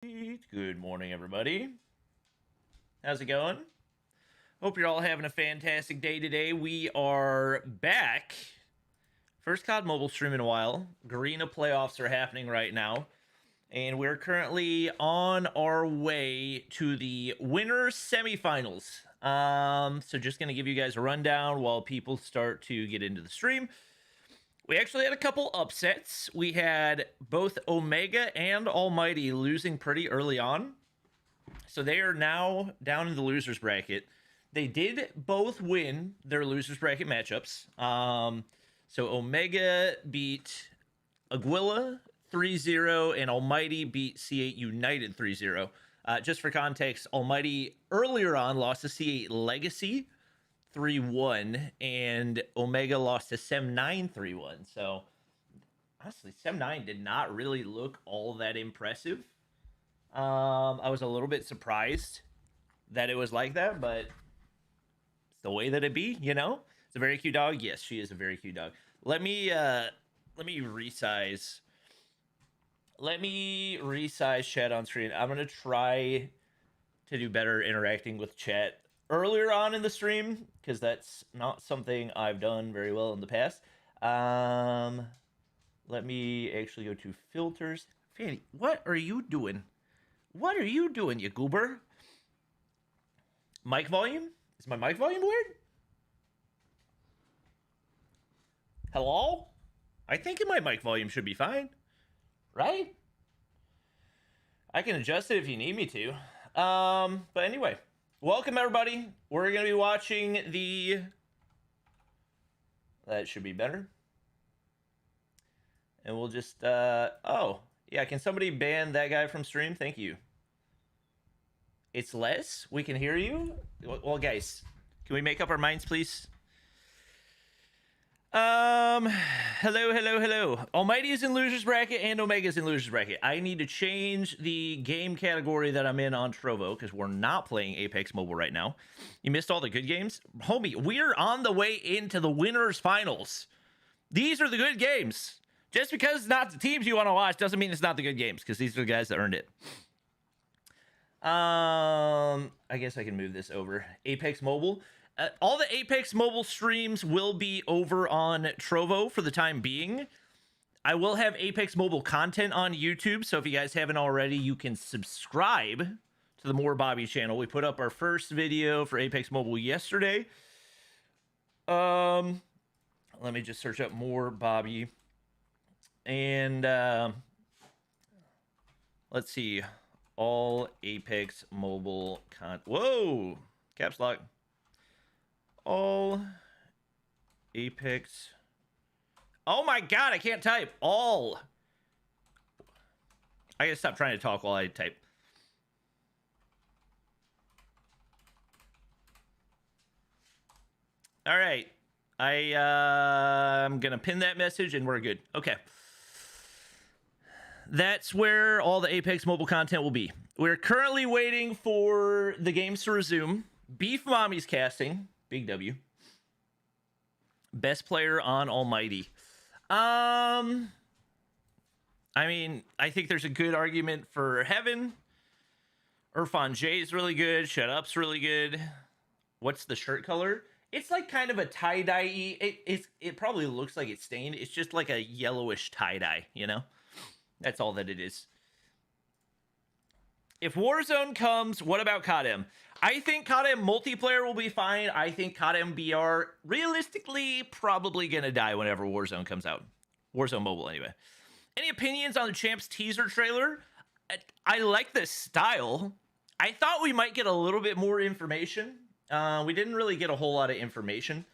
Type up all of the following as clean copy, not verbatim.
Good morning, everybody. How's it going? Hope you're all having a fantastic day today. We are back. First COD mobile stream in a while. Garena playoffs are happening right now. And we're currently on our way to the winners semifinals. So just going to give you guys a rundown while people start to get into the stream. We actually had a couple upsets. We had both Omega and Almighty losing pretty early on. So they are now down in the losers bracket. They did both win their losers bracket matchups. So Omega beat Aguila 3-0 and Almighty beat C8 United 3-0. Just for context, Almighty earlier on lost to C8 Legacy 3-1, and Omega lost to Sem9 3-1. So honestly, Sem9 did not really look all that impressive. I was a little bit surprised that it was like that, but it's the way that it be, you know? It's a very cute dog. Yes, she is a very cute dog. Let me resize. Let me resize chat on screen. I'm gonna try to do better interacting with chat earlier on in the stream, because that's not something I've done very well in the past. Let me actually go to filters. Fanny, what are you doing? What are you doing, you goober? Mic volume? Is my mic volume weird? Hello? I think my mic volume should be fine. Right? I can adjust it if you need me to. But anyway, welcome everybody. We're going to be watching the... That should be better. And we'll just, oh, yeah, can somebody ban that guy from stream? Thank you. It's less? We can hear you? Well, guys, can we make up our minds, please? Hello. Almighty is in losers bracket and Omega's in losers bracket. I need to change the game category that I'm in on Trovo because we're not playing Apex Mobile right now. You missed all the good games? Homie, we're on the way into the winners finals. These are the good games. Just because it's not the teams you want to watch doesn't mean it's not the good games, because these are the guys that earned it. I guess I can move this over. Apex Mobile. All the Apex Mobile streams will be over on Trovo for the time being. I will have Apex Mobile content on YouTube, so if you guys haven't already, you can subscribe to the More Bobby channel. We put up our first video for Apex Mobile yesterday. Let me just search up More Bobby. And let's see. All Apex Mobile content. Whoa! Caps lock. All Apex. Oh my god, I can't type. All. I gotta stop trying to talk while I type. All right. I'm gonna pin that message and we're good. Okay. That's where all the Apex Mobile content will be. We're currently waiting for the games to resume. Beef Mommy's casting. Big W. Best player on Almighty. I mean, I think there's a good argument for Heaven. Irfan J is really good. Shut Up's really good. What's the shirt color? It's like kind of a tie-dye-y. It probably looks like it's stained. It's just like a yellowish tie-dye, you know? That's all that it is. If Warzone comes, what about CODM? I think CODM multiplayer will be fine. I think CODM BR, realistically, probably going to die whenever Warzone comes out. Warzone Mobile, anyway. Any opinions on the Champs teaser trailer? I like this style. I thought we might get a little bit more information. We didn't really get a whole lot of information.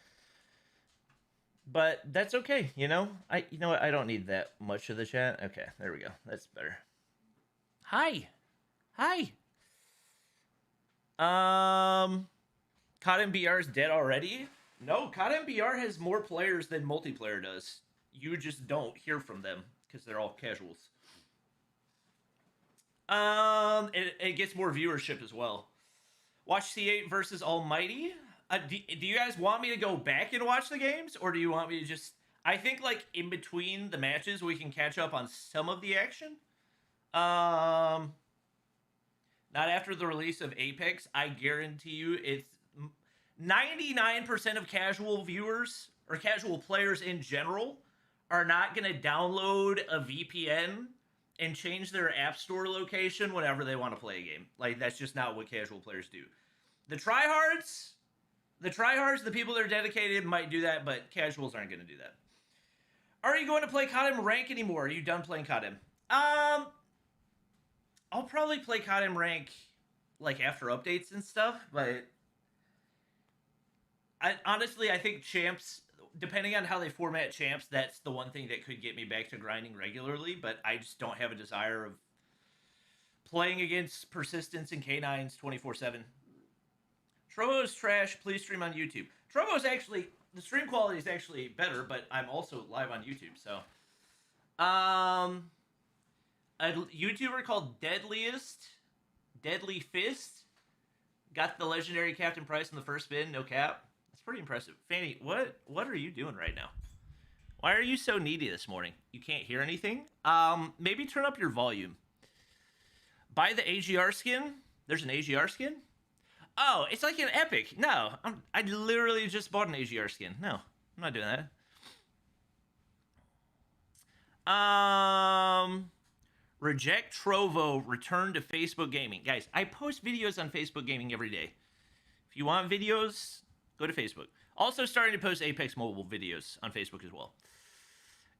But that's okay, you know? You know what? I don't need that much of the chat. Okay, there we go. That's better. Hi. CODM BR is dead already? No, CODM BR has more players than multiplayer does. You just don't hear from them because they're all casuals. It gets more viewership as well. Watch C8 versus Almighty. Do you guys want me to go back and watch the games, or do you want me to just... I think, like, in between the matches, we can catch up on some of the action. Not after the release of Apex. I guarantee you it's 99% of casual viewers or casual players in general are not going to download a VPN and change their app store location whenever they want to play a game. Like, that's just not what casual players do. The tryhards, the people that are dedicated might do that, but casuals aren't going to do that. Are you going to play CODM rank anymore? Are you done playing CODM? I'll probably play CODM rank like after updates and stuff, but honestly, I think champs, depending on how they format champs, that's the one thing that could get me back to grinding regularly, but I just don't have a desire of playing against persistence and K9s 24/7. Trovo's trash, please stream on YouTube. Trovo's actually, the stream quality is actually better, but I'm also live on YouTube, so. A YouTuber called Deadly Fist got the legendary Captain Price in the first spin, no cap. That's pretty impressive. Fanny, what are you doing right now? Why are you so needy this morning? You can't hear anything? Maybe turn up your volume. Buy the AGR skin. There's an AGR skin? Oh, it's like an epic. No, I literally just bought an AGR skin. No, I'm not doing that. Reject Trovo, return to Facebook Gaming. Guys, I post videos on Facebook Gaming every day. If you want videos, go to Facebook. Also starting to post Apex Mobile videos on Facebook as well.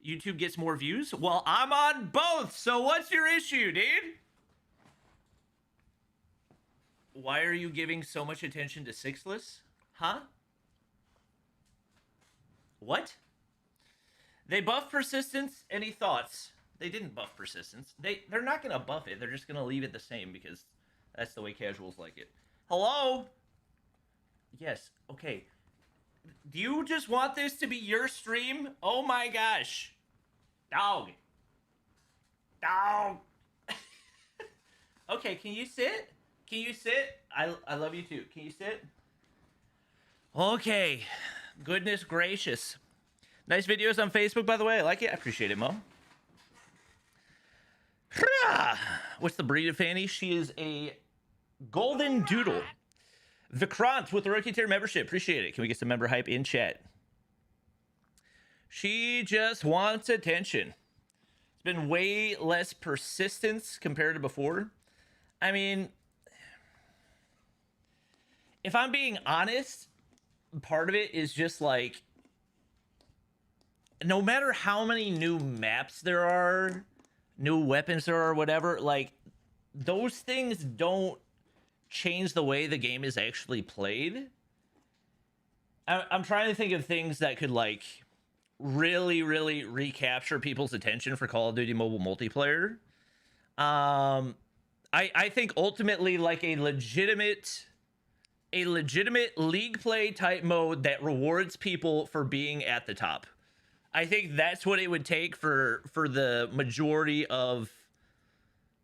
YouTube gets more views? Well, I'm on both, so what's your issue, dude? Why are you giving so much attention to Sixless? Huh? What? They buff persistence. Any thoughts? They didn't buff persistence. They're not going to buff it. They're just going to leave it the same because that's the way casuals like it. Hello? Yes. Okay. Do you just want this to be your stream? Oh my gosh. Dog. Okay, can you sit? Can you sit? I love you too. Can you sit? Okay. Goodness gracious. Nice videos on Facebook, by the way. I like it. I appreciate it, Mo. What's the breed of Fanny? She is a golden doodle. Vikrant with the rookie tier membership. Appreciate it. Can we get some member hype in chat? She just wants attention. It's been way less persistence compared to before. I mean, if I'm being honest, part of it is just like, no matter how many new maps there are, new weapons there are, whatever, like, those things don't change the way the game is actually played. I'm trying to think of things that could, like, really, really recapture people's attention for Call of Duty Mobile multiplayer. I think ultimately, like, a legitimate league play type mode that rewards people for being at the top. I think that's what it would take for the majority of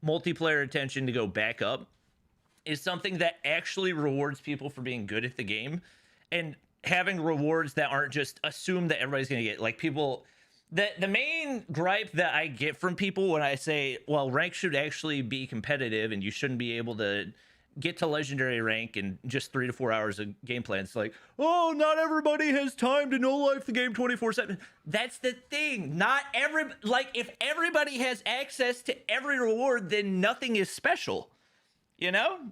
multiplayer attention to go back up, is something that actually rewards people for being good at the game, and having rewards that aren't just assumed that everybody's going to get. Like, people, the main gripe that I get from people when I say, well, rank should actually be competitive and you shouldn't be able to get to legendary rank in just 3 to 4 hours of gameplay. It's like, oh, not everybody has time to no life the game 24/7. That's the thing. Not every, like, if everybody has access to every reward, then nothing is special, you know?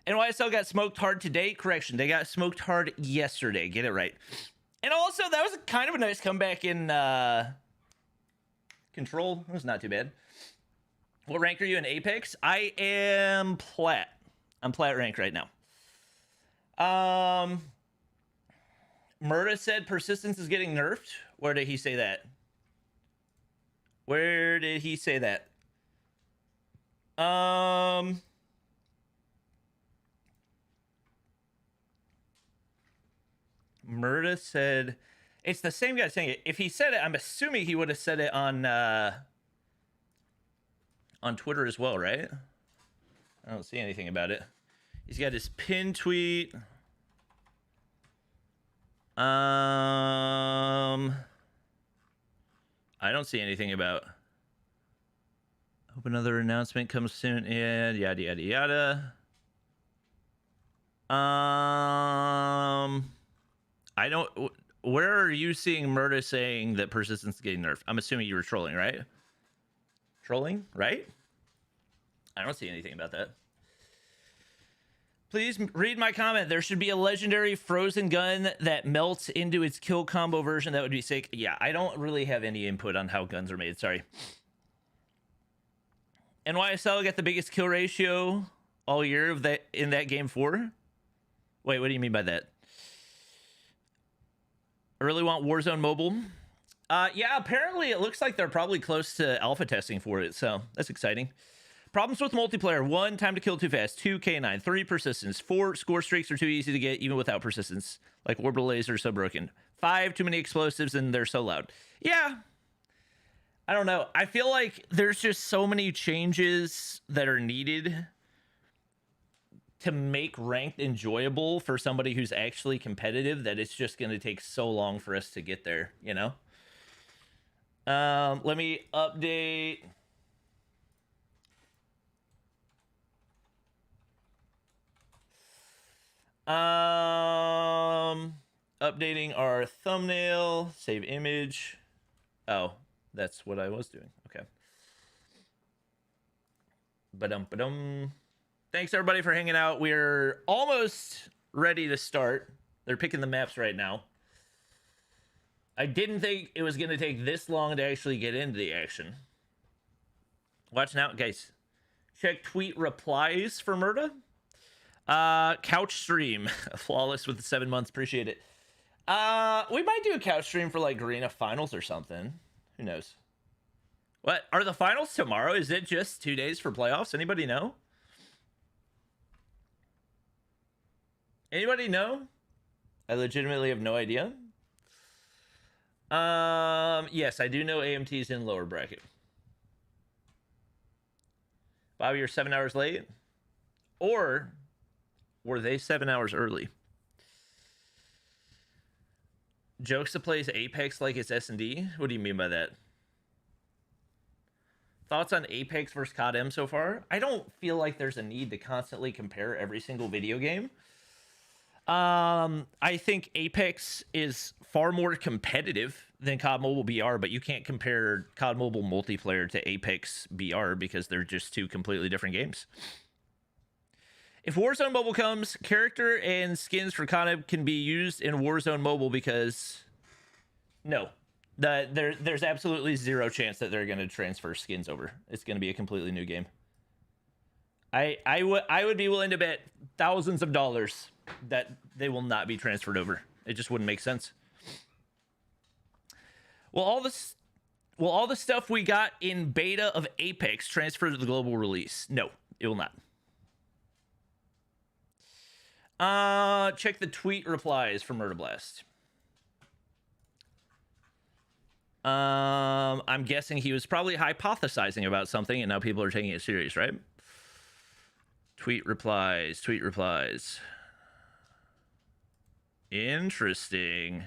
And YSL got smoked hard today. Correction, they got smoked hard yesterday. Get it right. And also, that was kind of a nice comeback in Control. It was not too bad. What rank are you in Apex? I am plat. I'm plat rank right now. Murda said persistence is getting nerfed. Where did he say that? Where did he say that? Murda said, it's the same guy saying it. If he said it, I'm assuming he would have said it on Twitter as well, right? I don't see anything about it. He's got his pin tweet. I don't see anything about. Hope another announcement comes soon, and yada yada yada. I don't. Where are you seeing Murda saying that persistence is getting nerfed? I'm assuming you were trolling, right? Trolling, right? I don't see anything about that. Please read my comment. There should be a legendary frozen gun that melts into its kill combo version. That would be sick. Yeah, I don't really have any input on how guns are made. Sorry. NYSL got the biggest kill ratio all year of that in that game 4. Wait, what do you mean by that? I really want Warzone Mobile. Yeah, apparently it looks like they're probably close to alpha testing for it, so that's exciting. Problems with multiplayer: 1, time to kill too fast; 2, K9; 3, persistence; 4, score streaks are too easy to get even without persistence, like orbital lasers so broken; 5, too many explosives and they're so loud. Yeah, I don't know. I feel like there's just so many changes that are needed to make ranked enjoyable for somebody who's actually competitive that it's just going to take so long for us to get there, you know? Let me update. Updating our thumbnail, save image. Oh, that's what I was doing. Okay. Ba-dum. Thanks everybody for hanging out. We're almost ready to start. They're picking the maps right now. I didn't think it was going to take this long to actually get into the action. Watch now, guys. Check tweet replies for Murda. Couch stream. Flawless with the 7 months. Appreciate it. We might do a couch stream for like Garena finals or something. Who knows? What? Are the finals tomorrow? Is it just 2 days for playoffs? Anybody know? Anybody know? I legitimately have no idea. Yes, I do know AMT's in lower bracket. Bobby, you're 7 hours late? Or were they 7 hours early? Jokes to plays Apex like it's S&D? What do you mean by that? Thoughts on Apex versus CODM so far? I don't feel like there's a need to constantly compare every single video game. I think Apex is far more competitive than COD Mobile BR, but you can't compare COD Mobile multiplayer to Apex BR because they're just two completely different games. If Warzone Mobile comes, character and skins for COD can be used in Warzone Mobile because no, there's absolutely zero chance that they're going to transfer skins over. It's going to be a completely new game. I would be willing to bet thousands of dollars that they will not be transferred over. It just wouldn't make sense. Will all the stuff we got in beta of Apex transfer to the global release? No, it will not. Check the tweet replies from Murder Blast. I'm guessing he was probably hypothesizing about something and now people are taking it serious, right? Tweet replies. Interesting.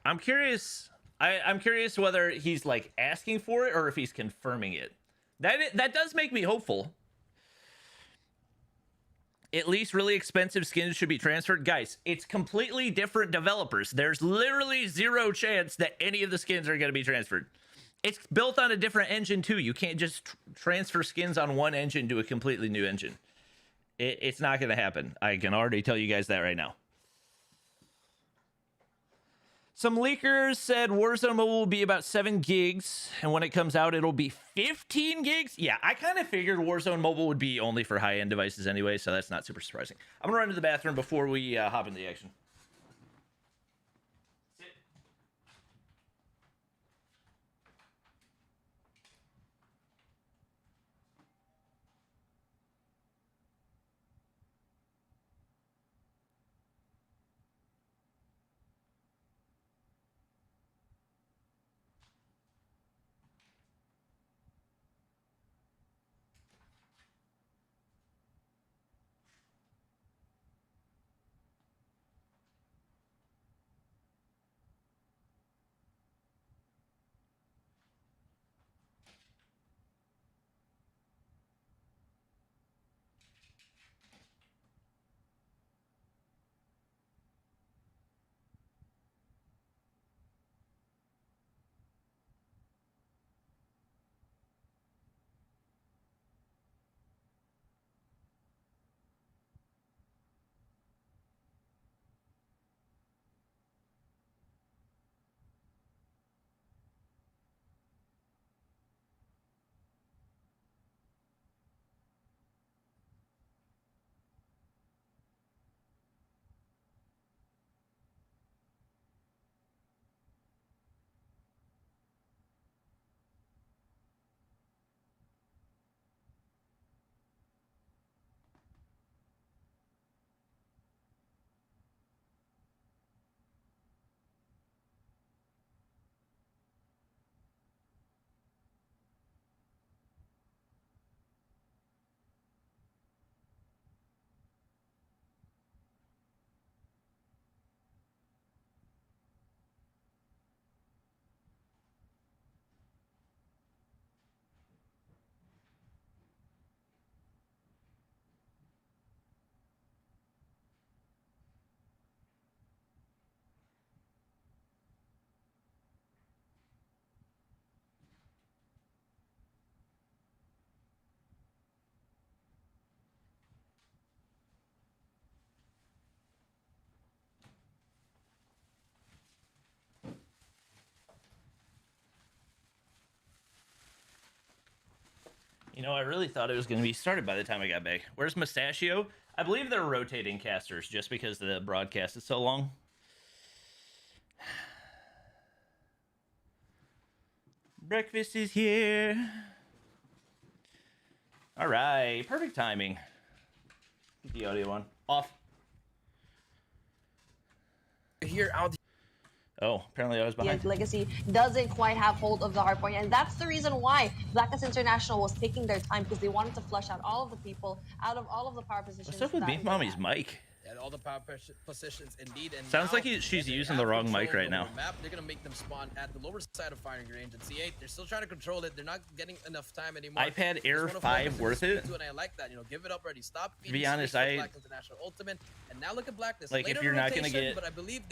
I'm curious. I'm curious whether he's like asking for it or if he's confirming it. That does make me hopeful. At least really expensive skins should be transferred. Guys, it's completely different developers. There's literally zero chance that any of the skins are going to be transferred. It's built on a different engine too. You can't just transfer skins on one engine to a completely new engine. It's not going to happen. I can already tell you guys that right now. Some leakers said Warzone Mobile will be about 7 gigs, and when it comes out, it'll be 15 gigs. Yeah, I kind of figured Warzone Mobile would be only for high-end devices anyway, so that's not super surprising. I'm going to run to the bathroom before we hop into the action. know, I really thought it was going to be started by the time I got back. Where's Mustachio? I believe they're rotating casters just because the broadcast is so long. Breakfast is here. All right, perfect timing. Keep the audio on. Off. Here out. Oh, apparently I was behind. Legacy doesn't quite have hold of the hardpoint, and that's the reason why Blacklist International was taking their time, because they wanted to flush out all of the people out of all of the power positions. What's up with Beef Mommy's mic? And all the power positions indeed. And sounds like she's using the wrong mic right now. Map, they're gonna make them spawn at the lower side of firing range. And C8, they're still trying to control it. They're not getting enough time anymore. iPad Air 5 worth it? And I like that. You know, give it up already. Stop. To be honest, I Black International Ultimate. And now look at Blacklist. Like, later if you're not gonna get, but I believe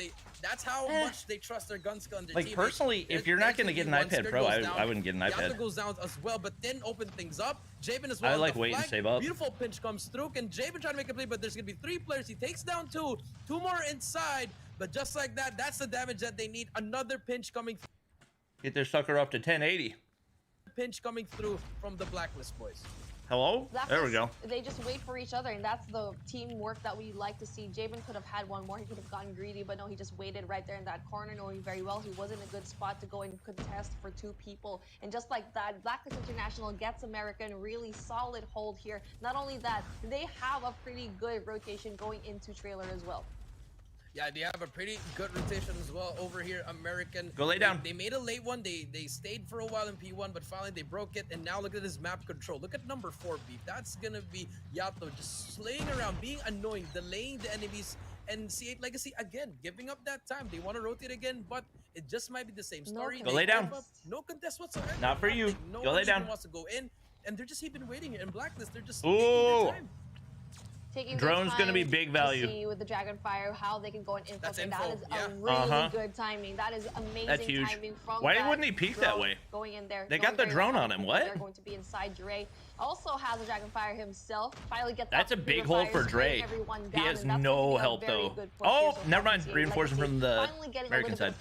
that's how much they trust their gun skill and their like teammates. personally, if you're not gonna get an iPad Pro, I wouldn't get an iPad. Goes down as well, but then open things up. Jabin as well. I like wait and save up. Beautiful pinch comes through. Can Jabin try to make a play? But there's gonna be 3 players. He takes down 2 more inside. But just like that, that's the damage that they need. Another pinch coming. Get their sucker up to 1080. Pinch coming through from the Blacklist boys. Hello? There we go. They just wait for each other, and that's the teamwork that we like to see. Jabin could have had one more. He could have gotten greedy, but no, he just waited right there in that corner, knowing very well he was in a good spot to go and contest for 2 people. And just like that, Blacklist International gets American really solid hold here. Not only that, they have a pretty good rotation going into trailer as well. Yeah, they have a pretty good rotation as well over here. American. Go lay down. They made a late one. They stayed for a while in P1, but finally they broke it. And now look at this map control. Look at number 4, Beef. That's going to be Yato just slaying around, being annoying, delaying the enemies. And C8 Legacy, again, giving up that time. They want to rotate again, but it just might be the same story. Go lay down. No contest whatsoever. Not for you. No Go lay down. wants to go in, and they're just even waiting here. In Blacklist, they're just taking their time. Drone's gonna be big value. See with the Dragonfire how they can go and infiltrate. That is a really good timing. That is amazing. That's huge. Timing from Why wouldn't he peek that way? Going in there. They got the drone on him. What? They're going to be inside Dre. Also has a Dragonfire himself. Finally gets. That's a big hold for Dre. He has no help though. Oh, never mind. Reinforcing from the American side.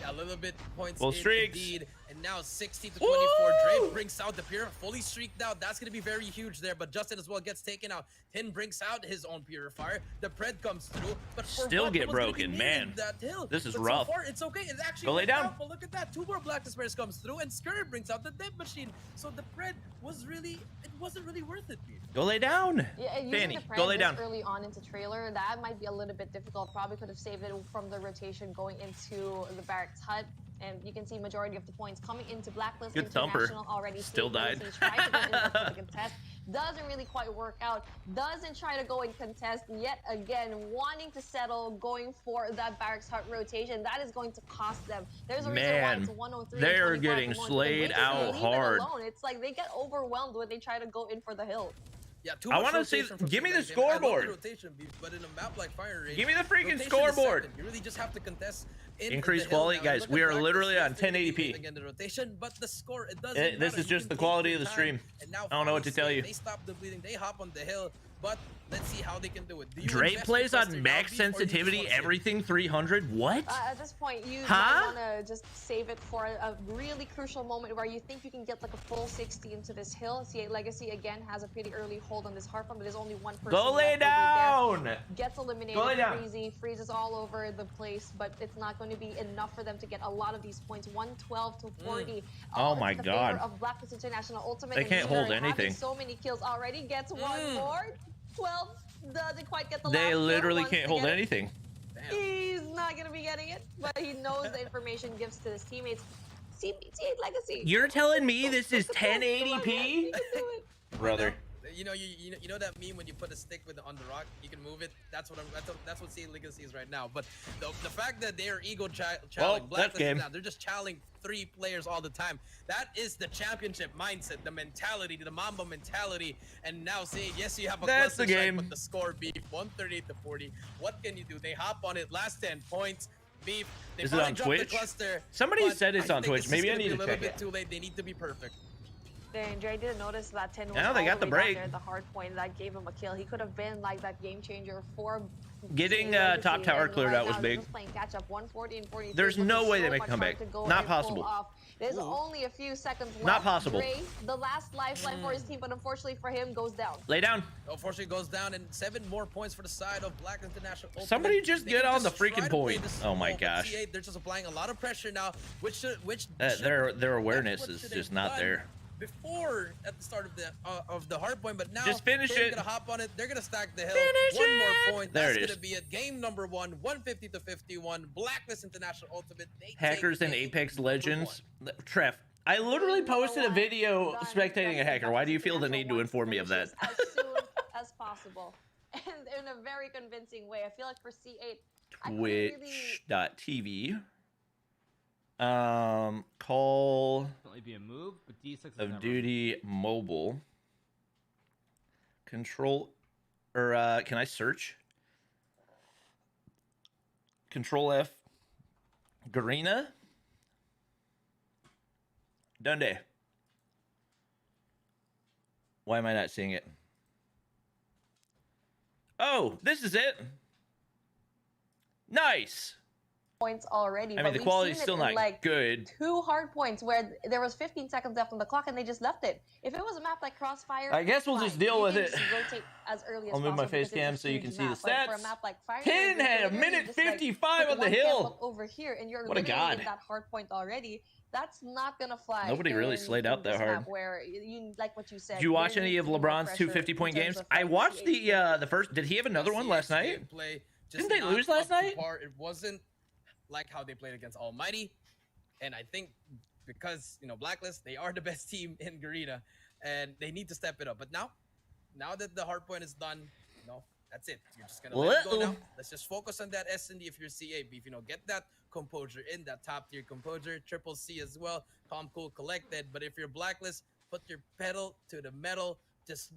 A little bit points streaks. Indeed. And now 60 to 24. Dre brings out the Pure, fully streaked out. That's going to be very huge there. But Justin as well gets taken out. Tin brings out his own Purifier. The Pred comes through. But for still get broken, man. That hill. This is but rough. So far, it's okay. It's actually go lay down. Out, but look at that. 2 more Blacklist players comes through. And Skirt brings out the Death Machine. So the Pred was really, it wasn't really worth it, dude. Go lay down. Yeah, Fanny, the go lay down. Early on into trailer, that might be a little bit difficult. Probably could have saved it from the rotation going into the barracks hut. And you can see majority of the points coming into Blacklist International already. Still died. Tried to go into the contest. Doesn't really quite work out. Doesn't try to go and contest yet again. Wanting to settle, going for that barracks hut rotation. That is going to cost them. There's a reason why it's 103. They're getting slayed out hard. It's like they get overwhelmed when they try to go in for the hill. Yeah, I want to see. Give me the scoreboard. Rotation, but in a map like Fire Range, give me the freaking scoreboard. You really just have to contest. Increase quality, guys. We are literally on 1080p. Again, the rotation, but the score it doesn't. This is just the quality of the stream. I don't know what to tell you. They stop the bleeding. They hop on the hill, but let's see how they can do it. Dre plays on max sensitivity, everything 300. What? At this point, you might want to just save it for a really crucial moment where you think you can get like a full 60 into this hill. C8 Legacy again has a pretty early hold on this Hardpoint, but there's only one person. Go lay down. Gets eliminated. Go lay down. Freezes all over the place, but it's not going to be enough for them to get a lot of these points. 112 to 40. Oh my God. Of Blacklist International Ultimate. They can't hold anything. So many kills already. Gets one more. 12 doesn't quite get the last. They literally can't hold anything. Damn. He's not gonna be getting it, but he knows the information gives to his teammates. C8 Legacy. You're telling me this is 1080p? Brother. You know that meme when you put a stick on the rock, you can move it. That's what C8 Legacy is right now. But the fact that they are ego challenging, that's game. They're just challenging 3 players all the time. That is the championship mindset, the mentality, the Mamba mentality. And now say yes, you have a that's the game. But the score Beef 138 to 40. What can you do? They hop on it. Last 10 points. Beef. They is it on Twitch? Cluster, somebody said it's on Twitch. Maybe I need to check it. A little bit too late. They need to be perfect. And Dre didn't notice that 10 was now they got the break. There, the hard point that gave him a kill. He could have been like that game changer for getting top tower cleared out was big. Playing catch up 140 and 43. There's no way they make a comeback. Not possible. There's Ooh. only a few seconds left. Not possible. Dre, the last lifeline for his team, but unfortunately for him, goes down. Lay down. Unfortunately, goes down, and 7 more points for the side of Black International. Ultimate. Somebody just They get can on the try freaking to play point. this Oh my role, but gosh. C8, they're just applying a lot of pressure now, which Their awareness is just not there. Before at the start of the hard point, but now Just finish they're it. gonna hop on it. They're gonna stack the hill. Finish One more it. point. There That's it is. gonna be it. Game number 1, 150 to 51. Blacklist International Ultimate. They Hackers take and game Apex number Legends. 1. Trev, I literally You know posted a what? video Done. spectating a hacker. Why do you feel the need to inform me of that? As soon as possible, and in a very convincing way. I feel like for C8, I couldn't really. Twitch.tv. Call Definitely be a move, but D6 is of never. Duty Mobile. Control, or can I search? Control F. Garena. Dundee. Why am I not seeing it? Oh, this is it. Nice. Points already. I but mean, the we've quality's seen it still in, not like, good. 2 hard points where there was 15 seconds left on the clock and they just left it. If it was a map like Crossfire, I guess we'll fine. just deal You with can it. just rotate as early as I'll move my possible face because cam it's a so you can huge see the map. But for a stats. map like Fire, 10 you had a literally minute just, like, 55 put on the one hill. camp up over here and you're What a literally god. in that hard point already. That's not gonna fly. Nobody really in slayed out this that hard. map where you like what you said. Did you watch there any needs of to be more LeBron's pressure 250-point in terms games? of, I like, watched C8. the first. Did he have another one last night? Gameplay Didn't just they not lose last up to night? par. It wasn't like how they played against Almighty, and I think because Blacklist, they are the best team in Garena, and they need to step it up. But now that the hard point is done, that's it. You're just gonna let it go now. Let's just focus on that S&D if you're CA beef. Get that composure in, that top tier composure. Triple C as well. Calm, cool, collected. But if you're Blacklist, put your pedal to the metal. Just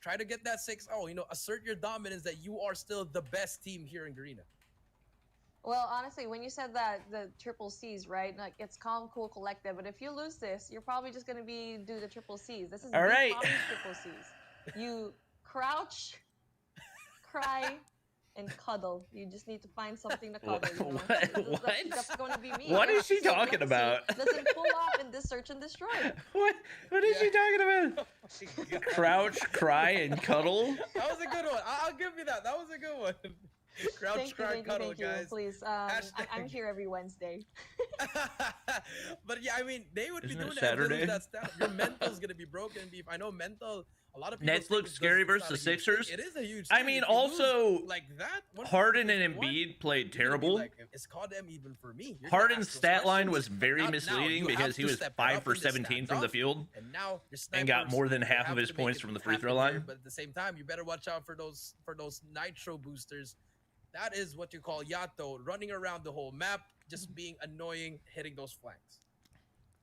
try to get that 6-0. Assert your dominance that you are still the best team here in Garena. Well, honestly, when you said that the triple C's, right? Like it's calm, cool, collected. But if you lose this, you're probably just gonna do the triple C's. This is All Big right. Mommy's triple C's. You crouch, cry, and cuddle. You just need to find something to cuddle. What? That's going to be me. What Yeah. is she So talking Lexi about? Doesn't pull off in this search and destroy. What is she talking about? Crouch, cry, and cuddle. That was a good one. I'll give you that. That was a good one. Crouch, Thank you, cry, thank you, cuddle, thank you. guys. Please, Hashtag. I'm here every Wednesday. But yeah, I mean, they would Isn't be it doing that. If they Saturday? lose that stat. Your mental's gonna be broken, beef. I know mental. A lot of people. Nets think look it's scary just- it's versus not a the huge thing. Sixers. It is a huge. I thing. mean, If you lose also, like that. Harden and 151, Embiid played you're gonna be terrible. like, is CODM even for me? You're gonna Harden's ask those stat line questions. was very Now you misleading have because to he was step it 5 up for in the 17 from the standoff. field. And now your And got snipers, more than they half of have his to make points it from the free happen throw here, line. But at the same time, you better watch out for those nitro boosters. That is what you call Yato, running around the whole map, just being annoying, hitting those flanks.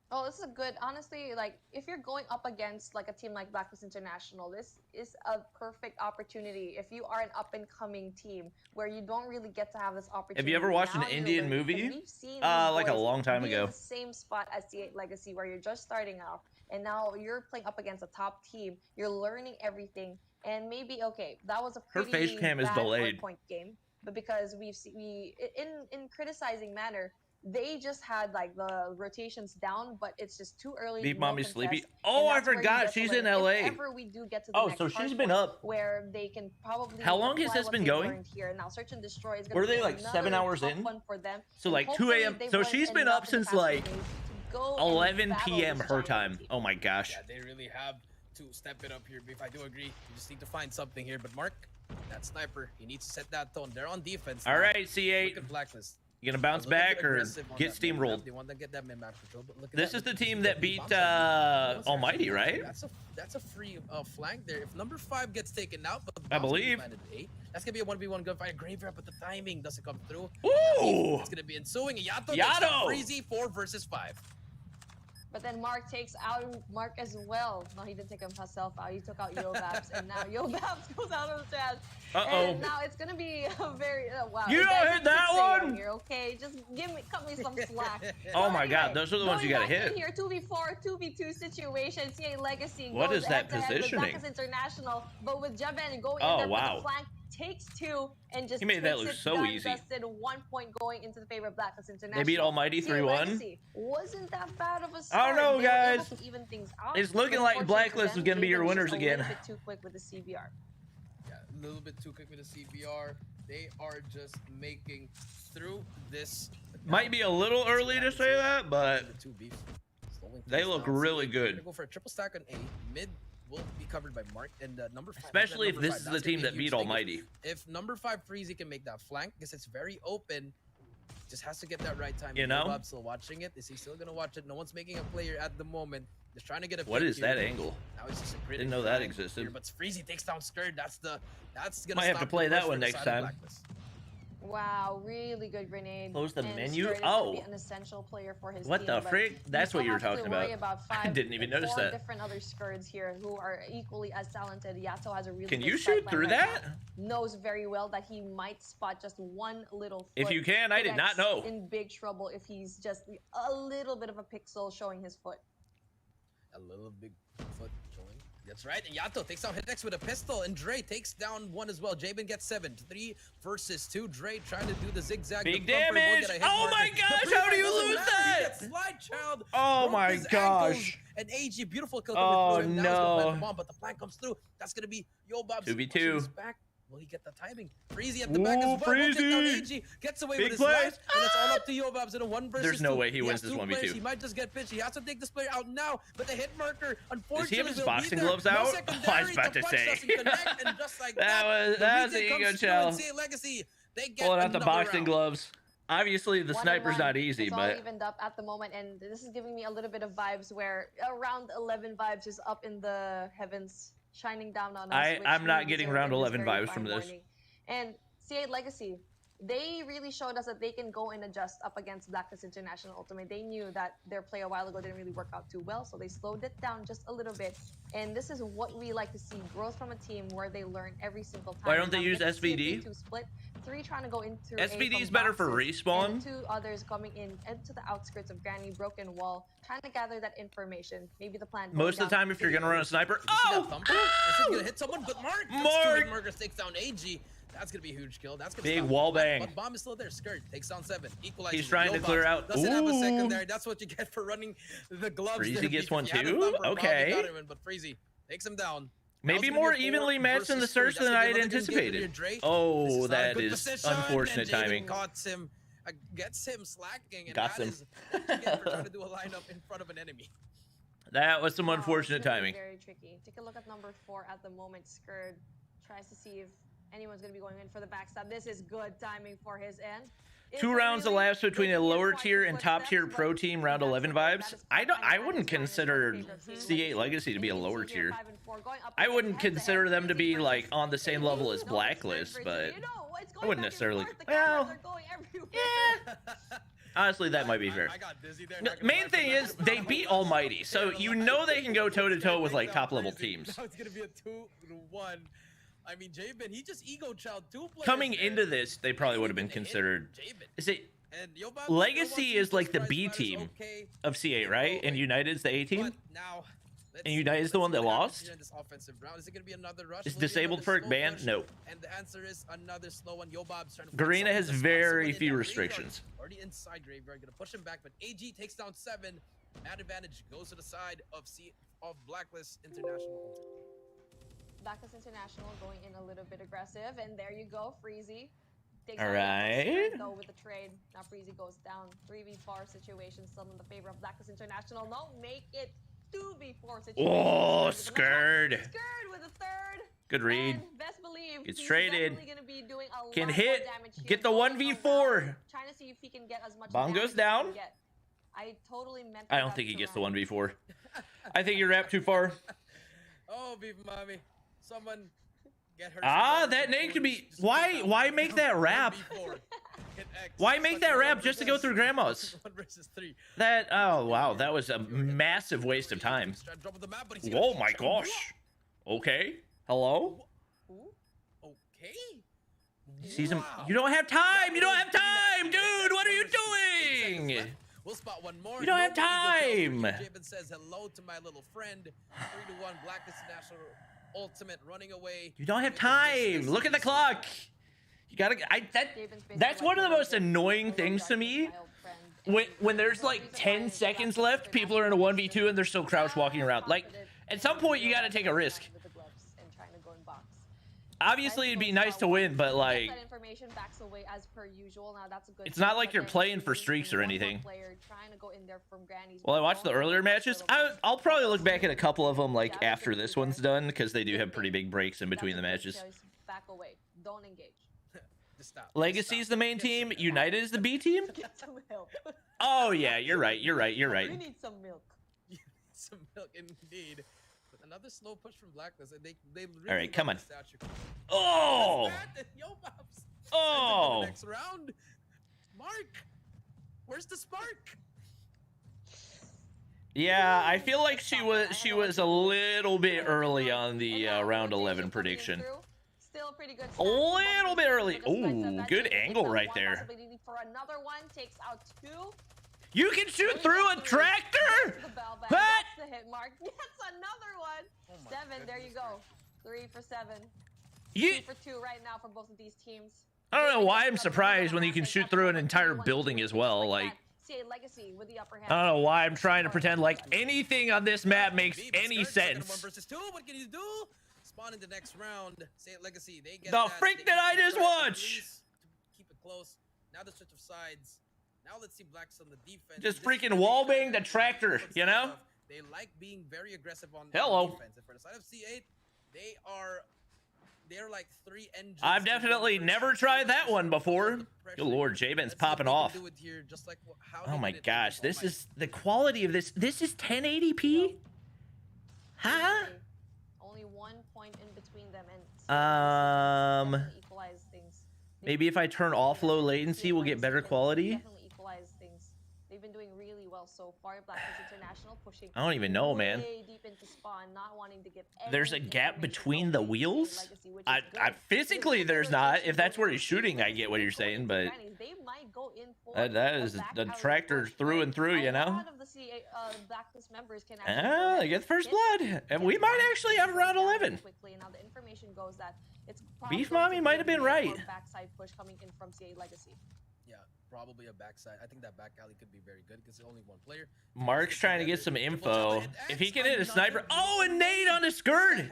Oh, this is a good, honestly, like, if you're going up against, like, a team like Blacklist International, this is a perfect opportunity. If you are an up-and-coming team where you don't really get to have this opportunity. Have you ever watched an now you're Indian learning, movie? because we've seen Like these a boys long time be ago. in the same spot as C8 Legacy where you're just starting off, and now you're playing up against a top team. You're learning everything, and maybe, okay, that was a Her pretty face cam is bad delayed. hardpoint game, but because in criticizing manner, they just had like the rotations down, but it's just too early. Beef no Mommy's contest, sleepy. and Oh, I that's where you forgot. get to She's learn in LA. If ever we do get to the Oh, next so she's hard been point up. where they can probably. How long has apply this what been they going? learned here. Now, search and destroy is Were gonna they be like 7 another hours tough in? one for them. So And like 2 hopefully a.m. they've So learned she's been enough up in the since past few like days to go and 11 battle p.m. this her giant time. team. Oh my gosh. Yeah, they really have to step it up here, Beef. I do agree. You just need to find something here. But Mark, that sniper, he needs to set that tone. They're on defense. All now. right, Look C8. at Blacklist. You gonna bounce Look at back the or aggressive on get that mid-map. steamrolled? They want to get that mid-map control. But look at This that. is the Look, team he's that getting beat bombs everywhere. What's Almighty, actually- right? That's a free flank there. If number 5 gets taken out, but the I bombs believe. landed 8, that's gonna be a 1v1 gunfight. Graveyard, but the timing doesn't come through. Ooh! It's gonna be ensuing. Yato Yato! Freezy 4 versus 5. But then Mark takes out Mark as well. No, he didn't take himself out. He took out Yobabs, and now Yobabs goes out of the chat. Uh-oh. And now it's gonna be a very wow. You guys, don't hit that 6 a.m. one! Here, okay, just cut me some slack. Oh So my anyway, god, those are the ones you going gotta back in hit. Here, 2v4, 2v2 situation. CA Legacy. What goes is that head-to-head with positioning? Blacklist International, but with Javan going Oh, in there wow. for the flank. takes 2 and just He made that takes look it so done, easy. dusted, 1 point going into the favor of Blacklist International. They beat Almighty See, 3-1. Legacy wasn't that bad of a I start. don't know, They were able guys. to even things out. It's looking but like unfortunately for Blacklist them, is going to be your Jaden was winners just again. A little bit too quick with the CBR. Yeah, a little bit too quick with the CBR. They are just making through this. Might be a little early to say that, but Number 2 beef. Slowing they things look down. really They're good. gonna go for a triple stack on A. Mid will be covered by Mark and number 5. Especially if number this five, is the that's gonna team be a that huge beat thing. Almighty. If number 5 Freezy can make that flank, because it's very open, just has to get that right time. You know? Bob's still watching it. Is he still gonna watch it? No one's making a player at the moment. Just trying to get a. What pick is here. that angle? Now it's just a grid Didn't and know that grind existed. here, but Freezy takes down Skurd. That's gonna Might have to stop play the that push one for the next side of time. Blacklist. Wow, really good grenade. Close the And menu? Skurd is gonna Oh. be an essential player for his What team, the but frick? That's we what you were still have talking to worry about. about I didn't even notice 4 that. different other Skurds here who are equally as talented. Yato has a really Can good you sight shoot line through right that? now. Knows very well that he might spot just one little If foot. you can, I did not Flex know. In big trouble if he's just a little bit of a pixel showing his foot. A little big foot showing. That's right. And Yato takes down Hitex with a pistol, and Dre takes down 1 as well. Jabin gets 7. 3 versus 2. Dre trying to do the zigzag. Big the bumper, will damage. get a hit Oh marker. my The gosh, pre-guy how do you doesn't lose matter. He that? gets Slide Child. Oh broke my his gosh. ankles, and AG, beautiful kill Oh, coming through him. Now he's gonna plant no. the bomb, but the plant comes through. That's gonna be Yo Bob's 2v2. pushing his back. Will he get the timing? Freezy at the back as Ooh, well. Will take down Freezy. AG. Gets away Big with his play. life, and it's all up to Yo Bob's in a 1 versus 2. There's no way he has wins this 2 1v2. players. He might just get pitched. He has to take this player out now, but the hit marker, Does unfortunately, he have his will be boxing there. gloves No out? Oh, I was secondary, about the to punch say. doesn't connect, and just like That was the an retake ego comes through, chow. and CA Legacy, they get Pulling out the another boxing round. gloves. Obviously, the 1-1. sniper's not easy, It's all but evened up at the moment, and this is giving me a little bit of vibes where around 11 vibes is up in the heavens, shining down on us. which I'm we not getting deserve round in this 11 very vibes from fine this. morning. And CA Legacy, they really showed us that they can go and adjust up against Blacklist International Ultimate. They knew that their play a while ago didn't really work out too well, so they slowed it down just a little bit. And this is what we like to see, growth from a team where they learn every single time. Why don't they Now, use get to see a SVD? 3-2 split, 3 trying to go into A SVD from is better for boxes, respawn. and 2 others coming in into the outskirts of Granny, broken wall, trying to gather that information. Maybe the plan. going Most of the down time, if you're gonna run a sniper, Did you see that oh, thumper? This is gonna hit someone, but Mark! That's 2 Mark! hit markers, takes down AG. That's gonna be a huge kill. That's gonna Big stop wall the bang. But bomb is still there. Skirt takes down 7. Equalizes. He's trying to clear out. Doesn't have a Ooh. secondary. That's what you get for running the gloves. Freezy there, gets Beef. one If you had a too? thumper, probably Okay. got him in, but Freezy takes him down. maybe Now it's more gonna be a 4 evenly matched in the versus 3. search That's than gonna I be had another good game for anticipated. Dre. This Oh, is not a that good is position, unfortunate and Jaden timing. gets him slacking, and Got that him. is what you get for trying to do a lineup in front of an enemy. That was some Wow, unfortunate it's gonna timing. be very tricky. Take a look at number 4 at the moment. Skurd tries to see if anyone's going to be going in for the backstab. This is good timing for his end. Is 2 it rounds really? elapsed between a Looking lower quite tier the and top tier footsteps, pro but team round that's 11 okay. vibes. That is I fine. don't. I That wouldn't is fine. It's consider not a favorite C8 team. Legacy to And be you a can lower see here tier. 5 and 4 going up I against wouldn't head-to-head consider them to Freezy be versus like on the same level as No, it's Blacklist, very but you know, it's I going wouldn't back and necessarily. forth. The cameras Well, are going everywhere. yeah. Honestly, that might be fair. I got dizzy there. The main thing is they beat Almighty, so you know they can go toe to toe with like top level teams. Now it's gonna be a 2-1. I mean, Jabin, he just ego chowed 2 players. Coming there. into this, they probably would have been Even hit considered. Jabin. Is it And Yo Bob- Legacy Yo Bob's is like the price B fighter is team okay, of C8, right? And United's the A team. but now, let's And see- United's the let's one see that what happens lost? here in this offensive round. Is it gonna be another rush? Is Will it be disabled another perk slow banned? push? No. And the answer is another slow one. Yo Bob's trying to find Garena someone has to spot very someone in few that graveyard. restrictions. Already inside graveyard, gonna push him back, but AG takes down 7. At advantage goes to the side of Blacklist International. Blacklist International going in a little bit aggressive, and there you go, Freezy. Takes All out Yato right. Skurd, though, with the trade. Now Freezy goes down. 3v4 situation still in the favor of Blacklist International. No, make it 2v4 situation. Oh, Skurd with another one. Skurd. Skurd with a third. Good read. And best believe It's he's traded. definitely gonna be doing a Can lot hit. more damage here. Get the Going 1v4. down, trying to see if he can get as much Bomb damage goes as he can down. get. I totally meant I for don't that think he to gets the run. 1v4. I think you're wrapped too far. Oh, beef mommy. Someone get her. Ah, some that nade food. could be. Just Why? put down Why one make that rap? 1v4. Hit X. Why make Such that a rap one just to go versus- through grandma's? 1 versus 3. That. Oh wow, that was a massive waste of time. He's trying to drop on the map, but he's gonna Oh be my trapped. gosh. Okay. Hello. Ooh. Okay. Sees him. Wow. You don't have time. You don't have That time, was dude. What are you 8 seconds doing? left. We'll spot one more. You don't have No ego kills. time. Jabin says hello to my little friend. 3-1 Blacklist National ultimate running away. You don't have with the time. business Look at the easy. clock. You gotta. Javen's basically That's like one of the little most bit annoying a little things to darker me. child friend. When And there's the like reason 10 why seconds Black left, people are in a International is 1v2 and they're still crouch walking around. Like, confident at some in point, you real gotta life take a risk. with the gloves and trying to go in box. Obviously, it'd be nice to win, but like, That information backs away as per usual. Now that's a good. it's not thing, like but you're then playing for you streaks or one more anything. player trying to go in there from Granny's Well, I window, watched the earlier and matches. that's a little I'll probably look back at a bit- couple of them like Javen's after gonna this be one's there. done because they do have pretty big breaks in between the That's a good matches. choice. Back away. Don't engage. Just stop. Legacy is the main Get some team. help. United is the B team. Get some help. Oh yeah, you're right. You're right. You're right. We need some milk. Some milk indeed. But another slow push from Blackness, and they really All right, come love on. the statue. Oh. That's that, and Yo Pops. Oh. Next round. Mark, where's the spark? Yeah, I feel like she was a little bit early on the And now round rotation 11 coming in prediction. through. Still pretty good. A little bit early. Just like Ooh, that, good Javen angle takes out right one, there. possibility for another one, takes out two. You can shoot Really through a gets three. tractor. Gets the bell back. What? Gets the hit mark. Gets another one. Oh my 7. There you goodness go. 3 for 7. You, 2 for 2 right now for both of these teams. I don't know Javen why gets I'm another surprised one when you can takes shoot out through the an one, entire 1, building 2, as well. just Like, that. CA Legacy with the upper hand. I don't know why I'm trying to pretend like anything on this map makes Beep, it's any Stern, second sense. 1 versus 2. What can you do? Spawn in the next round. Saint Legacy, they get The that. freak They did I keep just it at watch? least to keep it close. Now the switch of sides. Now let's see Blacks on the defense. Just This is freaking where they wallbang shine the at tractor, defense you know? stuff. They like being very aggressive on Hello. defense. And for the side of C8, they're like 3 engines. I've to one definitely person. never tried that one before. The pressure. Good lord, Javen's Let's see if popping they can off. do it here, just like how Oh they my did it gosh, against this Almighty. is the quality of this. This is 1080p? Huh? Only 1 point in between them, and equalize things. Maybe if I turn off low latency, we'll get better quality. Definitely equalize things. They've been doing really well so far. Blackness International pushing. I don't even know, man. Way deep into spawn, not wanting to give. There's a any gap information between out the to wheels? Legacy, which I is good. physically Because there's the not. rotation If that's where goes he's shooting, I get what you're saying, but They might go in for that a is back the alley tractor push, through but and through, you a know? lot of the Blacklist members can actually go Ah, ahead they get the first get blood. And we might actually have round 11. quickly. Now the information goes that it's Beef probably Mommy to might be have been a more right. Backside push coming in from CA Legacy. Yeah, probably a backside. I think that back alley could be very good because only one player. Mark's trying to get some info. If he can hit a sniper. Oh, a nade on the skirt.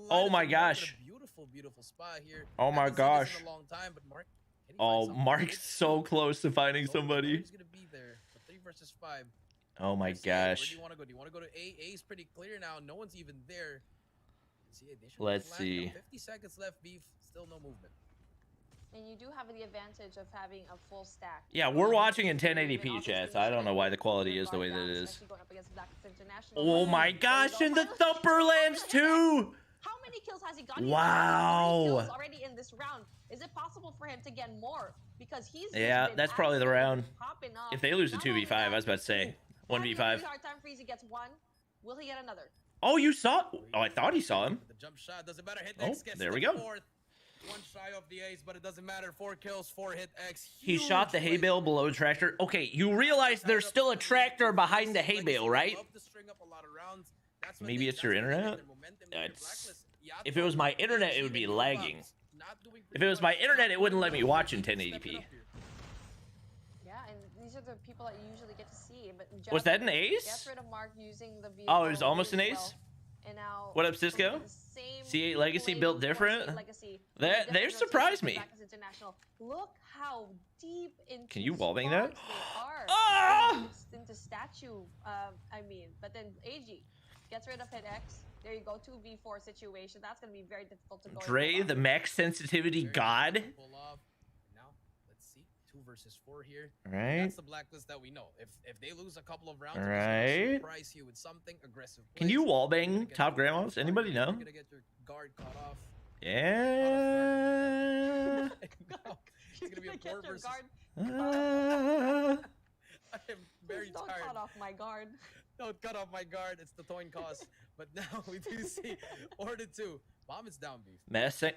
Oh my gosh. Beautiful, beautiful spot here. Oh my Haven't seen this gosh. in a long time, but Mark, can he find Oh, something? Mark's so close to finding Don't know somebody. Who's gonna be there? For 3 versus 5. Oh my Where's A? Where do gosh. you want to go? Do you want to go to A? A is pretty clear now. No one's even there. They should Let's flank see. them. 50 seconds left. Beef. Still no movement. And you do have the advantage of having a full stack. Yeah, we're watching in Even 1080p, obviously chat. I don't know why the quality is the way that guard it down, is. especially going up against Blacklist International. Oh my There you gosh, go. and the Finally, thumper lands too. How many kills has he gotten? Wow. He's got 3 kills already in this round. Is it possible for him to get more? Because he's just Yeah, been that's probably the absolutely round. popping off. If they lose a Not only 2v5, I that, was about to say having a 1v5. 3 hard time freeze, he gets 1. Will he get another? Oh, you saw? Oh, I thought he saw him. The jump shot doesn't matter. Hit Oh, X gets there we the go. 4th. 1 shy of the ace, but it doesn't matter. 4 kills, 4 hit X. He shot the Huge hay win. bale below tractor. Okay, you realize there's still a tractor behind the hay bale, right? Love to string up a lot of rounds. That's when Maybe it's your that's when they get internet? their momentum, they get It's- Blacklist. if it was my internet, it would be lagging. If it was my internet, it wouldn't let me watch in 1080p. Yeah, and these are the people that you usually get to see. But Was that an Gets ace? rid of Mark using the Oh, it was almost an really ace? well. And now What up, Cisco? the same C8 Legacy play built for different? C8 Legacy. They Different surprised rotation me. for Blacklist International. Look how deep into Can you wallbang that? spawns they are. Ah! Into statue, I mean. But then AG gets rid of hit X. There you go, 2v4 situation. That's going to be very difficult to go. Dre, the max sensitivity god. Pull off. Now, let's see. 2 versus 4 here. Right. That's the Blacklist that we know. If they lose a couple of rounds, Right. surprise you with something aggressive. Can you wallbang top grandmas? Anybody know? You're gonna get your guard caught off. Yeah. It's gonna be a 4 versus. guard. I am very Don't tired. cut off my guard. Don't cut off my guard. It's the Toin cost. But now we do see Order 2. Bomb is down, Beef.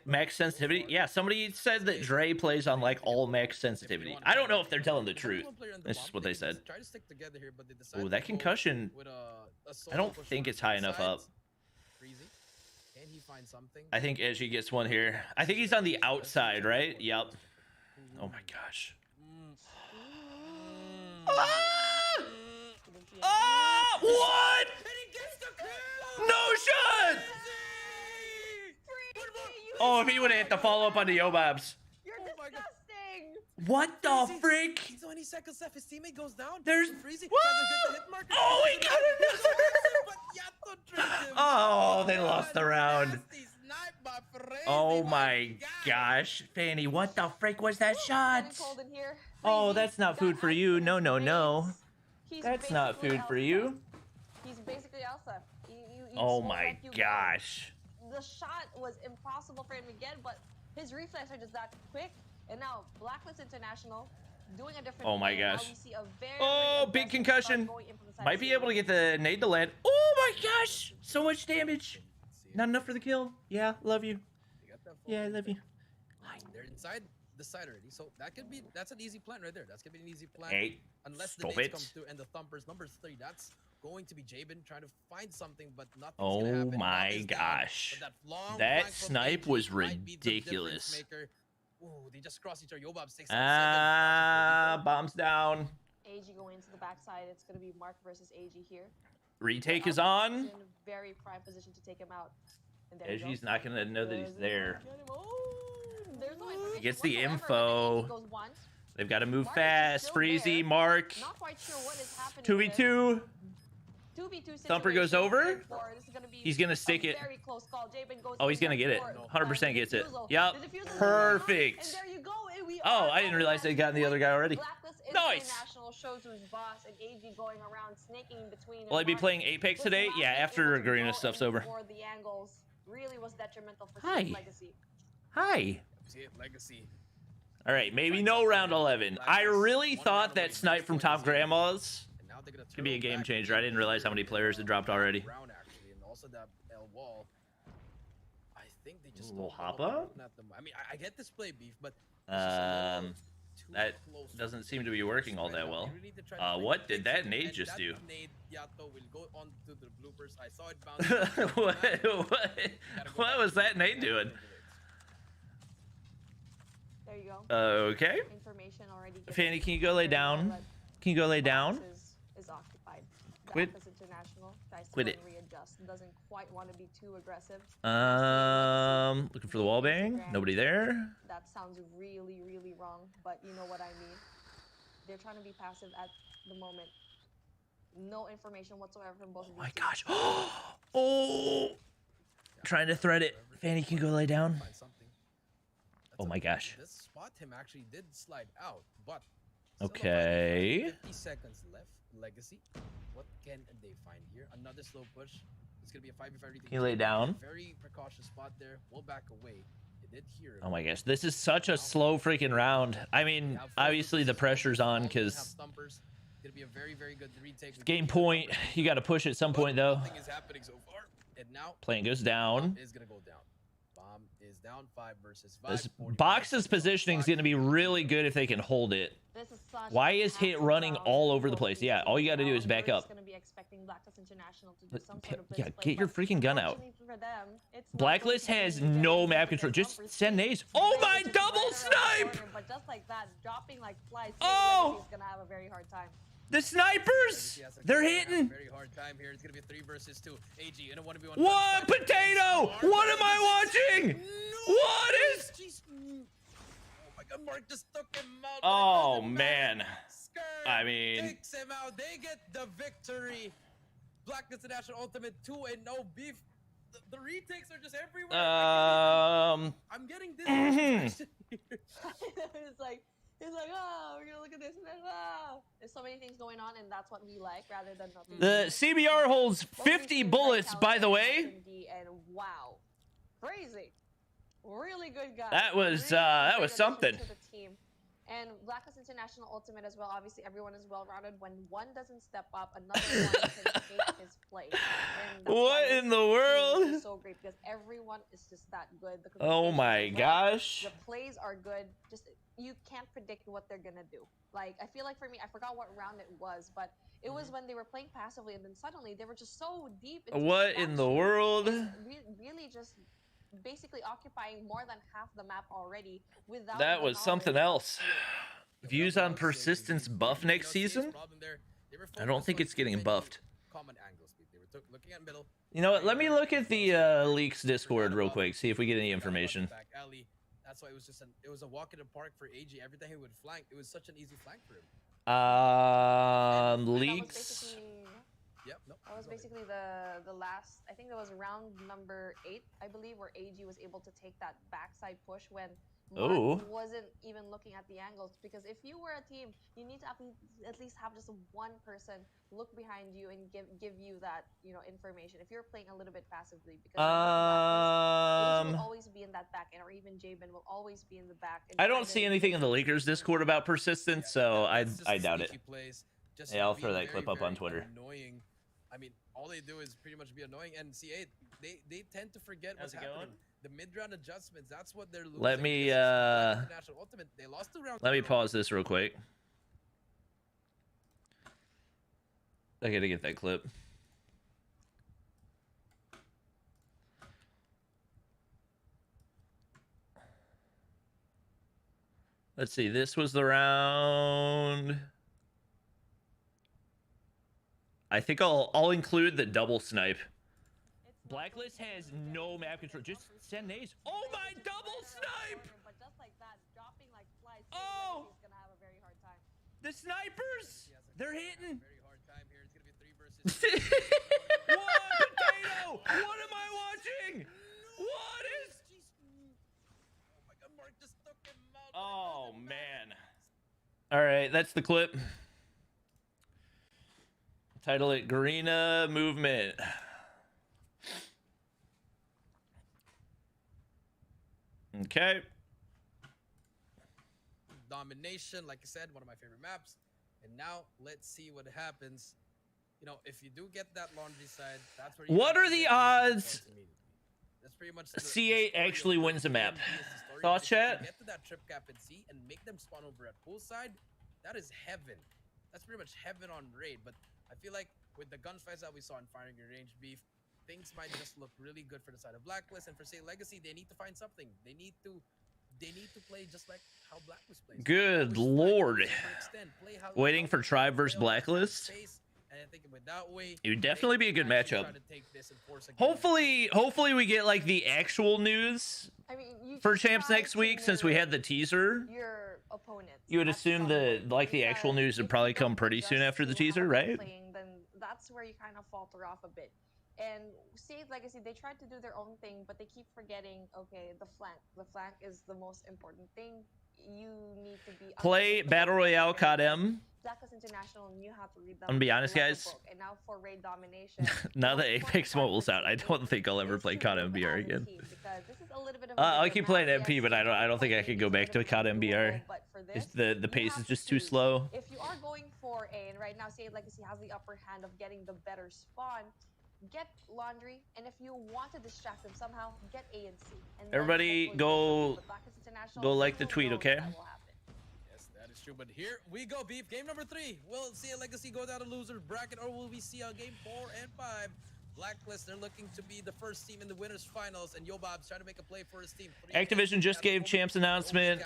Max sensitivity? Yeah, somebody said that Dre plays on like all max sensitivity. I don't know if they're telling the truth. That's just what they said. Try to stick together here, but they decide Oh, to that go concussion. with a I don't think it's high enough up. Freezy. Can he find something. I think Edgy gets one here. I think he's on the outside, right? Yep. Oh my gosh. Ah! What? And he gets the kill! No shot! Oh, if he would have hit the follow-up on the Yobabs. You're Oh my God. disgusting. What the Freezy. frick? 20 seconds left. His teammate goes down. There's- Freezy What? tries to get the hit marker. Oh, he got another! But Yato tricked him. Oh, they lost the round. Nasty snipe by Freezy, Oh my my God. gosh. Fanny, what the frick was that shot? Getting cold in here. Oh, Freezy, that's not food that for you. No, no, no. means he's That's not basically food for Elsa. you. He's basically Elsa. You Oh smoke my like you burn. gosh. The shot was impossible for him to get, but his reflex are just that quick. And now Blacklist International doing a different. Oh my play. Now gosh. we see a very, Oh, very big aggressive concussion. start going in from the side Might of be Seoul. able to get the nade to land. Oh my gosh. So much damage. Not enough for the kill. Yeah, love you. They got that full Yeah, I love you. They're inside the side already, so that's an easy plan right there. That's gonna be an easy plan. Hey, Unless the stop nades it. come through and the thumpers number 3, that's going to be Jabin trying to find something, but nothing's Oh gonna happen. my Mount is down, gosh. but that long That flank from snipe AG was might be the ridiculous. difference maker. Ooh, they just crossed each other. Yobab 6 Ah, bombs down. AG going into the backside. It's going to be Mark versus AG here. Retake is He's on. in a very prime position to take him out. And there he Edgy's goes. not gonna know that he's there. Get him. Oh, there's no information gets the whatsoever, info. but AG goes one. They've got to move Mark is fast. still Freezy, there. Mark. Not quite sure what is happening. 2v2. 2v2 Thumper goes situation. over. This is gonna be He's gonna a stick it. Very close call. Jabin goes Oh, he's gonna get it. for 100% gets it. defusal. Yep. The defusal is going on, Perfect. And there you go. And we Oh, are I didn't on realize that they got the other guy already. Blacklist Nice. International shows who's boss, and AG going around snaking in between. Will I and be Mark playing Apex was today? not Yeah, able after to Garena go stuff's in over. For the angles, really was detrimental for Hi. Team Legacy. Hi. See it, Legacy. All right, maybe no round 11. I really thought that snipe from Top Grandma's And now they're gonna could be a turn game back. changer. I didn't realize how many players had dropped already. Round, actually, and also that L wall. I think they just A little don't know hop what to up? open at them. I mean, I get this play beef, but it's just a little too That close doesn't for seem me to be working all right that now. well. They really need to try to What fix did that it, nade and just that do? Nade, Yato will go on to the bloopers. I saw it bounce. What was that nade doing? There you go. Okay. Information already. given. Fanny, can you go lay down? Can you go lay down? Is occupied. Quit. Blacklist International tries to Quit go it. and readjust. Doesn't quite want to be too aggressive. Looking for the wall bang. Nobody there. That sounds really, really wrong, but you know what I mean. They're trying to be passive at the moment. No information whatsoever from both of Oh my these gosh. Oh. Trying to thread it. Fanny, can you go lay down? Find something. That's Oh my gosh. This spot him actually did slide out, but Okay. 50 seconds left. Legacy. What can they find here? Another slow push. It's gonna be a 5v5 retake. Can you lay down? Very precautious spot there. We'll back away. They did hear him. Oh my gosh. This is such a slow freaking round. I mean, obviously the pressure's on because Gonna be a very, very good retake. game point. You got to push at some point though. Nothing is happening so far. And now Plane goes down. is gonna go down. Bomb is down 5 versus 5. This 45 box's positioning is going to be really good if they can hold it. This is such Why a is hit passive running round all for over the both place? these Yeah, all you teams. gotta do is Now back we're up. just gonna be expecting Blacklist International to do But some yeah, sort of yeah, blitz play, get your but freaking gun out. unfortunately for them, it's not Blacklist going to has be no easy map because control. their Just numbers send change nades. Oh very my just double right around the snipe! corner, but just like that, dropping like flies, Oh! Legacy's gonna have a very hard time. The snipers! They're hitting! Very hard time here. It's gonna be a 3 versus 2. AG in a 1v1. What? Potato! What am I watching? What is... Jeez. Oh my god, Mark just took him out. Oh, man. Skirt I mean... takes him out. They get the victory. Blacklist International Ultimate 2-0 beef. The retakes are just everywhere. I'm getting this. He's like, oh, we're gonna look at this and then, oh. There's so many things going on, and that's what we like, rather than nothing. The CBR holds 50 bullets, by the way. And wow, crazy, really good guy. That was, Really that great was addition something. to the team. And Blacklist International Ultimate as well. Obviously, everyone is well-rounded. When one doesn't step up, another one can take his place. And that's why What this in the team world? is so great. because everyone is just that good. The Oh communications my are good, gosh. the plays are good. Just you can't predict what they're gonna do. Like I feel like for me, I forgot what round it was, but it was when they were playing passively, and then suddenly they were just so deep into What in the statue world? and really just basically occupying more than half the map already without That the was something knowledge of else. Yo, Views that's what I on was saying, persistence Beef. buff You next know, CA's season? problem there, they were I don't focused think on it's getting too many buffed. common angles, Beef. They were looking at middle. You know what? Let me triangular, look at as well the as triangular. leaks Discord real quick. See if we get any Forgot about the information. back alley. That's why it was just it was a walk in the park for AG. Every time he would flank, it was such an easy flank for him. that was Leaks. basically Yep. No. that was go ahead. basically the last. I think that was round number 8, I believe, where AG was able to take that backside push when Mark Oh. wasn't even looking at the angles. Because if you were a team, you need to at least have just one person look behind you and give you that information. If you're playing a little bit passively, because AG will always be in that back end, or even Jabin will always be in the back. And I try don't to see anything in the leakers Discord about persistence, so that's just I the doubt it. sneaky plays. Just Yeah, I'll being throw that very, clip up on very Twitter. Annoying. I mean, all they do is pretty much be annoying. And C8, they tend to forget How's what's it happening. going? The mid-round adjustments, that's what they're losing. Let me, because International Ultimate, they lost 2 rounds. Let me in a row. pause this real quick. I gotta get that clip. Let's see. This was the round. I think I'll include the double snipe. Blacklist has no map control. Just send nades. Oh my, double snipe! But just like that, dropping like flies. Oh! He's gonna have a very hard time. The snipers! They're hitting! Very hard time here. It's gonna be 3 versus. What? Potato! What am I watching? What is... Oh my God, Mark just took him out. Oh, man. All right, that's the clip. Title it Garena Movement. Okay. Domination, like I said, one of my favorite maps. And now let's see what happens. You know, if you do get that laundry side, that's where you What have are to the get into odds points immediately. That's pretty much the C8 story of actually the wins a map? game. Is the story. Thoughts, If you can chat? Get to that trip cap and C and make them spawn over at poolside. That is heaven. That's pretty much heaven on raid. But I feel like with the gunfights that we saw in firing your range beef, things might just look really good for the side of Blacklist. And for say Legacy, they need to find something. They need to play just like how Blacklist plays. Good Push flank, Lord. overextend, play how- Waiting how for they Tribe play versus on the Blacklist? space. And I think with that way, It would they definitely be a can good actually matchup. try to take this and force a game. Hopefully we get like the actual news I mean, you for just champs try next to week since we mirror had the teaser. your opponents. You would at assume some the point, like the actual because news would if probably you come don't pretty soon adjust after the to how teaser, they're right? playing, then that's where you kind of falter off a bit. And C8 Legacy, they tried to do their own thing, but they keep forgetting, okay, the flank. The flank is the most important thing. You need to be Play unpredictable Battle Royale and everything. CODM. Blacklist International knew how to read them. I'm gonna be honest, like a guys. book. And now for raid domination. Now the that most Apex important Mobile's for out, I C8 don't think I'll ever is play to COD move MBR as a again. team, because this is a little bit of a I'll different keep map. playing Yes, MP, but I don't think I could go back to COD MBR. but for It's this, the you pace have is to just too choose. slow. If you are going for A, and right now C8 Legacy has the upper hand of getting the better spawn, get laundry, and if you want to distract them somehow, get A and C. And then Everybody hopefully go- but Blacklist International, go they like the will tweet, know okay? that will happen. Yes, that is true. But here we go, beef. Game number 3. Will see a Legacy go down a loser bracket, or will we see a game 4 and 5? Blacklist, they're looking to be the first team in the winners finals, and Yobab's trying to make a play for his team. Activision just gave champs announcement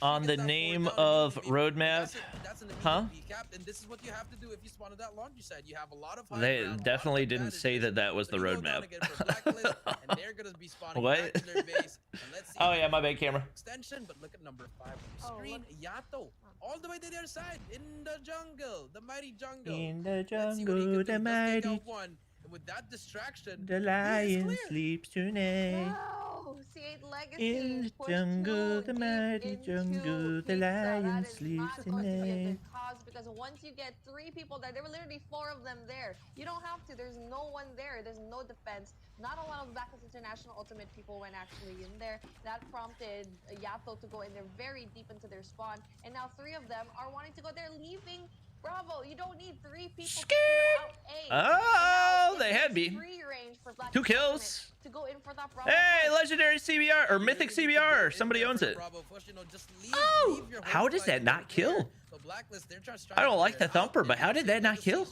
on the name of roadmap. Huh? And this is what you have to do if you spawn at that laundry side. You have a lot of high They ground, a lot definitely of didn't say advantages. that was the So you go down roadmap. again for Blacklist, and they're gonna be spawning What? back to their base. And let's see Oh if yeah, my they bad camera. extension, but look at number 5 on the Oh, screen. Yato, all the way to their side in the jungle, the mighty jungle. In the Let's see what he jungle, can do. the Does take mighty, out one, and with that distraction, the he is lion clear. sleeps tonight. No, C8 Legacy In the pushed jungle, too the deep mighty into jungle, the pizza. lion That is sleeps not going to be a tonight. good cause, because once you get 3 people there were literally 4 of them there. You don't have to. There's no one there. There's no defense. Not a lot of Blacklist International Ultimate people went actually in there. That prompted Yato to go in there very deep into their spawn, and now 3 of them are wanting to go there, leaving. Bravo, you don't need 3 people to clear out A. Oh, And now they it had is me. free range for the Black 2 kills. to go in for that Bravo Hey, push. legendary CBR or mythic CBR. Somebody owns it. Oh, how does that not kill? I don't like the thumper, but how did that not kill?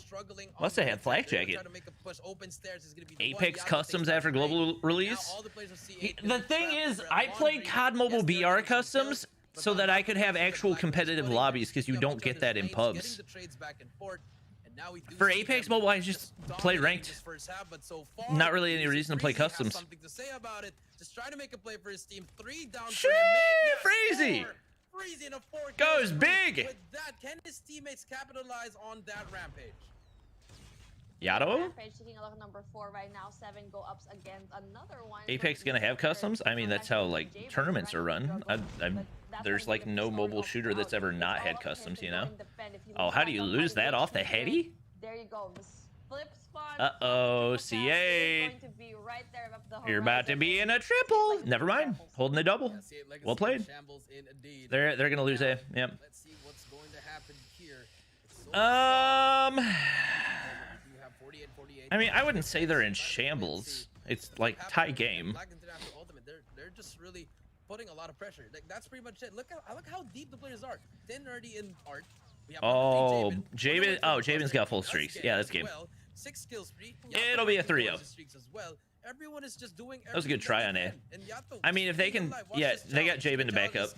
Must have had flak jacket. Apex customs after global release. The thing is, I played COD Mobile BR customs so that I could have actual competitive lobbies, because you don't get that in pubs. For Apex Mobile, I just play ranked. Not really any reason to play customs. Just trying to make a play for his team. 3 down. Freezy goes big. With that, can his teammates capitalize on that rampage? Yato? Rampage taking a look at number 4 right now. 7 go ups against another one. Apex gonna have customs? I mean, that's how like tournaments are run. There's like no mobile shooter that's ever not had customs, you know? Oh, how do you lose that off the heady? There you go. The flip spawn. Uh-oh, C8. You're about to be in a triple. Never mind. Holding the double. Well played. They're gonna lose A. Yep. Let's see what's going to happen here. I mean, I wouldn't say they're in shambles. It's like tie game. They're just really putting a lot of pressure. Like, that's pretty much it. Look how deep the players are. 10 already in art. Oh, Javen. Oh, Javen's got full streaks. Yeah, that's game. 6 kill streak. It'll be a 3-0. Everyone is just doing. That was a good try on A. I mean, if they can, yeah, they got Javen to back up.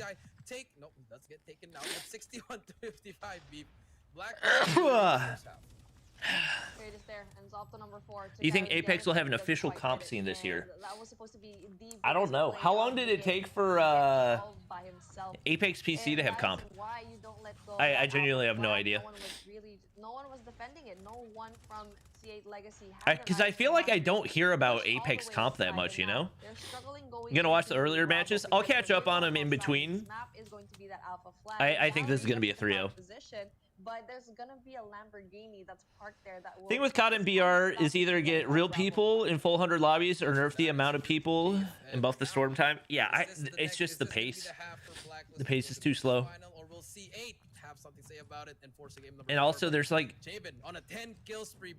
No, let's get taken now. 61 to 55 beep. Black. You think Apex will have an official comp scene this year? I don't know. How long did it take for Apex PC to have comp? I genuinely have no idea. No one was defending it. No one from C8 Legacy. Because I feel like I don't hear about Apex comp that much, you know? You gonna watch the earlier matches? I'll catch up on them in between. I think this is gonna be a 3-0. But there's gonna be a Lamborghini that's parked there that will. Thing with COD and BR is either get real people in full 100 lobbies or nerf the amount of people and buff the storm time. Yeah, it's just the pace. The pace is too slow. And also, there's like,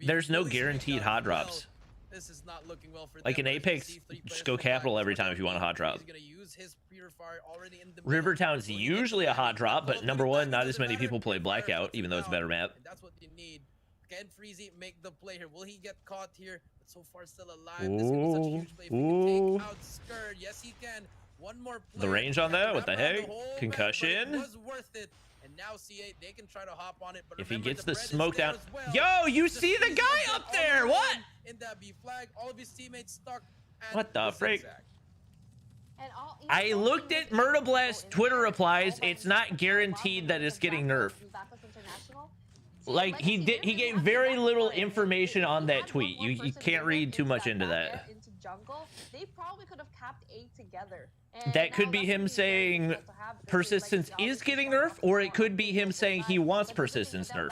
there's no guaranteed hot drops. This is not looking well for like in Apex, just go capital every time if you want a hot drop. Rivertown's usually a hot drop, but number one, not as many people play Blackout, even though it's a better map. That's what you need. Can Freezy make the play here? Will he get caught here? But so far still alive. This is such a huge play. If he can take out Skirt, yes he can. One more play. The range on that, what the heck? Concussion? It was worth it. And now C8, they can try to hop on it, but if he gets the smoke down. Yo, you see the guy up there? What? In that B flag, all of his teammates stuck. What the freak? I looked at Murderblast's Twitter replies. It's not guaranteed that it's getting nerfed. Like he gave very little information on that tweet. You can't read too much into that. They probably could have capped 8 together. That could be him saying persistence is getting nerfed, or it could be him saying he wants persistence nerfed.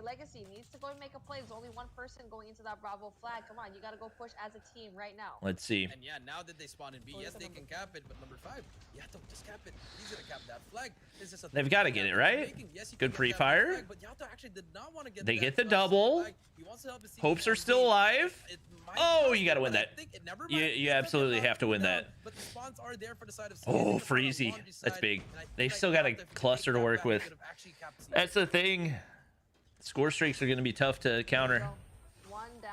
Legacy needs to go and make a play. There's only one person going into that Bravo flag. Come on, you gotta go push as a team right now. Let's see. And yeah, now that they spawn in B, yes, they can cap it, but number 5, yeah, don't just cap it. He's gonna cap that flag. They've got to get it right. Yes, good pre-fire. Flag, but Yato actually did not want to get they that get the flag. double. He wants to help his team. Hopes are still alive. Oh, you got to win that. You You absolutely have to win that. But the spawns are there for the side of Oh, Freezy. That's big. They've still got a cluster to work with. That's the thing. Score streaks are going to be tough to counter.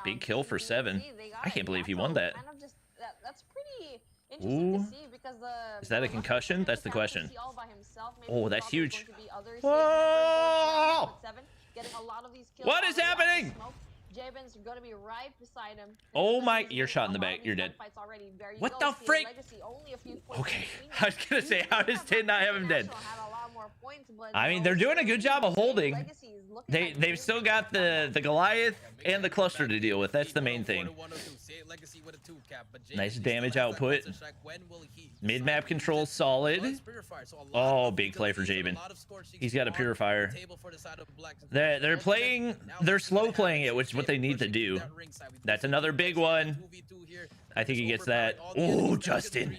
Big kill for 7. I can't believe he won that. That's pretty interesting to see because is that a concussion? That's the question. Oh, that's huge. Whoa! What is happening? Javen's gonna be right beside him. Oh my, you're shot in the back. You're dead. What the freak? Okay, I was gonna say, how does 10 not have him dead? I mean, they're doing a good job of holding. They've still got the Goliath and the cluster to deal with. That's the main thing. Nice damage output. Mid-map control solid. Oh, big play for Javen. He's got a purifier. They're slow playing it, which is what they need to do. That's another big one. I think he gets that. Oh, Justin.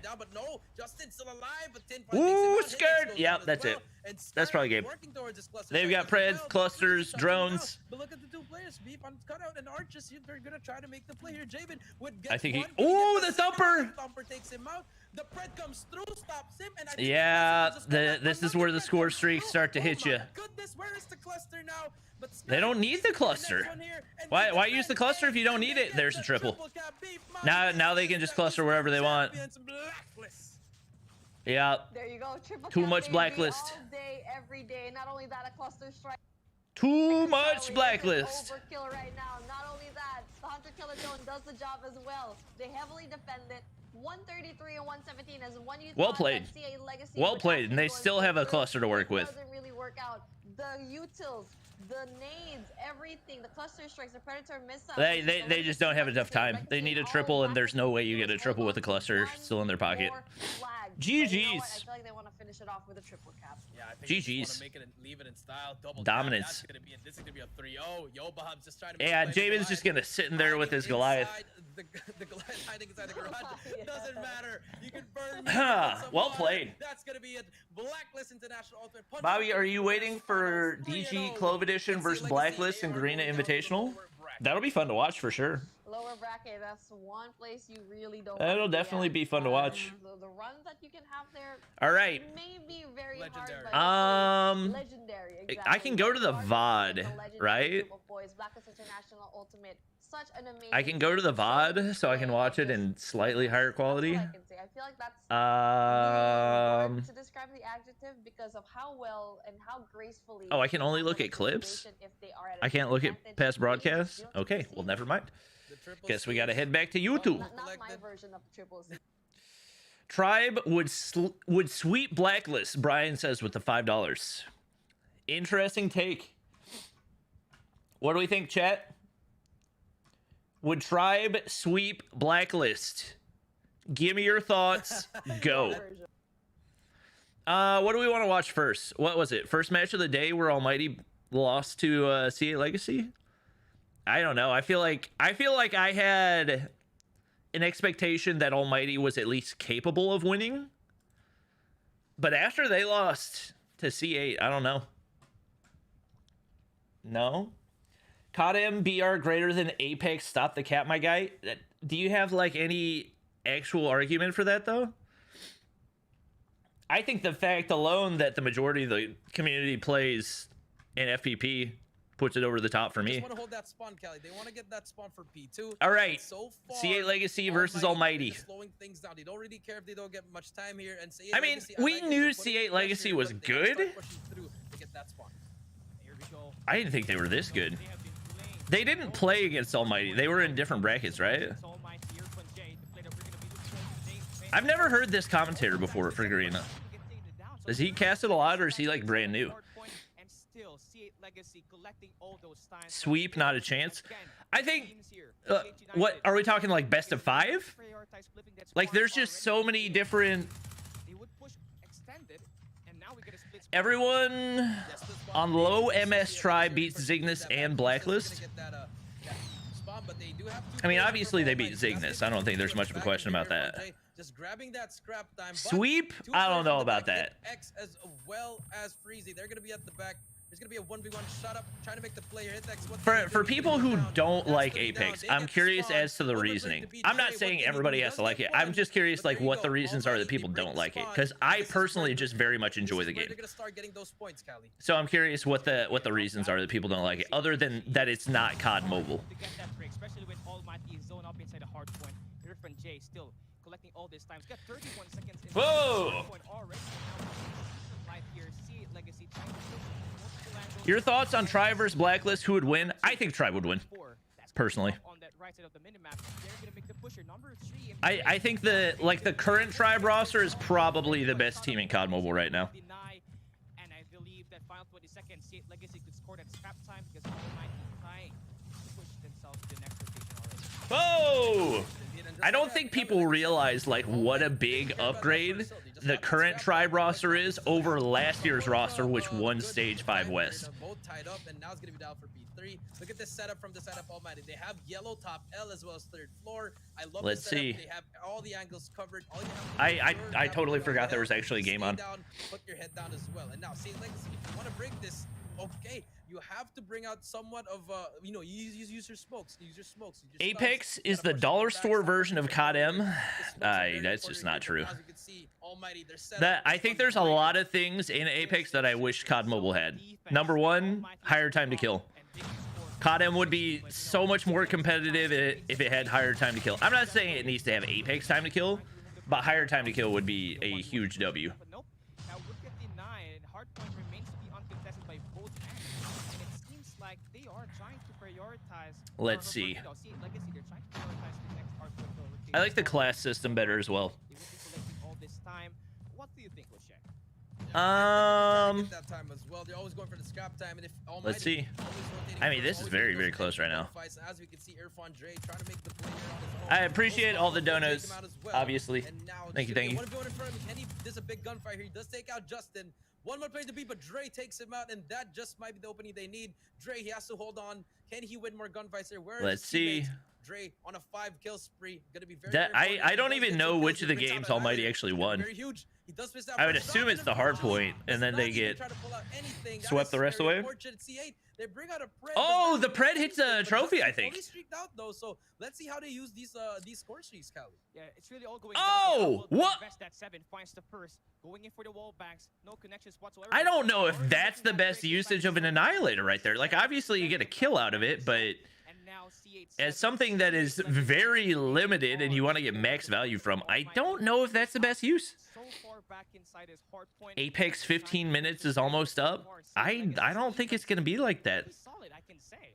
Ooh, skirt. Yep, that's it. and That's probably game. working towards this cluster. They've got strike as Preds, well, but clusters, something drones. else. But look at the two players, Beef on cutout and Arches. They're gonna try to make the play here. Jabin would get I think he. one. Can Oh, get the second? thumper! Thumper takes him out. The Pred comes through, stops him, and I think Yeah, the cluster just this got is where the Pred score comes streaks through. start to Oh hit my you. Goodness, where is the cluster now? But They don't need the cluster. Why use the cluster if you don't need it? There's a triple. Now they can just cluster wherever they want. Yeah, There you go. Triple Too cap, much baby, blacklist. all day, every day. Not only that, a cluster strike. too much Charlie, blacklist. Overkill right now. Not only that, the Hunter Killer Drone does the job as well. They heavily defend it. 133 and 117 as one you Well thought played. that CA Legacy Well would played, have and they been going still have a through. cluster to work It with. Doesn't really work out. The utils, the nades, everything, the cluster strikes, the predator missiles. They just don't have enough time. They need a triple, and there's no way you get a triple with a cluster still in their pocket. GG's. You know GG's. what? I feel like they want to finish it off with a triple cap. Yeah, I think they just GG's. wanna make it and leave it in style. Double Dominance. Tap. This is gonna be a 3-0. Yo, Baham's just trying to. Yeah, make a play. Jabin's just gonna sit in there with his Goliath. The Goliath hiding inside the garage. Yeah. Doesn't matter. You can burn. Well played. That's gonna be it. Blacklist International Ultimate. Punch Bobby, out are you waiting for 3-0. DG Clove Edition versus Blacklist and Garena Invitational? That'll be fun to watch for sure. Lower bracket, that's one place you really don't. That'll want to definitely at. be fun to watch. The runs that you can have there All right. may be very Legendary. hard, but legendary. Exactly. I can go to the Hard VOD, with the legendary right? group of boys, Blacklist International Ultimate, such an amazing. I can go to the VOD so I can watch it in slightly higher quality. That's what I can say. I feel like that's really hard to Um. describe the adjective because of how well and how gracefully. Oh, I can only look the at clips? situation if they are at I can't look at advantage past situation. broadcasts. You don't Okay, see well, it. never mind. The triple Guess we C. gotta head back to YouTube. Not my Collected. version of the triples. Tribe would sweep Blacklist. Brian says with the $5. Interesting take. What do we think, chat? Would Tribe sweep Blacklist? Give me your thoughts. Go. Version. What do we want to watch first? What was it? First match of the day where Almighty lost to CA Legacy? I don't know. I feel like I had an expectation that Almighty was at least capable of winning. But after they lost to C8, I don't know. No? CODM BR greater than Apex, stop the cap, my guy. Do you have like any actual argument for that though? I think the fact alone that the majority of the community plays in FPP puts it over the top for They me. just want to hold that spawn, Kelly. They want to get that spawn for P2. All right. So far, C8 Legacy versus Almighty. is slowing things down. They don't really care if they don't get much time here. And C8 I mean, Legacy, we like it. knew They're putting C8 Legacy pressure, was but they gotta good. start pushing through to get that spawn. Here we go. I didn't think they were this good. They have been playing. They didn't play against Almighty. They were in different brackets, right? It's Almighty here from Jay, the play that we're gonna be looking for today. I've never heard this commentator before for Garena. Does he cast it a lot, or is he like brand new? And still, C8 Legacy collecting all those times. Sweep, not a chance. Again, I think. teams here. What C8 are we talking, like best of 5? prioritize flipping that Like, spawn there's just already. so many different. They would push extended, and now we get a split spawn. Everyone Yes, the spawn on being low used, MS C8 Tribe Legacy beats pushing Zygnus that and back. Blacklist. They're gonna get that spawn, but they do have two I mean, players obviously for they Almighty. beat That's Zygnus. the I don't think there's key much of a back question here about from that. Jay. Just grabbing that scrap time. but Sweep? two I don't players know in the about back that. hit X as well as Freezy. They're gonna be at the back. There's gonna be a 1v1 shut up, trying to make the player hit X. What's gonna For do? people who Down. don't That's like gonna be down. Apex, They I'm get the curious spawn. as to the Overclick reasoning. to beat I'm not Jay. saying What they everybody do, has to does like get it. I'm one, just curious but like there you what the go. reasons are that Almighty, people they break don't the like it. spawn. Because I This is personally where- just very much enjoy this the is where game. They're gonna start getting those points, Callie. So I'm curious what the reasons are that people don't like it, other than that it's not COD Mobile. To get that break, especially with Almighty zone up inside the hard point. Here from Jay still collecting all this time. He's got 31 seconds in Whoa! hard point already. Now, life here. C8 Legacy trying to push multiple angles. Your thoughts on Tribe versus Blacklist? Who would win? I think Tribe would win. That's personally. on that right side of the minimap. They're gonna make the pusher number 3 in I think the current Tribe roster is probably the best team in COD Mobile right now. Deny, and I believe that final 20 seconds, C8 Legacy could score that scrap time because Almighty trying to push themselves to the next rotation already. Whoa! I don't think people realize like what a big upgrade the current Tribe roster is over last year's roster, which won Stage 5 West. Both tied up, and now it's gonna be down for P3. 3. Look at this setup from the setup Almighty. They have yellow top L as well as third floor. I love Let's the setup. see. They have all the angles covered. All you have to do is I tap totally around forgot the there was hill, actually a game stay on. down, put your head down as well. And now, see, Legacy, if you want to break this, okay, you have to bring out somewhat of you know, use your smokes, use your smokes. Use your Apex stuns. You is gotta the push dollar it back, store stop version it, of stop it. CODM. The smokes are very That's important just not here, but true. now, as you can see, Almighty, they're set That up, I they're think stunned there's a right lot now. of things in Apex that I wish COD Mobile had. Number one, higher time to kill. CODM would be so much more competitive if it had higher time to kill. I'm not saying it needs to have Apex time to kill, but higher time to kill would be a huge W. But nope. Now look at the 9. Hardpoint remains to be uncontested by both ends, and it seems like they are trying to prioritize. Let's see. You know, Legacy, they're trying to prioritize the next Hardpoint rotation. I like the class system better as well. They will be collecting all this time. What do you think, Lachey? That time as well. They're always going for the scrap time, and if Almighty Let's see. always rotating I mean, first, this is always very, getting very those close right now. fights. As we can see, Irfan Dre trying to make the play here on his own. I appreciate Those all the spots will take donos, him out as well. obviously. And now Thank you, just thank you. one going in front of him. Can he? There's a big gunfight here. He does take out Justin. One more place to be, but Dre takes him out, and that just might be the opening they need. Dre, he has to hold on. Can he win more gunfights here? Where are Let's his see. teammates? Dre on a 5-kill spree. Gonna be very, That very important. I He don't does even get know some which kills. of the He brings out games an Almighty island. actually It's gonna be won. very huge. He does miss out I would first assume round, it's the and hard then point, and then does they not even get try to pull out anything. That swept is the rest very away. unfortunate. C8, they bring out a Pred. Oh, Does the not Pred even hits use a it, but trophy, I Justin think. fully streaked out though, so let's see how they use these score streaks, Cali. Yeah, it's really all going Oh, down to how well what? they invest that 7 finds the first, going in for the wall banks, no connections whatsoever. I don't know if Already that's the looking at best break usage back of an to annihilator right there. Like, obviously you get a kill out of it, but and now C8 as something that is very limited and you want to get max value from, I don't know if that's the best use. So far back inside his Hardpoint. Apex 15 minutes is almost up. I don't think it's going to be like that. Pretty solid, I can say.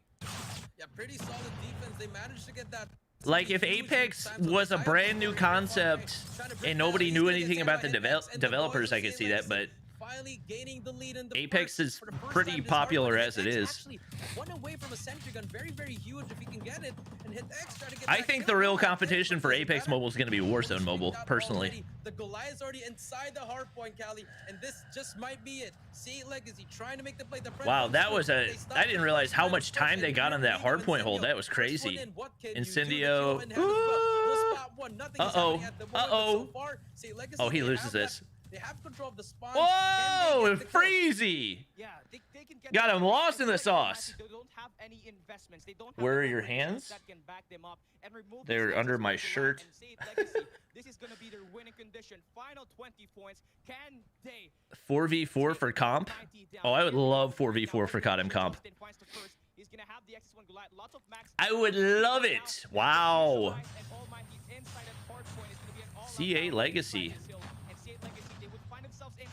Yeah, pretty solid defense. They managed to get that. Like, if Apex was a brand new concept and nobody knew anything about the developers, I could see that, but finally gaining the lead in the Apex first. is For the first pretty time, this popular Hardpoint as it X is. Actually, one away from a sentry gun, very, very huge if he can get it and hit the X, try to get I that think kill. the real That competition X for was Apex better. Mobile is going to be Warzone Mobile, That personally. already- The Goliath's already inside the Hardpoint, Cali, and this just might be it. C8 Legacy trying to make the play. The Wow, Pred that goes was through. a... They stop I didn't the realize first how time much time they got on that hardpoint hold. That was First one crazy. in, what can you do? The Incendio. kill in hand as well. We'll spot one. Nothing is Uh-oh. happening at the moment, but Uh-oh. so far, C8 Legacy, Oh, he they loses have this. that- They have control of the spawn. Whoa, freezy! Yeah, they can get Got that him kill. lost in the It's like sauce. They don't have any investments. They don't have Where are any your operations hands? that can back them up and remove They're these under exits my from the line shirt. and say it Legacy. This is gonna be their winning condition. Final 20 points. Can they 4v4 for comp? Oh, I would love 4v4 for CODM comp. He's gonna have the X1 Goliath. Lots of max. I would love it. Wow. C8 Legacy.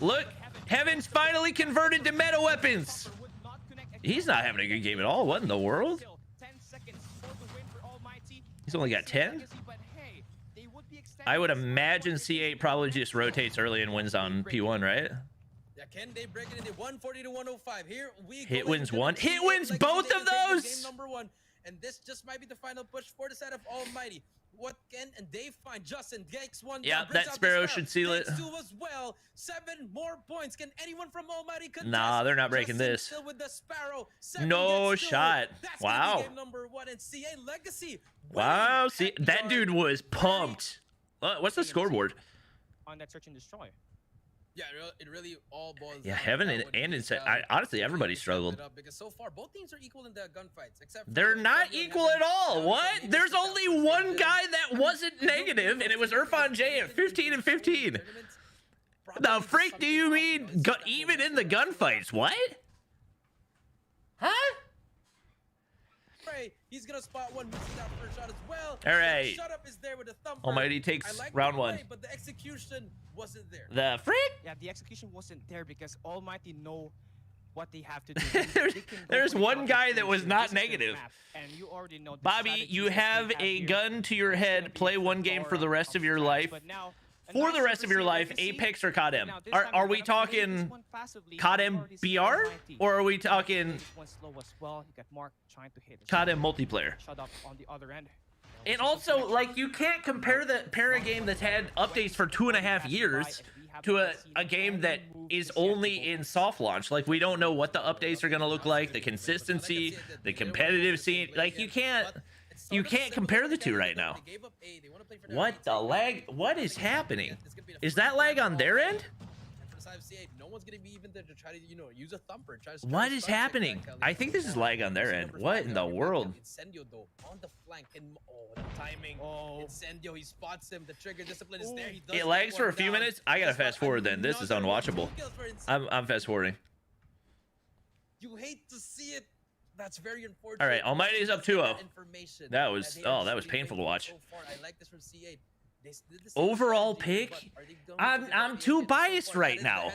Look, Heaven's finally converted to meta weapons. He's not having a good game at all. What in the world? He's only got 10? I would imagine C8 probably just rotates early and wins on P1, right? Yeah, can they break it into 140 to 105? Here we Hit go. wins Into one. the Hit C8 wins Legacy. both They of can take the those? Game number 1, and this just might be the final push for the side of Almighty. What can and they find? Justin takes one. Yeah, down, brings that out the Sparrow should seal it. Takes 2 as well. 7 more points. Can anyone from Almighty contest? Nah, they're not breaking Justin this. Still with the Sparrow. 7 No gets to it. shot. That's Wow. gonna be game number 1 and C8 Legacy. Wow, winning see, at that yard. dude was pumped. What's the scoreboard? On that search and destroy. Yeah, it really all boils Yeah, down to Heaven that and one. Insane. Uh, Honestly, they everybody really stepped struggled. it up because so far both teams are equal in the gunfights, except for They're Irfan not and equal Heaven. at all. Down What? some There's leadership only efforts. one They guy did. that wasn't negative, and it was Irfan J at 15 and 15. The Probably freak do something you off, mean though. It's that even in the momentum. gunfights? What? Huh? Pray, he's gonna spot one, misses that first shot as well. All right. Shut up is there with a thumper. Almighty takes I like round the play, 1. but the execution wasn't there. The freak? Yeah, the execution wasn't there because Almighty know what they have to do. There's one guy that was not negative. And you already know the Bobby, strategies you that they have a here. gun to your It's gonna head. be Play a one game for the plethora rest of your strats, life. but now, a For nice the rest of your overseas life, legacy. Apex or CODM? Now, this Are time are they're we gonna play this talking one passively. CODM Already see BR? Almighty. Or are we Play talking this one slow as well. You got Mark trying to hit. CODM multiplayer? Shut up on the other end. And also, like, you can't compare the para game that's had updates for 2.5 years to a game that is only in soft launch. Like, we don't know what the updates are going to look like, the consistency, the competitive scene. Like, you can't compare the two right now. What the lag? What is happening? Is that lag on their end? No one's gonna be even there to try to, use a thumper and try to. What is happening? I think this is lag on their end. What in the world? Incendio though on the flank and the timing. Incendio, he spots him. The trigger discipline is there. He does It lags for a few minutes. I gotta fast forward then. This is unwatchable. I'm fast forwarding. You hate to see it. That's very unfortunate. All right, Almighty's up 2-0. That was painful to watch. I like this from C8. Overall pick? I'm too biased right now.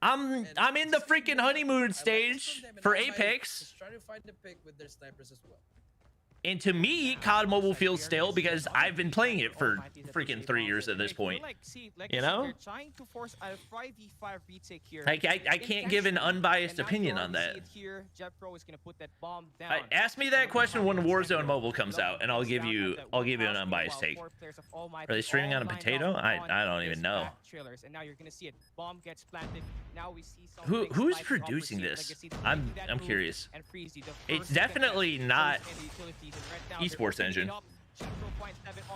I'm in the freaking honeymoon stage for Apex. Just try to find a pick with their snipers as well. And to me, COD Mobile feels stale because I've been playing it for freaking 3 years at this point. You know? I can't give an unbiased opinion on that. Ask me that question when Warzone Mobile comes out, and I'll give you an unbiased take. Are they streaming on a potato? I don't even know. Who's producing this? I'm curious. It's definitely not Esports Engine. On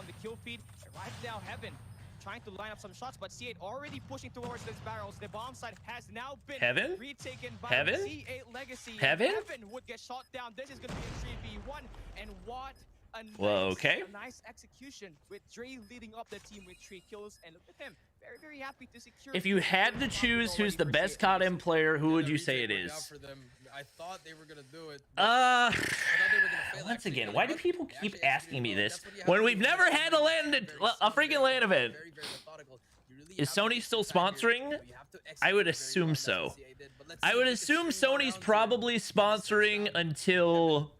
the kill feed. Right now, Heaven trying to line up some shots, but C8 already pushing towards these barrels. The bomb site has now been retaken by C8 Legacy. Heaven would get shot down. This is going to be a 3v1, and what a nice execution with Dre leading up the team with 3 kills, and look at him. Very, very happy to secure. If you had to choose who's the best CODM player, who would you say it is? I thought they were gonna do it. Once again, why do people keep asking me this when we've never had a freaking LAN event? Is Sony still sponsoring? I would assume so. I would assume Sony's probably sponsoring until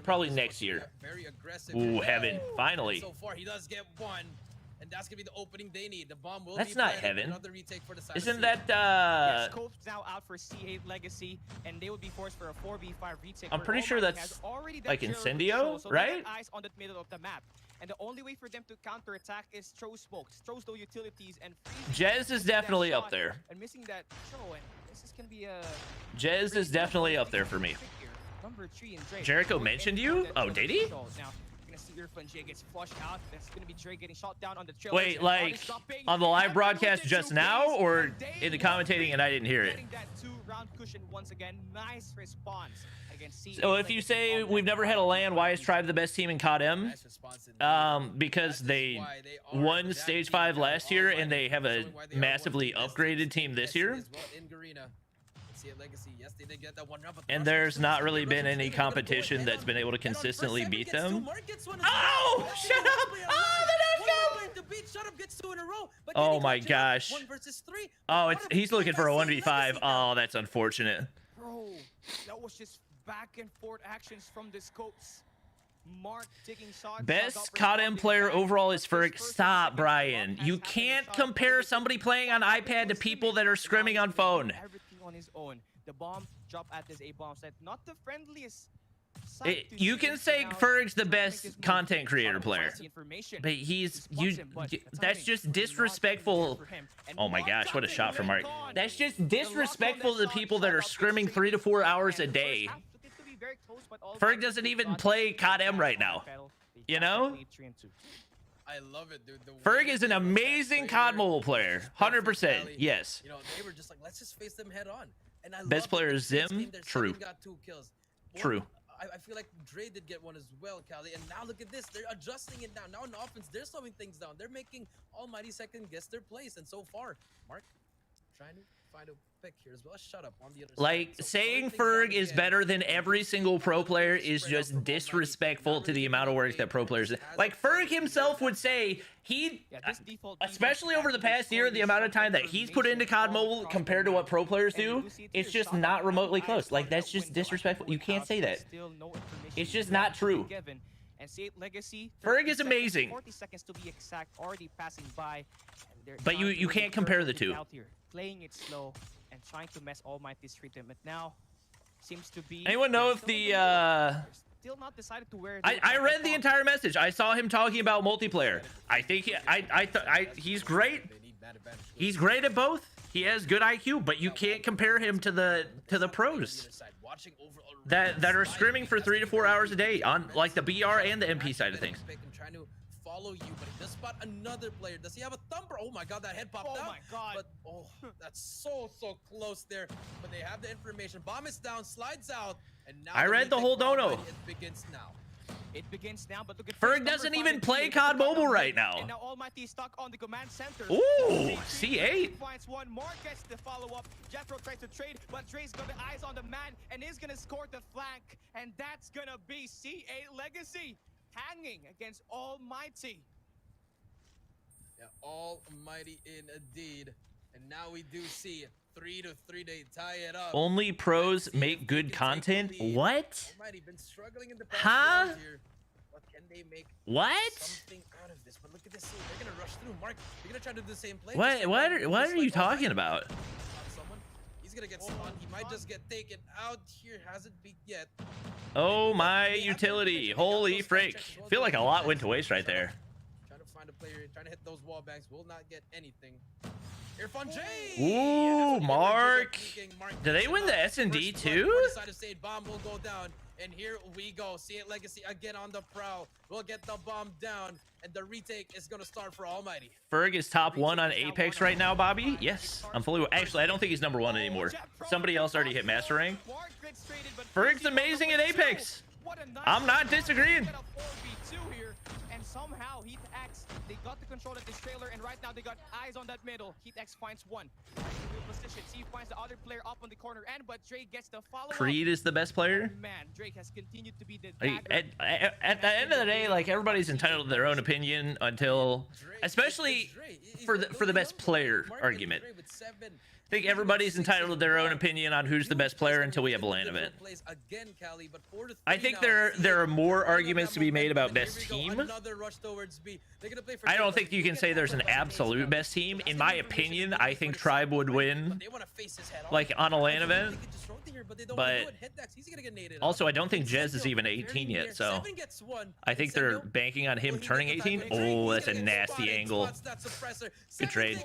probably next year. Ooh, Heaven, finally. So far, he does get one. And that's gonna be the opening they need. The bomb will That's be not planted. Heaven. Another retake for the side. Isn't that Scope's now out for C8 Legacy, and they would be forced for a 4v5 retake. I'm pretty sure that's like Incendio, right? Eyes on the middle of the map. And the only way for them to counterattack is throw smokes, throws the utilities, and Jez is definitely up there. And missing that throw, and this is gonna be a Jez is definitely up there for me. Number 3 and Drake. Jericho mentioned you? Oh, did he? Now, Jay gets flushed out. That's gonna be Drake getting shot down on the trail. Wait, like on the live broadcast just now, or in the commentating and I didn't hear it? That 2-round cushion once again. Nice response against C8. So if you say we've never had a LAN, why is Tribe the best team in CODM? Because they won Stage 5 last year and they have a massively upgraded team this year. And there's not really been any competition that's been able to consistently beat them. Oh, shut up! Oh, the no-scope! Oh my gosh. Oh, he's looking for a 1v5. Oh, that's unfortunate. Bro, that was just back and forth actions from the scopes. Mark taking shots. Best CODM player overall is Ferg. Stop, Brian. You can't compare somebody playing on iPad to people that are scrimming on phone. Everything on his own. The bomb drop at this A-bomb site. Not the friendliest. You can say Ferg's the best content creator player, but that's just disrespectful. Oh my gosh, what a shot from Mark. That's just disrespectful to the people that are scrimming 3 to 4 hours a day. Ferg doesn't even play CODM right now, you know? I love it, dude. Ferg is an amazing COD mobile player. 100%, yes. You know, they were just like, let's just face them head on. And I best player is Zim. True. Got 2 kills. True. I feel like Dre did get one as well, Cali. And now look at this. They're adjusting it now. Now in offense, they're slowing things down. They're making Almighty second guess their place. And so far, Mark trying to find a pick here as well. Shut up on the other like side. Saying Ferg is better than every single pro player is just disrespectful to the amount of work that pro players do. Like Ferg himself would say especially over the past year, the amount of time that he's put into COD Mobile compared to what pro players do, it's just not remotely close. Like that's just disrespectful. You can't say that. It's just not true. And C8 Legacy, Ferg is amazing. 40 seconds to be exact, already passing by. But you can't compare the two. Playing it slow and trying to mess Almighty's rhythm. But now seems to be. Anyone know if the still not decided to wear. I read the entire message. I saw him talking about multiplayer. I think he's great. They need bad advantage. He's great at both. He has good IQ, but you can't compare him to the pros that are scrimming for 3 to 4 hours a day on like the BR and the MP side of things. Trying to follow you, but he does spot another player. Does he have a thumper? Oh my god, that head popped out. Oh my god. But oh, that's so close there. But they have the information. Bomb is down, slides out, and now I read the whole dono. It begins now. It begins now, but look at Ferg doesn't even play COD Mobile right now. And now Almighty is stuck on the command center. Ooh, C8. Finds one. Mark gets the follow-up. Jethro tries to trade, but Dre's got the eyes on the man and is gonna score the flank. And that's gonna be C8 Legacy hanging against Almighty. Yeah, Almighty indeed. And now we do see 3-3 they tie it up. Only pros make good content. What? Almighty been struggling in the past Huh? rounds here. What can they make What? something out of this? But look at this scene. They're gonna rush through. Mark, they're gonna try to do the same play. What are you talking about? Someone. He's gonna get stunned. He might just get taken out here. Hasn't peaked yet. Oh my utility. Holy frick. Feel like a lot went to waste right there. Trying to find a player, trying to hit those wall banks. Will not get anything. Irfan J. Ooh, Mark. Do they win the S&D too? Bomb will go down. And here we go. C8 Legacy again on the prowl. We'll get the bomb down. And the retake is going to start for Almighty. Ferg is top 1 on Apex right now, Bobby. Yes, I'm fully. Actually, I don't think he's number 1 anymore. Somebody else already hit Master Rank. Ferg's amazing at Apex. I'm not disagreeing. And somehow Heat X, they got the control of this trailer, and right now they got eyes on that middle. Heat X finds one. Position. He finds the other player up on the corner, but Drake gets the follow. Creed is the best player. Man, Drake has continued to be the at the end of the day, like, everybody's entitled to their own opinion until, especially for the best player argument. I think everybody's entitled to their own opinion on who's the best player until we have a LAN event. I think there are more arguments to be made about best team. I don't think you can say there's an absolute best team. In my opinion, I think Tribe would win, like, on a LAN event. But also, I don't think Jez is even 18 yet, so I think they're banking on him turning 18. Oh, that's a nasty angle. Good trade.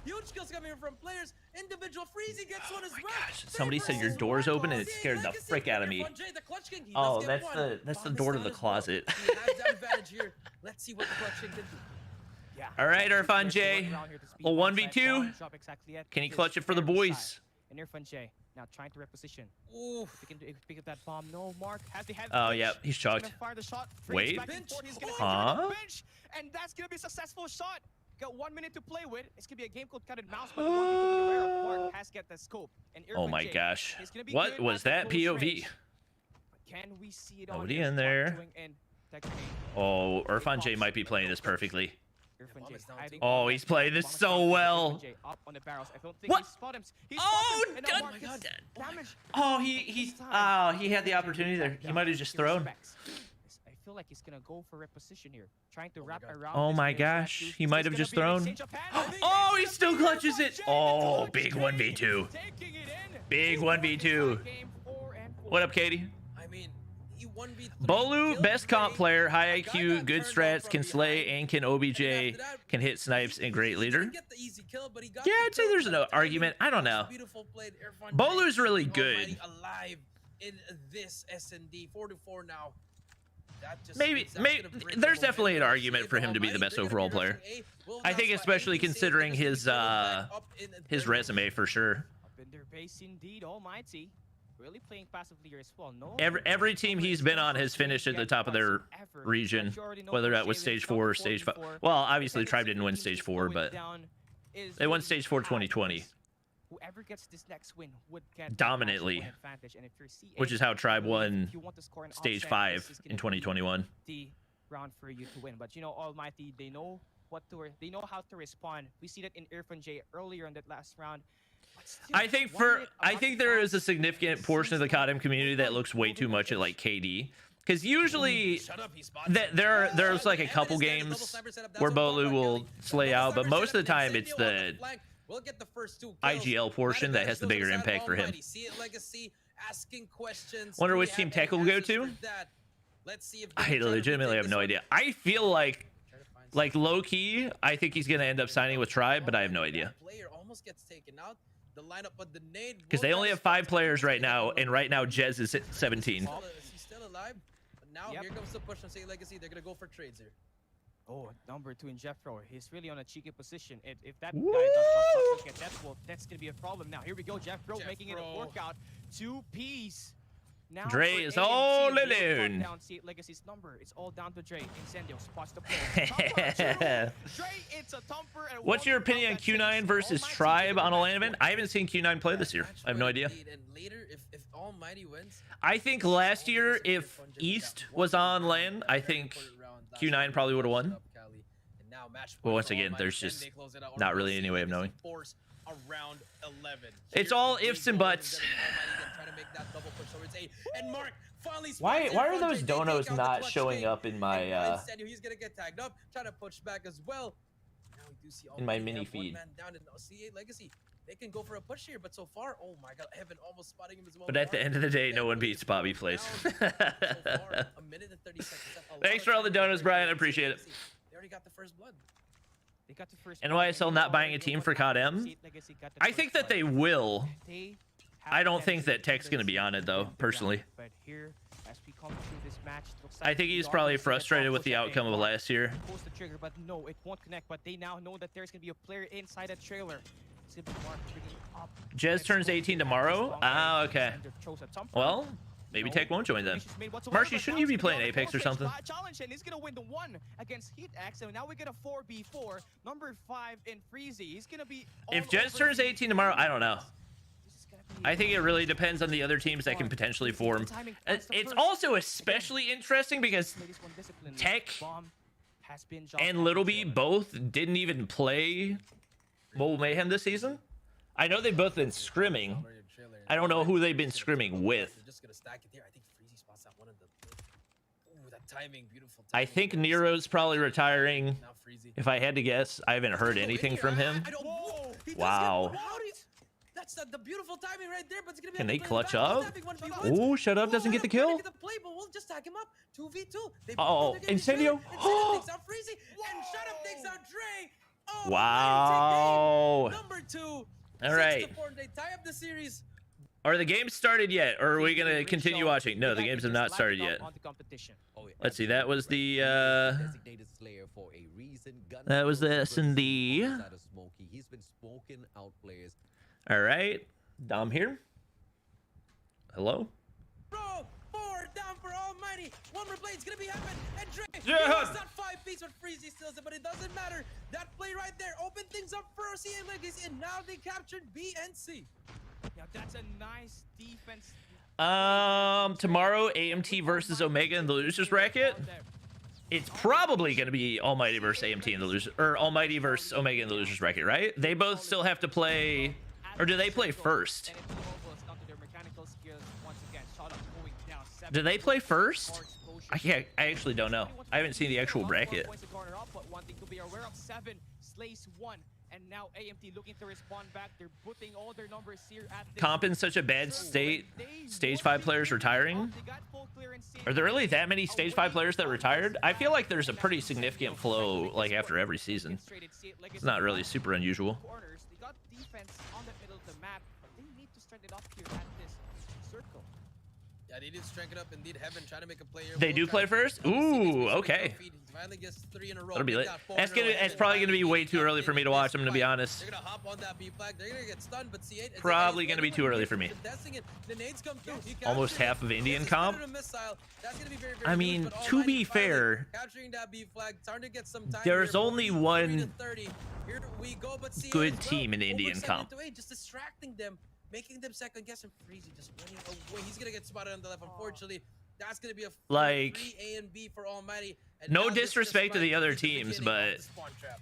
Huge kills coming from players. Individual freeze, he gets one as well. Gosh, somebody said your door's open and it scared the frick out of me. Oh, that's the door to the closet. Let's see what the clutch can do. Yeah. All right, Irfan J. A 1v2. Can he clutch it for the boys? And Irfan J now trying to reposition. Ooh, pick up that bomb. No, Mark has the head. Oh yeah, he's chucked. Wait. Huh? And that's gonna be a successful shot. Got 1 minute to play with. It's gonna be a game called Cut and Mouse, but the one thing to be aware of, Mark has got the scope. And Oh my gosh. What was that POV? Can we see it Nobody in there. Oh, Irfan J might be playing this perfectly. Oh, he's playing this so well. What? Oh, he had the opportunity there. He might have just thrown. I feel like he's gonna go for reposition here, trying to wrap around. Oh my gosh, he might have just thrown. Oh, he still clutches it. Oh, big 1v2. Big 1v2. What up, Katie? Bolu, best comp player, high IQ, good strats, can slay, and can OBJ, can hit snipes, and great leader. Yeah, I'd say there's an argument. I don't know. Bolu's really good. Alive in this S&D 4-4 now. Maybe there's definitely an argument for him to be the best overall player. I think, especially considering his resume, for sure. Up in their base indeed, Almighty. Really playing passively here as well. No, every team he's been on has finished at the top of their region, whether that was stage 4 or stage 5. Well, obviously Tribe didn't win stage 4, but they won stage 4 2020. Whoever gets this next win would get dominantly, which is how Tribe won stage 5 in 2021. The round for you to win, but you know, Almighty, they know how to respond. We see that in Irfan J earlier in that last round. I think there is a significant portion of the CODM community that looks way too much at like KD, because usually there's like a couple games where Bolu will slay out, but most of the time it's the IGL portion that has the bigger impact for him. asking questions. Wonder Do which we team have Tech any will go answers to? for that? Let's see if they I can try to legitimately retake have no this idea. one. I feel like Try to find some- low key, I think he's gonna end up signing with Tribe, but I have no That idea. player almost gets taken out. The lineup, but the nade Because will they only try have to 5 spot players him. right now, and right now Jez is at 17. He's still alive, but now Yep. here comes the push on Say Legacy. They're gonna go for trades here. Oh, number 2 in Jeffro. He's really on a cheeky position. If that Woo! guy does not look at that, well, that's going to be a problem. Now, here we go. Jeffro making it a Jeffro. workout. 2 Piece. Now Dre for is AMT, all they will cut alone. down C8 Legacy's number. It's all down to Dre. Incendio spots the play. Dre, it's a thumper. And What's your one opinion on that finished Q9 versus Almighty Tribe with a on a match LAN event? point. I haven't seen Q9 play this year. I have no idea. And later, if Almighty wins, I think last year, if East was on LAN, I think Q9 probably would have won. Well, once again, there's just not really any way of knowing. Around 11. It's all ifs and buts. Why are those donos not showing up in my He's gonna get tagged up, try to push back as well. Now we do see in my Almighty mini have one feed? man down in C8 Legacy. They can go for a push here, but so far, oh my god, Heaven almost spotting him as well. But at the end of the day, no one beats Bobby Plays. Thanks for all the donuts, Brian. I appreciate it. They already got the first blood. They got the first NYSL blood. not buying a team for CODM? C8 Legacy got the I first think that blood. they will. They I don't have think that Tech's Tech's gonna be on it, though, personally. But here, as we come through this match, it looks I like think he's the probably Dogs get frustrated off with the push at outcome of A1. last year. Pulls the trigger, but no, it won't connect. But they now know that there's gonna be a player inside that trailer. It's gonna be Mark bringing up. Jez turns 18 tomorrow? Ah, okay. Well, maybe Tech won't join then. Marshy, shouldn't you be playing Apex or something? Challenge, and he's gonna win the 1 against HeatX, and now we get a 4v4. Number 5 in Freezy. He's gonna be. If all Jez over turns the 18 tomorrow, I don't know. This is gonna be- I think it really depends on the other teams that can potentially form. It's also especially interesting because Tech and Little B both didn't even play Mobile Mayhem this season. I know they've both been scrimming. I don't know who they've been scrimming with. They're just gonna stack it here. I think Freezy spots out one of the. Ooh, that timing, beautiful. I Timing. think Nero's probably retiring. Now Freezy. If I had to guess, I haven't heard anything from him. I don't. Whoa, he does Wow. get- how do you- That's the beautiful timing right there, but it's gonna be Can able they to play clutch back. up? Tapping 1v1s. Oh, shut up, doesn't get the kill. Get the play, but we'll just tag him up. 2v2. They Uh-oh, both are gonna be Incendio. straight. Incendio takes out Freezy, and Shut Up takes out Dre. Oh, Wow. take game. Number 2. All right. 6-4, they tie up the series. Are the games started yet, or are we gonna continue watching? No, the games have not started yet. Let's see. That was the that was the S&D. All right, Dom here. Hello. Bro, 4 down for Almighty. One more play, it's gonna be happening. And Dre, Yeah. he lost that 5-piece with Freezy steals it, but it doesn't matter. That play right there opened things up for CA Legacy, and now they captured B and C. Yeah, that's a nice defense. Tomorrow AMT versus Omega in the losers bracket. It's probably going to be Almighty versus AMT in the losers, or Almighty versus Omega in the losers bracket, right? They both still have to play, or do they play first? Do they play first? I can't. I actually don't know. I haven't seen the actual bracket. And now AMT looking to respond back. They're putting all their numbers here at Comp in such a bad state. Stage 5 players retiring. Are there really that many Stage 5 players that retired? I feel like there's a pretty significant flow like after every season. It's not really super unusual. They got defense on the middle of the map, but they need to strengthen it up here at this circle. Yeah, they did strength it up. Indeed, Heaven trying to make a play here. They do play first? Ooh, okay. Finally gets 3 in a row. That'll be lit. Got 4 That's in a row. it's probably gonna be way too early for me to watch. I'm gonna be honest. They're gonna hop on that B flag. They're gonna get stunned, but C8 Probably gonna be too early for me. The nades come through. He Almost captured half of it. Indian This is comp. better than a missile. That's gonna be very, very I huge, mean, but to Almighty be finally fair, capturing that B flag, starting to get some time there's here, only 43 one to 30. Here we go, but C8 good as well, team in Indian over comp. 7-8, just distracting them, making them second guess, and Freezy just running away. He's gonna get spotted on the left, unfortunately. That's gonna be a Like, 3 A and B for Almighty. And no now this disrespect to the fight other is the teams, beginning but of the spawn trap.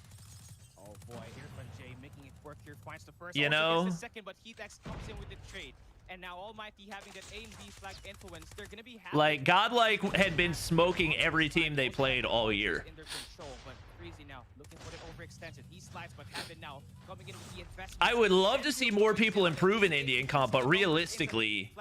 Oh boy, here from Jay making it work here, finds the first. You also know, gets the second, but HeatX comes in with the trade. And now Almighty having that A and B flag influence, they're gonna be happy. like Godlike had been smoking every team they played all year. In their control, but Freezy now looking for the overextension. He slides, but Heaven now coming in with the investment. I would love to see more people improve in Indian comp, but realistically,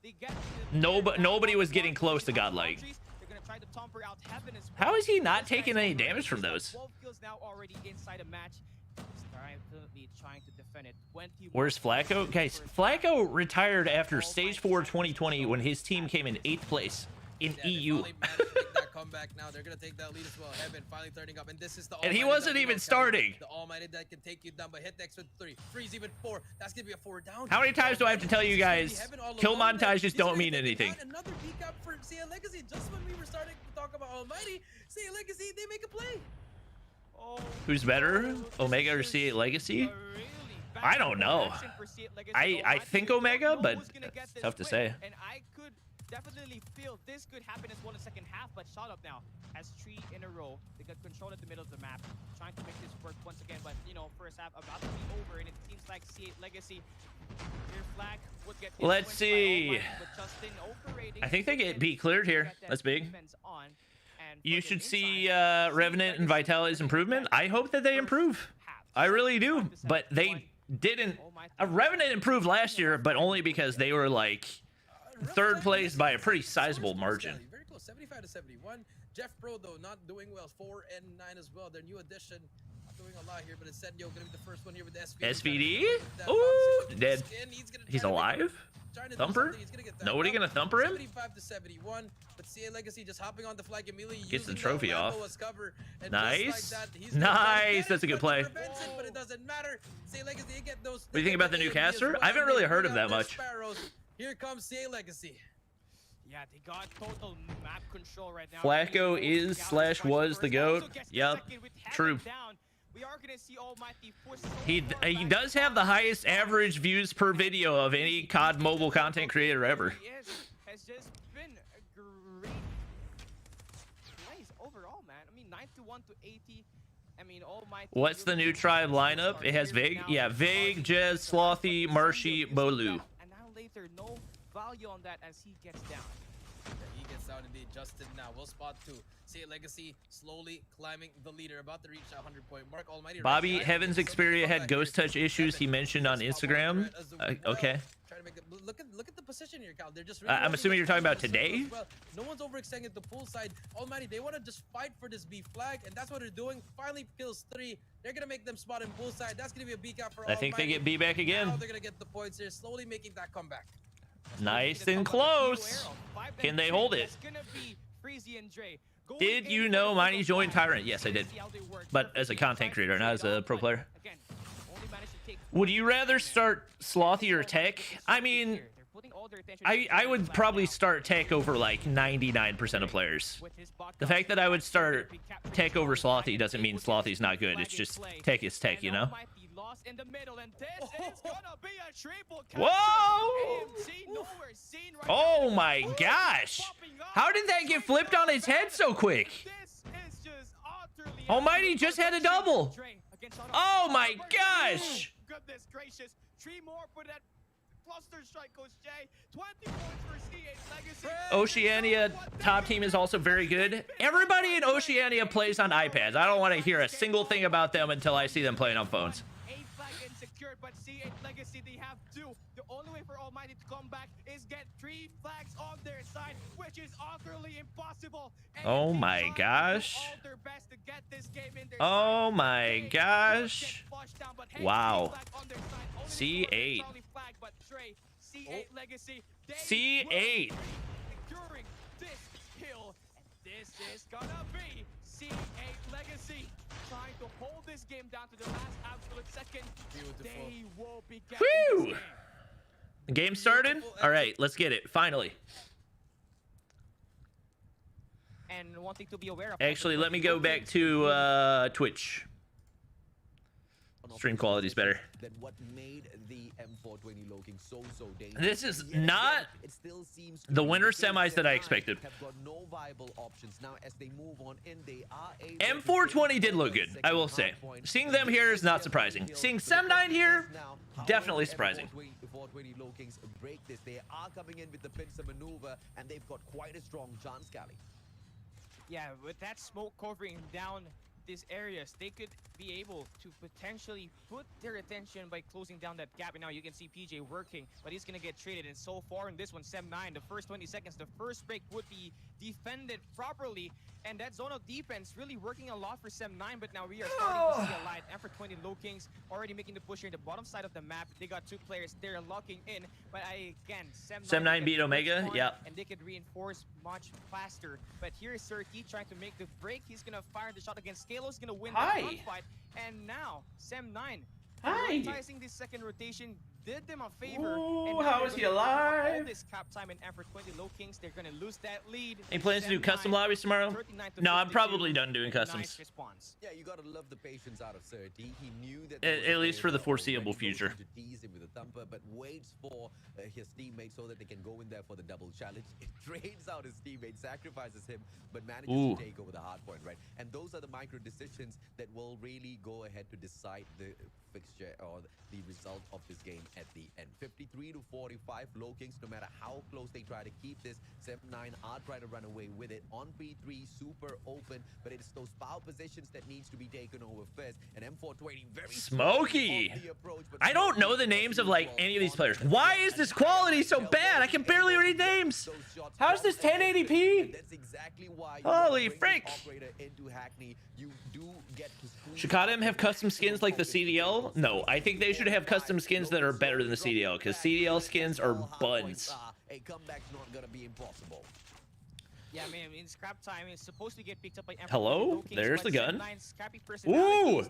They get Nobody was getting close to godlike. They're gonna try to tomper out Heaven as How well. is he not This guy's taking any already damage from got those? 12 kills now already inside a match. Definitely trying to defend it. Where's Flacco? Guys, Flacco retired after Stage 4 2020 when his team came in 8th place in They EU. finally managed to make that comeback now. They're gonna take that lead as well. Heaven finally turning up, and this is the And he Almighty wasn't that we even know, starting. The Almighty that can take you down, but hit next with 3, freeze even 4. That's gonna be a 4 down. How many times do I have to tell you guys, kill montages don't mean He's anything? gonna take another decap for CA Legacy. Just when we were starting to talk about Almighty, CA Legacy, they make a play. Oh, Who's better, Omega or C8 Legacy? I don't know. I think Omega, but it's tough to say. And I could definitely feel this could happen as well in the second half, but shot up now has 3 in a row. They got control at the middle of the map, trying to make this work once again. But you know, first half about to be over, and it seems like C8 Legacy, their flag would get. Let's see. Almighty, I think they get B cleared here. That's big. You should see Revenant and Vitality's improvement. I hope that they improve. I really do, but they didn't. Revenant improved last year, but only because they were like 3rd place by a pretty sizable margin. Very close, 75 to 71. Jeff Pro though not doing well, 4 and 9 as well. Their new addition, not doing a lot here, but Incendio gonna be the first one here with the SVD. SVD? Ooh, dead. He's alive? Thumper? Nobody gonna thumper him? 75 to 71, but CA Legacy just hopping on the flag immediately. Gets the using trophy that off. Rambo as cover, and Nice. just like that, he's gonna Nice. get That's a it, good but play. prevents it, but it doesn't matter. CA Legacy, they get those. What do you think about the new caster? I haven't really heard of that much. Here comes CA Legacy. Yeah, they got total map control right now. Flacco is / was the GOAT. Yep, true. We are gonna see Almighty push so He far back. does have the highest average views per video of any COD mobile content creator ever. He has just been a great plays overall, man. I mean, 91 to 80. I mean, Almighty. What's the new tribe lineup? It has Vig. Yeah, Vig, Jez, Slothy, Marshy, Bolu. And now later, no value on that as he gets down. Yeah, he gets out indeed. Justin now will spot 2. CA Legacy slowly climbing the leader, about to reach that 100-point mark. Almighty. Bobby, right Heaven's Xperia had ghost touch issues he mentioned on Instagram. Okay. Trying to make look at the position here, Cal. They're just. I'm assuming you're talking about today? Well, no one's overextending at the pool side. Almighty, they want to just fight for this B flag, and that's what they're doing. Finally kills 3. They're gonna make them spot in pool side. That's gonna be a B cap for Almighty. I think they get B back again. Now they're gonna get the points. They're slowly making that comeback. Nice and close. Can they hold it? Did you know Miney joined Tyrant? Yes, I did. But as a content creator, not as a pro player. Would you rather start Slothy or Tech? I mean, I would probably start Tech over like 99% of players. The fact that I would start Tech over Slothy doesn't mean Slothy's not good. It's just Tech is Tech, you know? Whoa! Oh my gosh! How did that get flipped on its head so quick? Almighty just had a double. Oh my gosh! Goodness gracious. 3 more for that cluster strike, Coach Jay. 20 points for C8 Legacy. Oceania top team is also very good. Everybody in Oceania plays on iPads. I don't want to hear a single thing about them until I see them playing on phones. 8 flag insecured, but C8 Legacy, they have 2. The only way for Almighty to come back is get 3 flags on their side, which is utterly impossible. And Oh they my try to do gosh. all their best to get this game in their Oh side. my They could gosh. get flushed down, but hey, Wow. 3 flag on their side. Only C8. one only flag, but Trey, C8 Legacy, they C8. will be securing this kill, and this is gonna be C8 Legacy trying to hold this game down to the last absolute second. Beautiful. They will be getting Whew. this game. The game started? All right, let's get it. Finally. And one thing to be aware of. Actually, let me go back to Twitch. Stream quality's better. Than what made the M420 looking so dangerous. This is Yet not again, it still seems to the be winter the semis that I Team expected. have got no viable options now as they move on in. They are able M420 to did look take good, the I will second say. hardpoint. Seeing them here is not surprising. Seeing Sem9 here, definitely surprising. 420 low kings break this. They are coming in with the pincer maneuver, and they've got quite a strong chance, Cali. Yeah, with that smoke covering down these areas, they could be able to potentially put their attention by closing down that gap. And now you can see PJ working, but he's gonna get traded. And so far in this one, Sem9, the first 20 seconds, the first break would be defended properly. And that zone of defense really working a lot for Sem9, but now we are starting to see a light. And for 20 Low Kings already making the push here in the bottom side of the map. They got 2 players, they're locking in. But again, Sem9 beat Omega, yeah. And they could reinforce much faster. But here is Surti trying to make the break. He's gonna fire the shot against Scalo's gonna win the gunfight. And now Sem9 prioritizing this second rotation did them a favor. Ooh, how is he alive? All this cap time and effort, 20 Low Kings, they're gonna lose that lead. Any plans to do custom lobbies tomorrow? No, I'm probably done doing customs. Nice response. Yeah, you gotta love the patience out of Surti. He knew that At least for the foreseeable future. To tease him with a thumper, but waits for his teammates so that they can go in there for the double challenge. It drains out his teammate, sacrifices him, but manages to take over the hard point, right? And those are the micro decisions that will really go ahead to decide the fixture or the result of this game at the end. 53 to 45, Low Kings, no matter how close they try to keep this, Sem9 are trying to run away with it. On P3, super open, but it's those power positions that needs to be taken over first. And M420 very smoky. Approach, I don't know the names of like any of these players. Why is this quality so bad? I can barely read names. How's this 1080p? That's exactly why holy frick. Should CODM have custom skins like the CDL? No, I think they should have custom skins that are better than the CDL, because CDL skins are buns. A comeback's not gonna be impossible. Yeah, man, in scrap time, it's supposed to get picked up by Emperor. Hello? There's the gun. Ooh!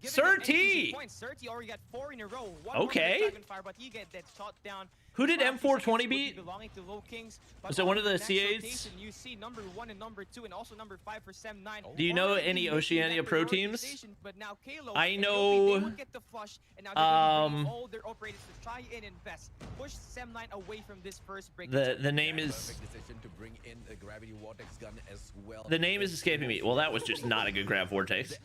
Sir T! Sir T already got 4 in a row. Okay. Fire, but he get that shot down. Who did M420 beat? Belonging to Low Kings, was it one of the CAs? You see number 1 and number 2, and also number 5 for Sem9. Do you know any Oceania Pro teams? But now Kalo I know. Get the flush, and now all their operators to try and invest, push Sem9 away from this first break. The name is. The name is escaping me. Well, that was just not a good grab vortex.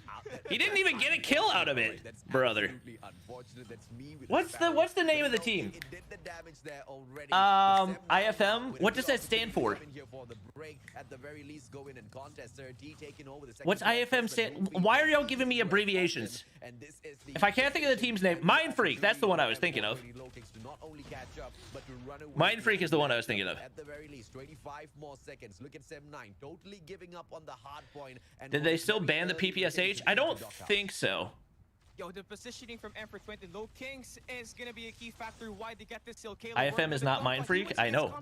He didn't even get a kill out of it, brother. What's the name of the team? IFM. What does that stand for? What's IFM stand? Why are y'all giving me abbreviations? If I can't think of the team's name, Mind Freak. That's the one I was thinking of. Mind Freak is the one I was thinking of. At the very least, 25 more seconds. Look at Sem9, totally giving up on the hard point. Did they still ban the PPSH? I don't think so. Yo, the positioning from Emperor 20 Low Kings is gonna be a key factor why they get this still. IFM is not Mind Freak. I know.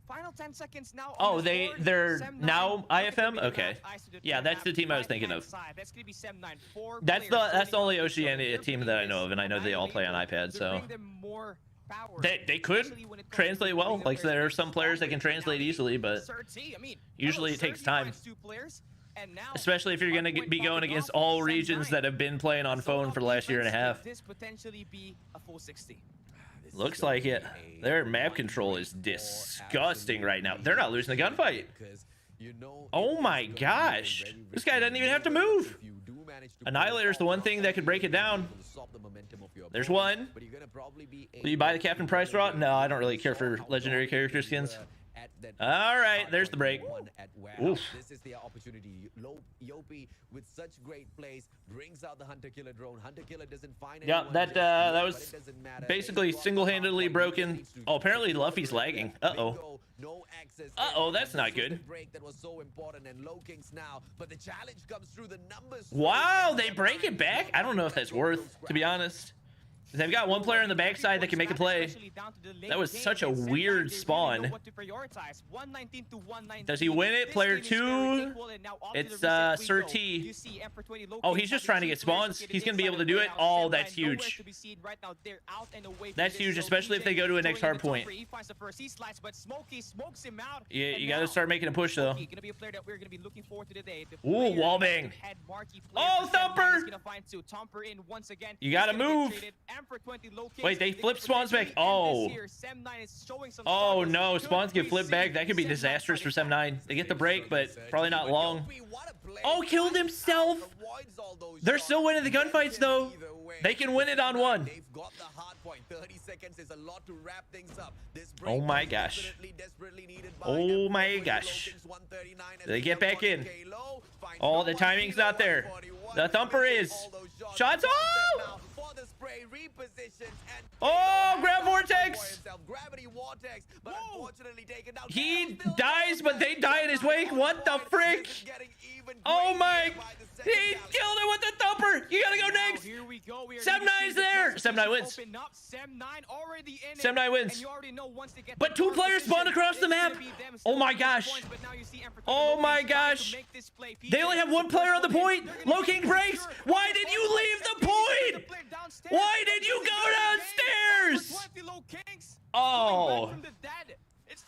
Final 10 seconds now. Oh, they're now IFM. Okay, yeah, that's the team I was thinking of. That's gonna be Sem9. That's the only Oceania team that I know of, and I know they all play on iPad. So they could translate well. Like there are some players that can translate easily, but usually it takes time. Especially if you're going to be going against all regions that have been playing on phone for the last year and a half. This potentially be a full 60. Looks like it. Their map control is disgusting right now. They're not losing the gunfight. Oh my gosh. This guy doesn't even have to move. Annihilator's the one thing that could break it down. There's one. Will you buy the Captain Price draw? No, I don't really care for legendary character skins. All right, there's the break. Oof. This is the opportunity. Yopi with such great plays brings out the hunter killer drone. Hunter killer doesn't find yeah, that was basically single-handedly broken. Oh, apparently Luffy's lagging. Uh-oh. Uh-oh, that's not good. Wow, they break it back? I don't know if that's worth, to be honest. They've got one player on the backside that can make a play. That was such a weird spawn. Does he win it? Player 2? It's Sir T. Oh, he's just trying to get spawns. He's going to be able to do it. Oh, that's huge. That's huge, especially if they go to a next hard point. Yeah, you got to start making a push, though. Ooh, wallbang. Oh, Thumper! You got to move. Wait, they flip spawns back. Oh. Oh no, spawns get flipped back. That could be disastrous for Sem9. They get the break, but probably not long. Oh, killed himself. They're still winning the gunfights though. They can win it on one. Oh my gosh. Oh my gosh. They get back in. Oh, the timing's not there. The thumper is. Shots. Oh! Oh, grab vortex. He dies, but they die in his wake. What the frick? Oh my! He killed it with the thumper. You gotta go next. Here we go. Sem9's there. Sem9 wins. Sem9 wins. But 2 players spawned across the map. Oh my gosh. Oh my gosh. They only have 1 player on the point. Low King breaks. Why did you leave the point? Why did you go downstairs? Oh.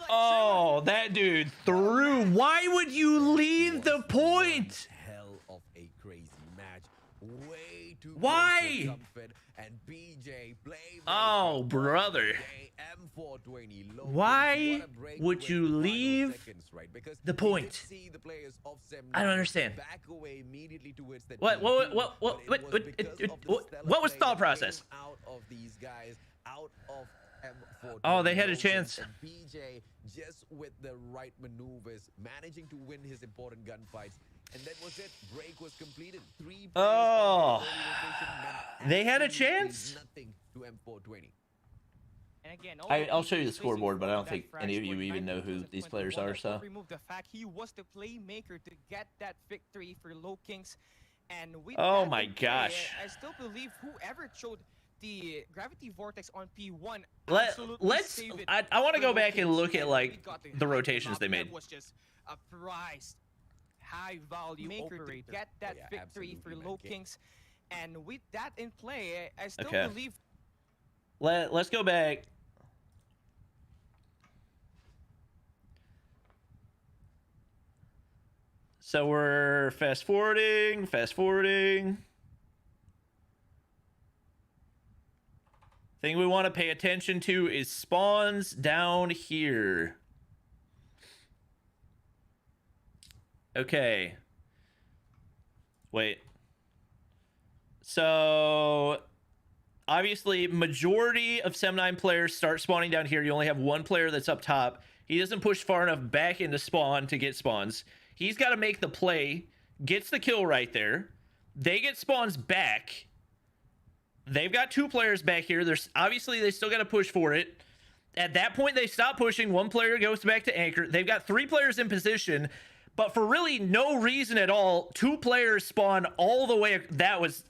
Oh, that dude threw. Why would you leave the point? Hell of a crazy match. Way too Why? close for comfort. And BJ Oh, brother. M420 low. Why What a break would with you final leave seconds, right? Because the we point? did see the players of Sem I don't understand. back away immediately towards the What was thought process? Out of these guys, out of M420. Oh, they had a chance. And BJ just with the right maneuvers, managing to win his important gunfights. And that was it. Break was completed. 3 players Oh. on the early rotation meant They had a absolutely chance? Nothing to M420. And again, I'll show you the scoreboard, but I don't think any of you even know who these players are, so. Remove the fact he was the playmaker to get that victory for Low Kings. And with Oh that my in play, gosh. I still believe whoever showed the gravity vortex on P1 Let's I want to go back and look at like the rotations they made. That was just a prized high value maker to get that victory for absolutely, Low man. Kings. And with that in play, I still Okay. believe Let's go back. So we're fast forwarding. Thing we want to pay attention to is spawns down here. Okay. Wait. So obviously majority of Sem9 players start spawning down here. You only have 1 player that's up top. He doesn't push far enough back into spawn to get spawns. He's got to make the play, gets the kill right there. They get spawns back. They've got 2 players back here. There's obviously they still got to push for it. At that point, they stop pushing. 1 player goes back to anchor. They've got 3 players in position, but for really no reason at all, 2 players spawn all the way. That was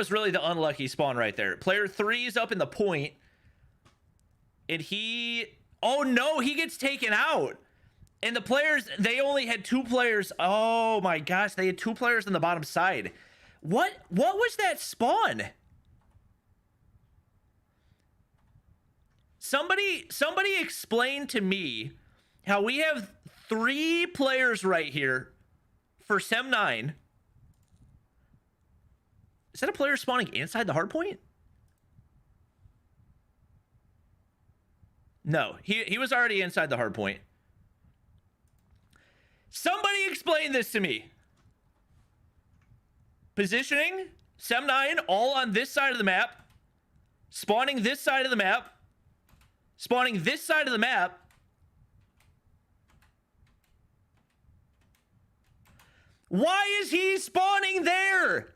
really the unlucky spawn right there. Player 3 is up in the point, and oh no, he gets taken out. And the players, they only had 2 players. Oh my gosh, they had 2 players on the bottom side. What was that spawn? Somebody explain to me how we have 3 players right here for Sem9. Is that a player spawning inside the hardpoint? No, he was already inside the hardpoint. Somebody explain this to me. Positioning, Sem9 all on this side of the map, spawning this side of the map, spawning this side of the map. Why is he spawning there?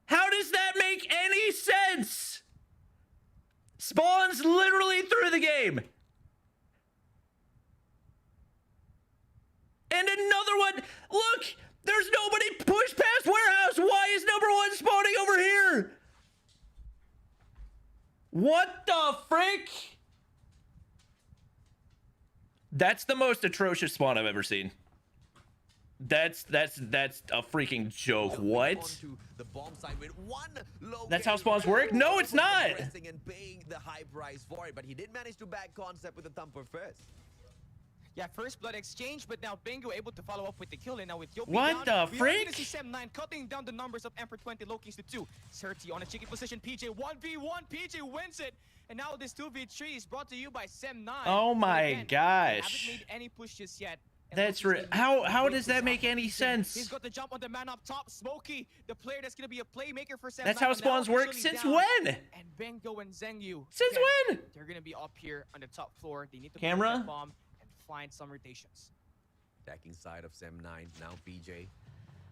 How does that make any sense? Spawns literally through the game. And another one. Look, there's nobody push past warehouse. Why is number 1 spawning over here? What the frick? That's the most atrocious spawn I've ever seen. That's a freaking joke. What? That's how spawns work? No, it's not. And paying the high price for it, but he did manage to back concept with the thumper first. Yeah, first blood exchange, but now Bingo able to follow up with the kill, and now with Yopi What down, the we frick? are gonna see Sem9 cutting down the numbers of Emperor 20 Low Kings to 2. Certi on a cheeky position, PJ 1v1, PJ wins it, and now this 2v3 is brought to you by Sem9. Oh my Again, gosh. Haven't made any pushes yet. And That's Low Kings how does that make any He's sense? got the jump on the man up top, Smokey, the player that's gonna be a playmaker for Sem9. That's how and now spawns work. officially Since down. when? And Bingo and Zengyu. Since again, when? They're gonna be up here on the top floor. They need to Camera? plant that bomb and find some rotations. Attacking side of Sem 9. Now PJ.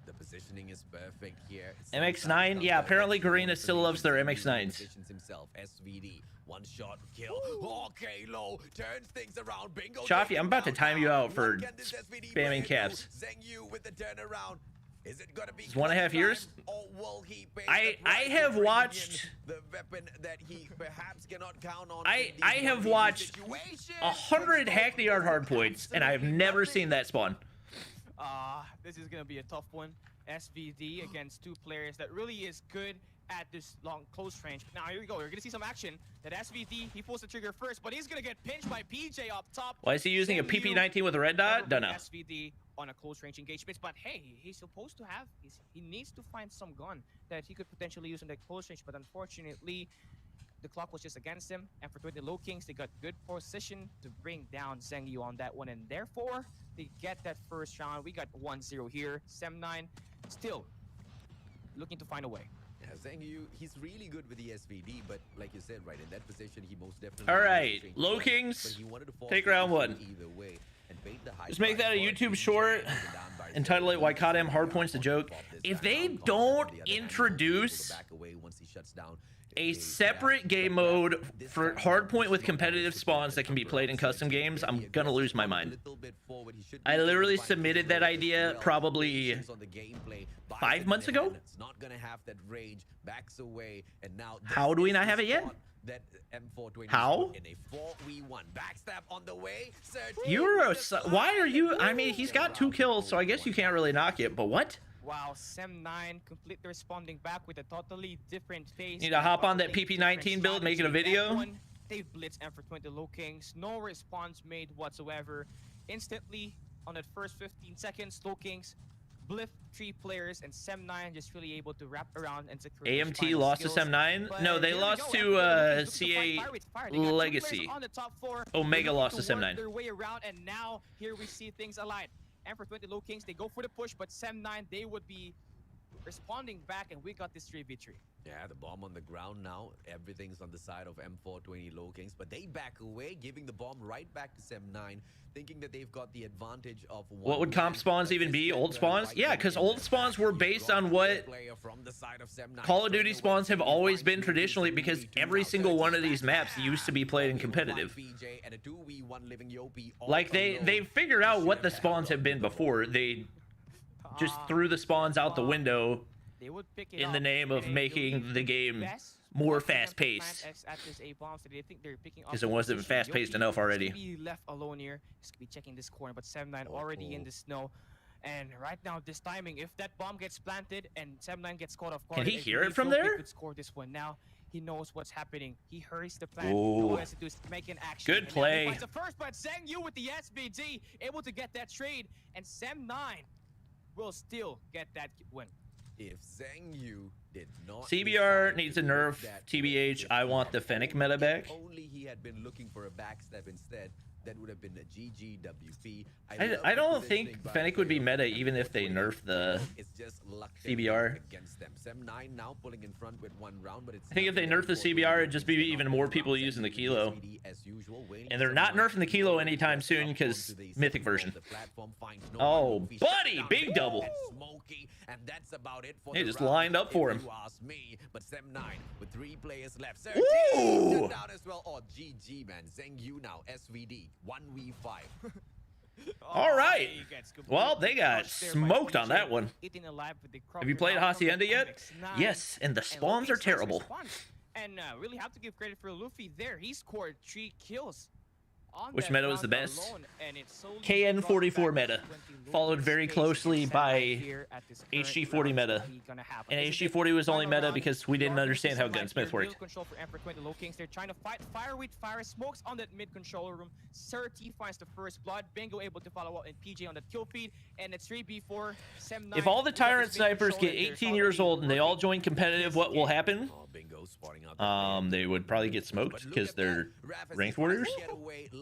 The positioning is perfect here. MX9? Yeah, apparently Garena still loves their MX9s. Positions himself. SVD. One shot kill. Okay, low. Turns things around. Bingo. Chaffee, I'm about to time you out for spamming caps. Zengyu with the turnaround. Is it gonna be 1.5 years? Or will he pay I the price have for bringing watched- in the weapon that he perhaps cannot count on I in these have 1v2 watched situations? 100 Hack the Yard hardpoints, and I have never seen that spawn. This is gonna be a tough one. SVD against two players that really is good at this long close range. Now here we go. We're gonna see some action. That SVD, he pulls the trigger first, but he's gonna get pinched by PJ up top. Why is he using a PP19 with a red dot? Don't know. SVD on a close range engagement, but hey, he's supposed to have. He needs to find some gun that he could potentially use in that close range, but unfortunately, the clock was just against him. And for the Low Kings, they got good position to bring down Zengyu on that one, and therefore they get that first round. We got 1-0 here. Sem9 still looking to find a way. Yeah, Zengyu, he's really good with the SVD, but like you said, right, in that position, he most definitely... All right, Low Kings, take round one. Just make that a YouTube short, entitle it Why CODM Hardpoint's a Joke. If they don't introduce a separate game mode for Hardpoint with competitive spawns that can be played in custom games, I'm gonna lose my mind. I literally submitted that idea probably 5 months ago. How do we not have it yet? How? You're a... Why are you... I mean, he's got 2 kills, so I guess you can't really knock it, but what? Wow, Sem9 completely responding back with a totally different phase. Need to hop on that PP19 build, make it a video. They blitz M420 Low Kings, no response made whatsoever. Instantly, on that first 15 seconds, Low Kings bliff 3 players, and Sem9 just really able to wrap around and secure AMT lost to Sem9? No, they lost to C8 Legacy. Omega lost to Sem9. Their way around, and now here we see things align. M420 Low Kings, they go for the push, but Sem9, they would be responding back, and we got this 3v3. Yeah, the bomb on the ground now. Everything's on the side of M420 Low Kings, but they back away, giving the bomb right back to Sem9, thinking that they've got the advantage of... What would comp spawns even be? Old spawns? Yeah, because old spawns were based on what Call of Duty spawns have always been traditionally, because every single one of these maps used to be played in competitive. Like, they figured out what the spawns have been before. They just threw the spawns out the window in the name of making the game more fast-paced, because it wasn't fast-paced enough already. Be left alone here. Just be checking this corner, but Sem9 already in the snow. And right now, this timing, if that bomb gets planted and Sem9 gets caught off guard, can he hear it from there? He could score this one now. He knows what's happening. He hurries the plan. All he has to do is make an action. Good play. The first, but Zengyu with the SBG able to get that trade, and Sem9 will still get that win. If Zengyu did not... CBR needs a nerf. TBH, I want the Fennec meta back. Only he had been looking for a backstep instead. That would have been a GGWP. I don't think Fennec would be meta even if they nerf the CBR. Sem9 now pulling in front with 1 round, but it's... I think if they nerf the CBR, it'd just be even more people using the Kilo. And they're not nerfing the Kilo anytime soon because Mythic version. Oh, buddy! Big double! And that's about it for they just lined up for him. But Sem9 with 3 players left. Ooh! Down as well. Oh, GG, man. Zengyu now, SVD, 1v5. All right. Well, they got smoked on that one. Have you played Hacienda yet? Yes, and the spawns are terrible. And really have to give credit for Luffy there. He scored 3 kills. Which meta was the best? KN44 meta, followed very closely by HG40 meta. And HG40 was only meta because we didn't understand how Gunsmith worked. Control for M420 Low Kings. They're trying to fight fire with fire. Smokes on that mid controller room. Surty finds the first blood. Bingo able to follow up, and PJ on that kill feed. And it's 3v4. Sem9. If all the Tyrant snipers get 18 years old and they all join competitive, what will happen? They would probably get smoked because they're ranked warriors.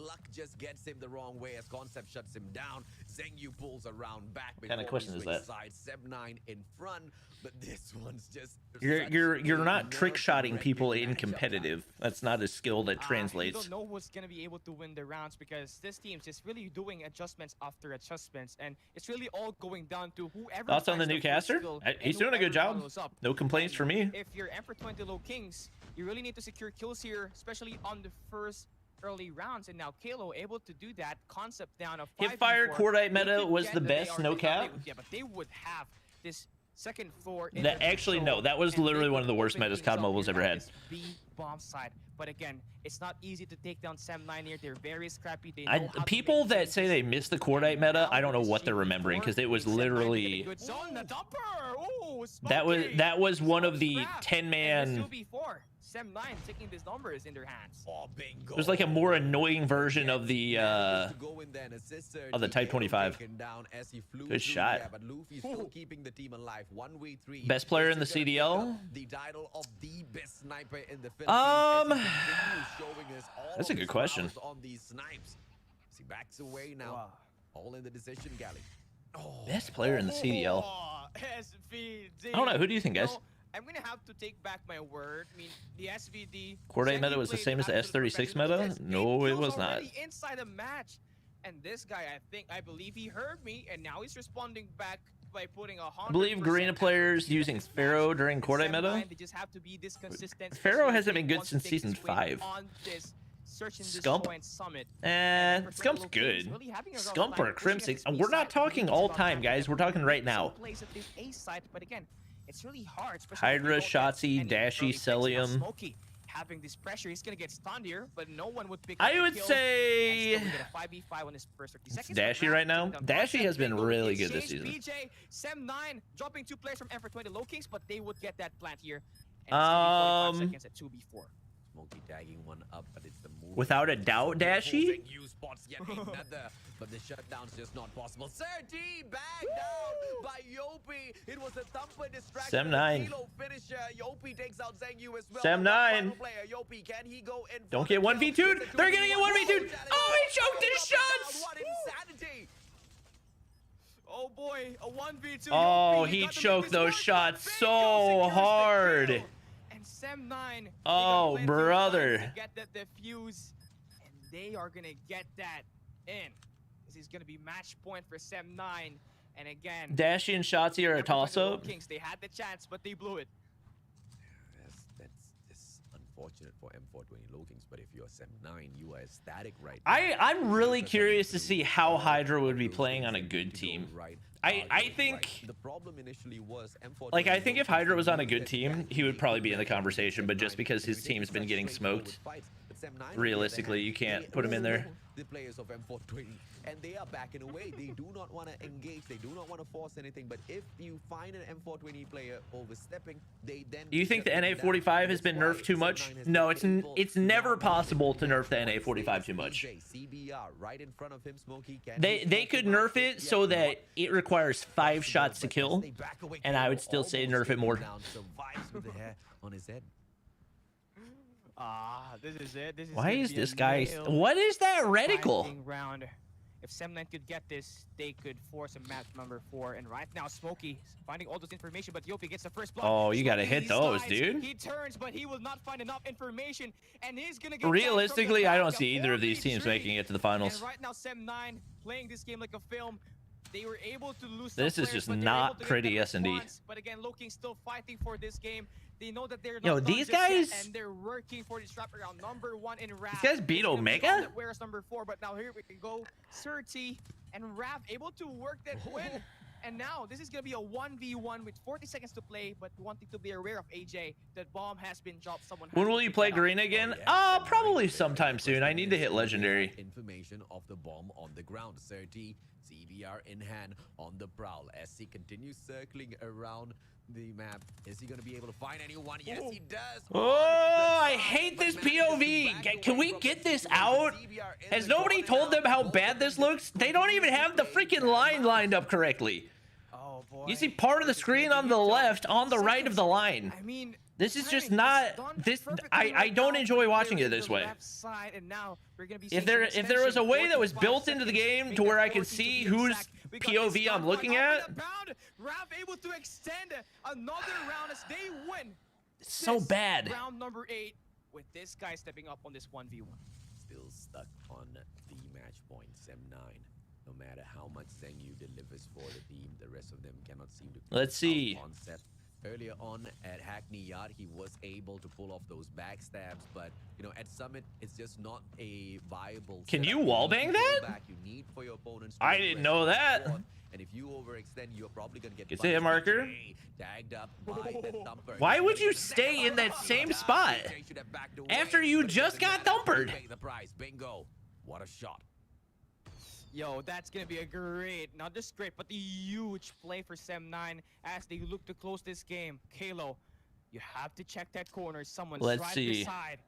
Luck just gets him the wrong way as Concept shuts him down. Zengyu pulls rolls around back. Kind of question is that? Side 7-9 in front, but this one's just You're not trick shotting people in competitive. That's not a skill that You translates. don't know who's gonna be able to win the rounds because this team's just really doing adjustments after adjustments, and it's really all going down to whoever. Thoughts on the new caster? He's doing a good job. No complaints for me. If you're Emperor 20 Low Kings, you really need to secure kills here, especially on the first early rounds, and now Kalo able to do that. Concept down of 5v4. Hipfire Cordite meta could was get the that best, they no are- cap. Yeah, but they would have this second floor. That actually, no, that was literally one of the worst metas COD Mobile's ever had. B bomb side, but again, it's not easy to take down Sam9 here. They're very scrappy. They know how to People make that plays. say they missed the Cordite meta, I don't know what they're remembering because it was Sam9 getting a literally good zone. The dumper. Ooh, that was one of the Scrap. 10-man. And this 2v4. Sam9 taking these numbers in their hands. Oh, bingo. It was like a more annoying version of the Type 25. Good shot. Yeah, but Luffy's still keeping the team alive. 1v3. Best player in the This is gonna pick CDL? up the title of the best sniper in the Philippines as he continues showing us all That's a of good his question. rounds on these snipes. As he backs away now. All in the decision galley. Oh, Best player in the CDL. Oh, SVD. I don't know. Who do you think, guys? No, I'm gonna have to take back my word. I mean, the SVD. Cordite meta was the same as the S36 meta? No, it was not. Inside the match, and this guy, I believe he heard me, and now he's responding back by putting 100%. I believe Garena players using Pharaoh during Cordite meta. They just have to be this consistent. Pharaoh especially hasn't if been they good want to since take season this win 5. on this Search and Scump? Destroy and Summit. And Scump's Low Kings good. really having a rough Scump time or pushing Crimson. at this We're B not side. talking It's all about time, having guys. We're talking right some now. plays at this A side, but again, it's really hard. especially if Hydra, you don't get Shotzi, any Dashy, early picks. Now, Celium. Smokey having this pressure, he's gonna get stunned here, but no one would pick up I the would kill, say and still get a 5v5 on his first 30 seconds. But Dashy Raph right now. taking down Dashy Concept, has been Bingo, really good Exchange, this season. BJ, Sam9 dropping 2 players from Emperor 20 Low Kings, but they would get that plant here. And it's gonna be 45 seconds at 2v4. Smokey tagging one up, but it's the move. Without a doubt, Dashy. You spots yet another, but the shutdown's just not possible. 13 back down by Yopi. It was a thumper distraction. Sam9. Kilo finisher. Yopi takes out Zengyu as well. Sam9. Final player, Yopi, can he go in? Don't get 1v2'd. They're gonna get 1v2'd. Oh, he choked his shots. What insanity! Oh boy, a 1v2. Oh, Yopi, he got to make choked this those work. shots Bingo so secures the hard. kill. And Sam9. Oh, brother. To get that defuse, and they are gonna get that in. This is gonna be match point for Sam9. And again, Dashy and Shotzi are a Emperor 20 toss-up. Low Kings, they had the chance, but they blew it. That's just unfortunate for M420 Low Kings, but if you're Sam9, you are ecstatic right now. I'm really curious to see how Hydra would be playing on a good team. I think, the problem initially was M420 like, I think if Hydra was on a Low good Kings team, he would probably be in the conversation, but just because his team's been getting smoked, realistically, you can't put him in there. The players of M420, and they are backing away. They do not want to engage. They do not want to force anything. But if you find an M420 player overstepping, they then. Do you think the NA45 has been nerfed too much? No, it's never possible to nerf the NA45 too much. CBR right in front of him, Smokey. They could nerf it so that it requires 5 shots to kill, and I would still say nerf it more. Survives with the hair on his head. This is it. This is Why gonna is be a this guy? nail What is that reticle? fighting round. If Sam9 could get this, they could force a match number 4. And right now, Smokey finding all this information, but Yopi gets the first block. Oh, you gotta Smokey, hit he those, slides, dude. He turns, but he will not find enough information, and he's gonna get Realistically, down I from don't the see either of these 4v3. teams making it to the finals. And right now, Sam9 playing this game like a film. They were able to lose. This some is players, just but they were not able to get pretty that S&D. response. But again, Low Kings still fighting for this game. They know that they're not Yo, done these just yet, guys- and they're working for this trap around number 1 in Raph. guys beat It's gonna be Omega? on that Where's number 4? But now here we can go. Surti and Raph able to work that win. And now this is gonna be a 1v1 with 40 seconds to play. But one thing to be aware of, AJ, that bomb has been dropped. Someone. When has will to you pick play that up. Garena again? Yeah, Probably sometime soon. I need to hit legendary. Information of the bomb on the ground. 30 CBR in hand on the prowl as he continues circling around the map. Is he going to be able to find anyone? Yes, he does. Oh, I hate this POV. Can we get this out? Has nobody told them how bad this looks? They don't even have the freaking line lined up correctly. Oh boy. You see part of the screen on the left, on the right of the line. I mean, This is just timing not done this. perfectly I right don't now. enjoy watching They're it this the way. left side, and now we're gonna be If seeing there some was a way that was extension, built into the 45 game to seconds, where I could 40 to see be who's exact, We got POV this I'm gunfight looking up at. and abound. Rav able to extend another round as they win. So this bad. Round number 8 with this guy stepping up on this 1v1. Still stuck on the match point, Sem9. No matter how much Zengyu delivers for the team, the rest of them cannot seem to. Let's see. Concept. Earlier on at Hackney Yard, he was able to pull off those backstabs, but you know, at Summit, it's just not a viable. Can setup. you wallbang that? Back. You need for your opponents to I didn't know that. And if you overextend, you're probably gonna get It's a hit marker. tagged up by the thumper. Why would you stay in that same spot after you just got thumpered? Pay the price. Bingo. What a shot. Yo, that's gonna be a great, not just great, but a huge play for Sem9 as they look to close this game. Kalo, you have to check that corner. Someone's Let's right see. beside.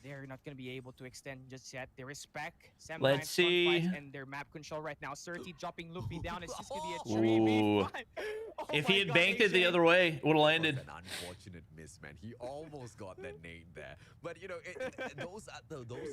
They're not gonna be able to extend just yet. They respect Sem9's Let's see. front fight and their map control right now. Surty dropping Luffy down. It's just gonna be a 3v5. Oh If my he had God, banked it the AJ. other way, it would have landed. An unfortunate miss, man. He almost got that name there. But you know, those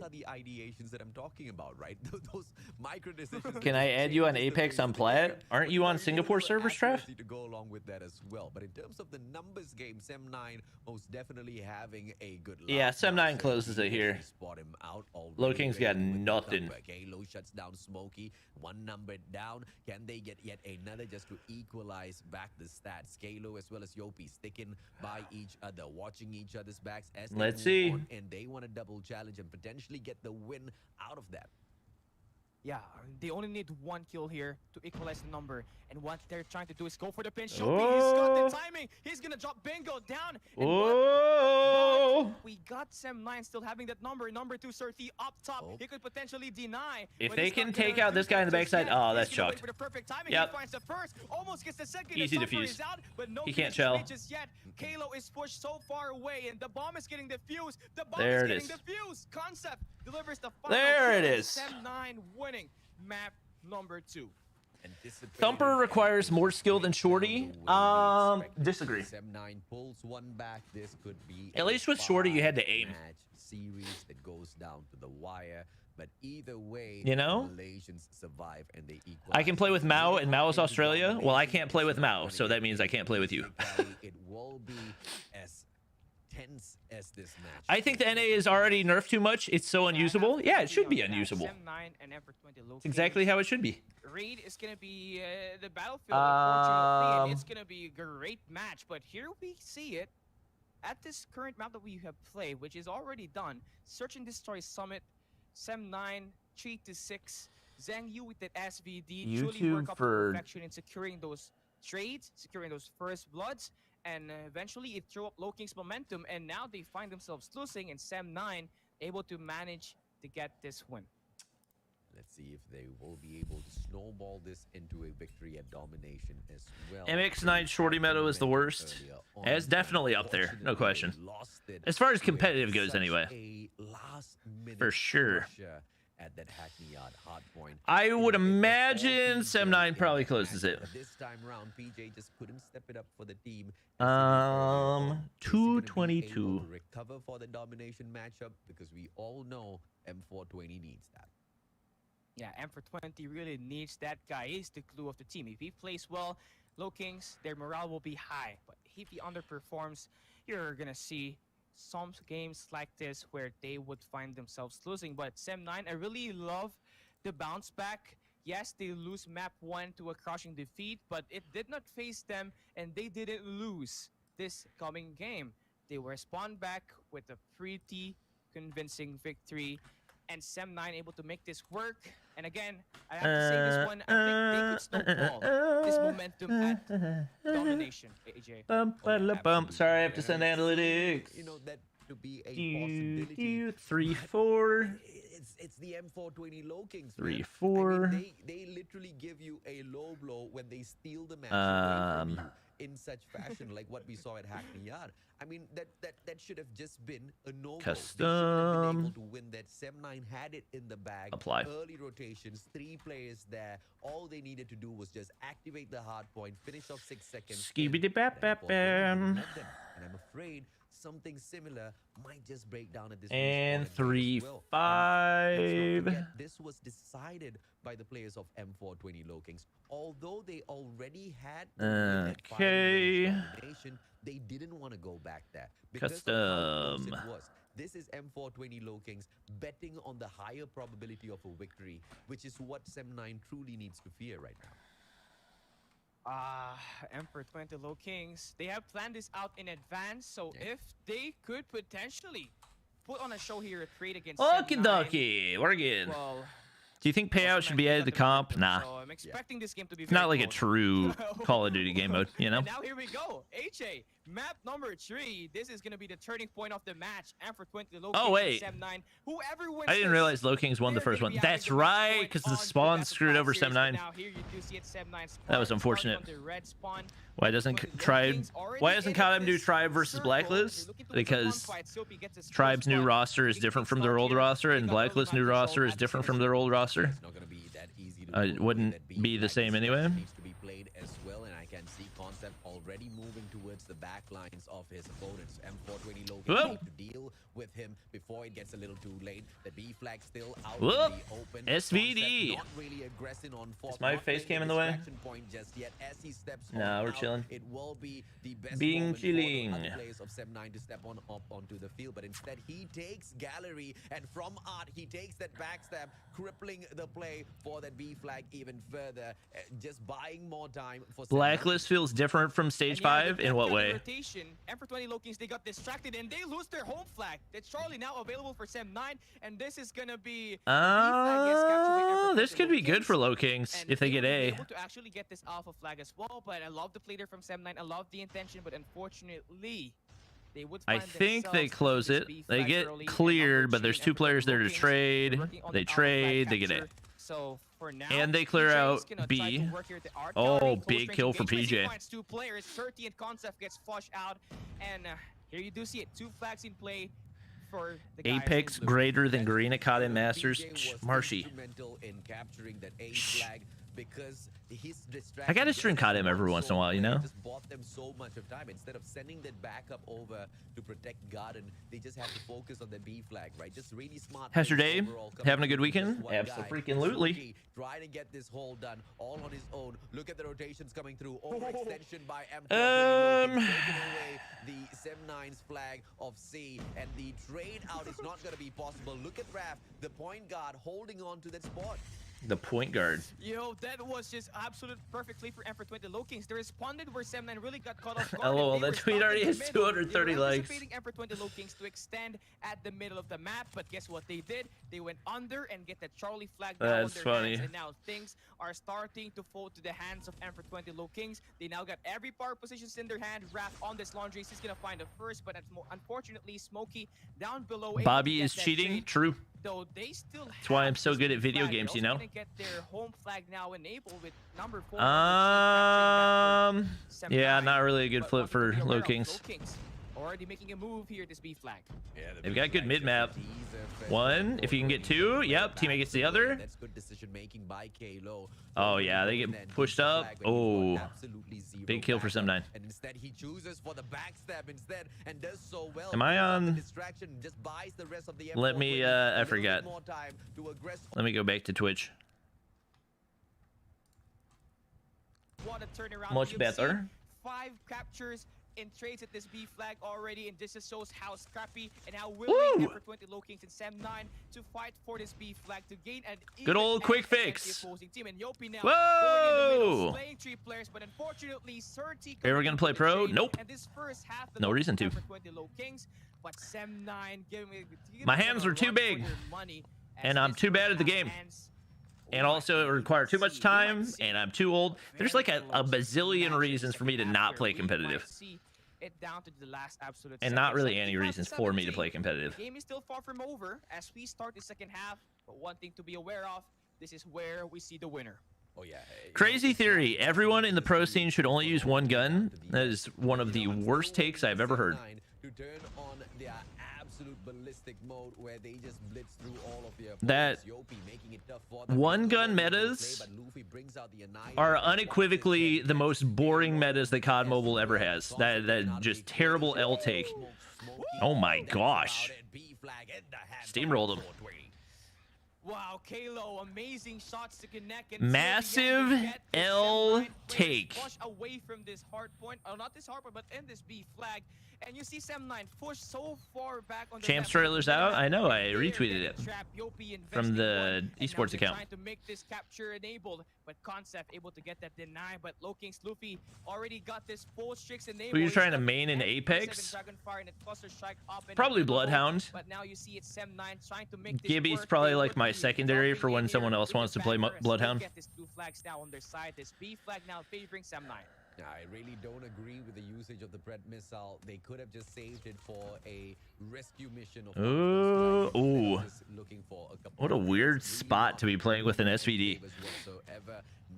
are the ideations that I'm talking about, right? Those micro decisions. Can I add you on Apex on Plat? Aren't you on Singapore servers, Trev? To go along with that as well. But in terms of the numbers game, Sem9 most definitely having a good. Yeah, last Sem9 round. closes it here. Spot him out already. Loking's got Ready with the nothing. thumper. Kalo shuts down Smokey. One number down. Can they get yet another just to equalize back the stats? Kalo as well as Yopi sticking by each other, watching each other's backs as they Let's move see. on, and they want to double challenge and potentially get the win out of that. Yeah, they only need 1 kill here to equalize the number. And what they're trying to do is go for the pinch. Oh. He's got the timing. He's gonna drop Bingo down. And Oh! we got Sem9 still having that number. Number 2, Surty up top. Oh. He could potentially deny. If but they he's can not take gonna out this do guy in the that just backside, yet. oh, that's He's gonna wait chucked. for the perfect timing. Yep. He finds the first, almost gets the second. Easy The defuse. thumper is out, but no He can't finish shell. just yet. Kalo is pushed so far away, and the bomb is getting defused. The bomb There it is getting is. defused. Concept delivers the final There it kill. is. Sem9 winning map number 2. Thumper requires more skill than Shorty. Disagree. Sem9 pulls one back. This could be At least with Shorty, you had to aim. match series that goes down to the wire. But either way, You know? Malaysians survive and they equalize. I can play with Mao, and Mao is Australia. Well, I can't play with Mao, so that means I can't play with you. It will be as tense as this match. I think the NA is already nerfed too much. It's so unusable. Yeah, it should be unusable. Sem9 and Ever20 low It's exactly how it should be. Raid is gonna be the battlefield, unfortunately, and it's Um, gonna be a great match. But here we see it at this current map that we have played, which is already done. Search and Destroy Summit, Sem9 3-6, Zhang with that SVD, truly YouTube work up to for- perfection in securing those trades, securing those first bloods, and eventually it threw up Loking's momentum, and now they find themselves losing, and Sem9 able to manage to get this win. Let's see if they will be able to snowball this into a victory at domination as well. MX9 Shorty Meadow is the worst. It's definitely up there, no question. As far as competitive goes, anyway. For sure. At that Hackney Yard Hardpoint. I would imagine Sem9 probably closes it. But this time round, PJ just couldn't step it up for the team. 222. Recover for the domination matchup because we all know M420 needs that. Yeah, M420 really needs that guy. He's the glue of the team. If he plays well, Low Kings, their morale will be high. But if he underperforms, you're gonna see some games like this where they would find themselves losing. But Sem9, I really love the bounce back. Yes, they lose map 1 to a crushing defeat, but it did not face them, and they didn't lose this coming game. They were spawned back with a pretty convincing victory, and Sem9 able to make this work. And again, I have to say this one, I think they could snowball this momentum at domination, AJ. Bump, bump. Sorry, I have to send analytics. You know, that to be a possibility. 3, 4. It's the M420 Low Kings. 3, man. 4. I mean, they literally give you a low blow when they steal the match away from you in such fashion, like what we saw at Hackney Yard. I mean, that should have just been a no-go. They should have been able to win that. Sem9 had it in the bag. Apply. Early rotations, 3 players there. All they needed to do was just activate the hard point, finish off 6 seconds. Skibidi bap bap bam. And I'm afraid something similar might just break down at this And respawn as well. 3-5. And let's not forget, this was decided by the players of M420 Lokings. Although they already had the win at final Okay. range domination, they didn't want to go back there because of how close it Custom. was. This is M420 Lokings betting on the higher probability of a victory, which is what Sem9 truly needs to fear right now. Emperor 20 Low Kings, they have planned this out in advance, so if they could potentially put on a show here, a trade against Okie Sem9, dokie. We're good. well, Do you think payout should be added to comp? Nah. so I'm expecting this game to be It's not very like a close. true Call of Duty game mode, you know? And now here we go. HA, map number 3. This is going to be the turning point of the match. And for 20 Low Oh, Kings wait. and Sem9, whoever wins I didn't this, realize Low Kings won the they're first gonna one. be having That's the match right, point because the on the spawn Best of screwed 5 over series, but Sem9. now here you do see it, Sem9 That was spawn unfortunate. on the red spawn. Why doesn't But Low Tribe? Kings already Why doesn't in CODM do this Tribe versus circle. Blacklist? They're looking to Because one fight. Soapy gets his Tribe's first new blood. roster is They different get from their stuck old here. roster, They and got a little Blacklist back new control roster is at the different center from their old circle. roster. It's not going to be that easy to It wouldn't be the same anyway. Needs to be played as well, and I can see Concept already moving towards the back lines of his opponents. M420 Logan Whoa. need to deal with him before it gets a little too late. The B flag still out Whoa. in the open. SVD. Concept not really aggressing on fourth. Is my not face playing cam in the the way? distraction point just yet. As he steps Nah, on we're out, chilling. It will be the best Being moment for chilling. the other players of Sem9 to step on up onto the field, but instead he takes Gallery, and from Art he takes that backstab, crippling the play for that B flag even further, just buying more time for Sem9. Blacklist feels different from Stage And yeah, 5 the in what depth of the way? Rotation, Emperor 20 Low Kings, they got distracted and they lose their home flag. That's Charlie now available for Sem9, and this is gonna be This could be good for Low Kings if they get A. Able to actually get this alpha flag as well, but I love the play there from Sem9. I love the intention, but unfortunately, they would I find think they themselves close with it. this B They flag get early, and cleared, number but there's 2, two Emperor players there to 20 Low Kings, trade. working on They the alpha flag trade, they get A. capture. So for now, And they clear PJ is out gonna B. try to work here at the arc Oh, gallery, close big range kill for engagement. He PJ. finds two players, 30 and Concept gets flushed out, and here you do see it, 2 flags in play for the guys in Apex blue. greater than Garena Garena PJ Masters. was Marshy. instrumental in capturing that A Shh. flag because his I gotta stream CODM every once in a while, you know? Just bought them so much of time. Instead of sending that backup over to protect Garden, they just have to focus on the B flag, right? Just really smart. How's your plays day? overall coming Having a good through from weekend? this one guy. Abso-freaking-lutely. Suki trying to get this hole done all on his own. Look at the rotations coming through. Overextension by M4 taking away the Sem9's flag of C, and the trade out is not going to be possible. Look at Raph, the point guard, holding on to that spot. The point guard. Yo, that was just absolute perfectly for Emperor 20 Low Kings. They responded where Sem9 really got caught off guard. LOL, and they that were tweet stuck already in has the middle. 230 They were likes. anticipating Emperor 20 Low Kings to extend at the middle of the map, but guess what they did? They went under and get that Charlie flag down on That's their funny. hands, and now things are starting to fall to the hands of Emperor 20 Low Kings. They now got every power positions in their hand. Raph on this laundry, he's gonna find the first, but unfortunately, Smokey down below. able to Bobby get is that cheating. trade. True. Though they still That's why I'm so good at video flag. games, They're you know? also gonna get their home flag now enabled with number 4. Yeah, not really a good flip for Low Kings. Low Kings already making a move here. This B flag. Yeah, the They've B got good flag mid-map. teaser for One, if you can get two, yep, teammate gets the other. That's good decision making by Kalo. Oh, yeah, they get pushed up. Oh, big kill for Sem9. And instead he chooses for the backstab instead and does so well. Am I on- The distraction just buys the rest of the Let me, M4 I a little bit forgot. more time to aggress. Let me go back to Twitch. What a turnaround. Much You've better. seen 5 captures in trades at this B flag already, and this just shows how scrappy and how willing Woo! Emperor 20 Low Kings and Sem9 to fight for this B flag to gain an Good old even quick edge against fix. the opposing team. And Yopi now Whoa! going in the middle, slaying 3 players, but unfortunately, Surti Ever gonna play pro? Nope. And this first half, the No loss reason of to. Emperor 20 Low Kings, but Sem9 giving My them hands a were too run big. for their money as And I'm this too bad first at the half game. ends. And also, it required too much time, and I'm too old. There's like a bazillion reasons for me to not play competitive. And not really any reasons for me to play competitive. The game is still far from over as we start the second half, but one thing to be aware of, this is where we see the winner. Oh yeah. Crazy theory. Everyone in the pro scene should only use one gun. That is one of the worst takes I've ever heard. To turn on their absolute ballistic mode where they just blitz through all of their That opponents. Yopi making it tough for them. one They gun don't really metas play, but Luffy brings out the are annihilator. unequivocally the most boring metas that COD Mobile ever has. That just terrible L take. Oh my gosh. Steamrolled him. Wow, Kalo, amazing shots to connect. And Massive L take. Push away from this hard point. Oh, not this hard point, but in this B flag. And you see Sem9 push so far back on the Champs trailers out. I know. I retweeted it from the esports account. Trying to make this capture enabled, but Concept able to get that deny. But Loking's Luffy already got this full tricks enabled. Who are you trying to main in Apex? Probably Bloodhound. But now you see it's Sem9 trying to make this Gibby's work. probably like my secondary for when someone else wants to play Bloodhound. Get this blue flags now on their side. This B flag now favoring Sem9. I really don't agree with the usage of the Pred missile. They could have just saved it for a rescue mission. Of ooh. What a weird spot to be playing with an SVD.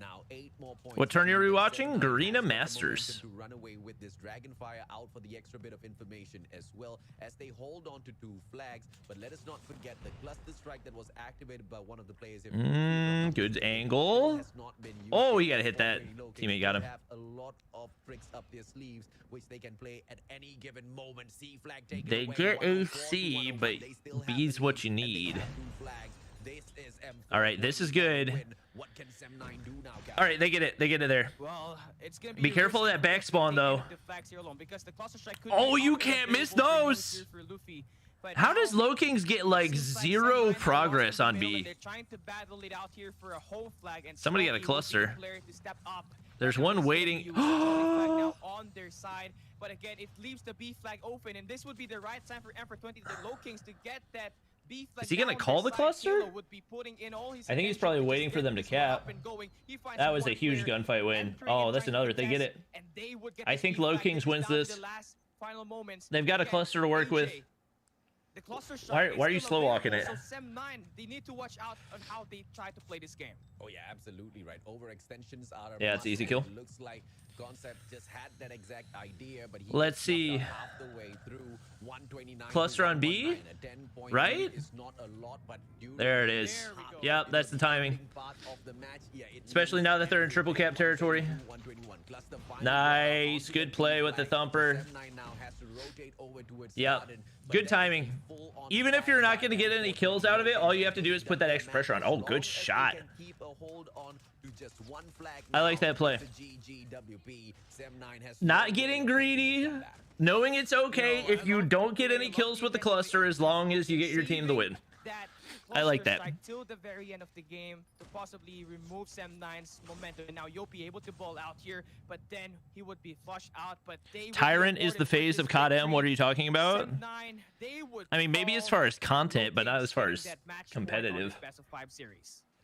Now 8 more points. What tourney are we watching? Garena Masters. To run away with this Dragonfire out for the extra bit of information as well as they hold on to 2 flags. But let us not forget the cluster strike that was activated by one of the players. Good angle. Oh, you gotta hit that. Teammate got him. Have a lot of tricks up their sleeves, which they can play at any given moment. C flag taken They away. get AC, but B's what you need. All right, this is good. What can Sem9 do now, guys? All right, they get it. They get it there. Well, it's gonna Be careful of that back spawn, though. Oh, you can't miss those. How does Lokings get like 0 progress on B? They're trying to battle it out here for a whole flag, and Somebody got a cluster. Up. There's one waiting. Now on their side, but again, it leaves the B flag open, and this would be the right time for Emperor 20, the Lokings, to get that B flag. Is he gonna call the cluster? I think he's probably waiting for them to cap. That was a huge gunfight win. Oh, that's another. They get it. I think Lokings wins this. They've got a cluster to work with. Why are you slow walking it? So Sem9, they need to watch out on how they try to play this game. Oh yeah, absolutely right. Overextensions are. Yeah, it's easy kill. It looks like Concept just had that exact idea, but let's see. Half the way through. 129 Cluster on B, right? There it is. Yep, that's the timing. Especially now that they're in triple cap territory. Nice, good play with the thumper. Yep, good timing. Even if you're not going to get any kills out of it, all you have to do is put that extra pressure on. Oh, good shot. I like that play. Not getting greedy. Knowing it's okay if you don't get any kills with the cluster as long as you get your team to win. I like that. Till the very end of the game to possibly remove Sem9's momentum. And now Yopi able to ball out here, but then he would be flushed out. But Tyrant is the phase of CODM. What are you talking about? I mean, maybe as far as content, but not as far as competitive.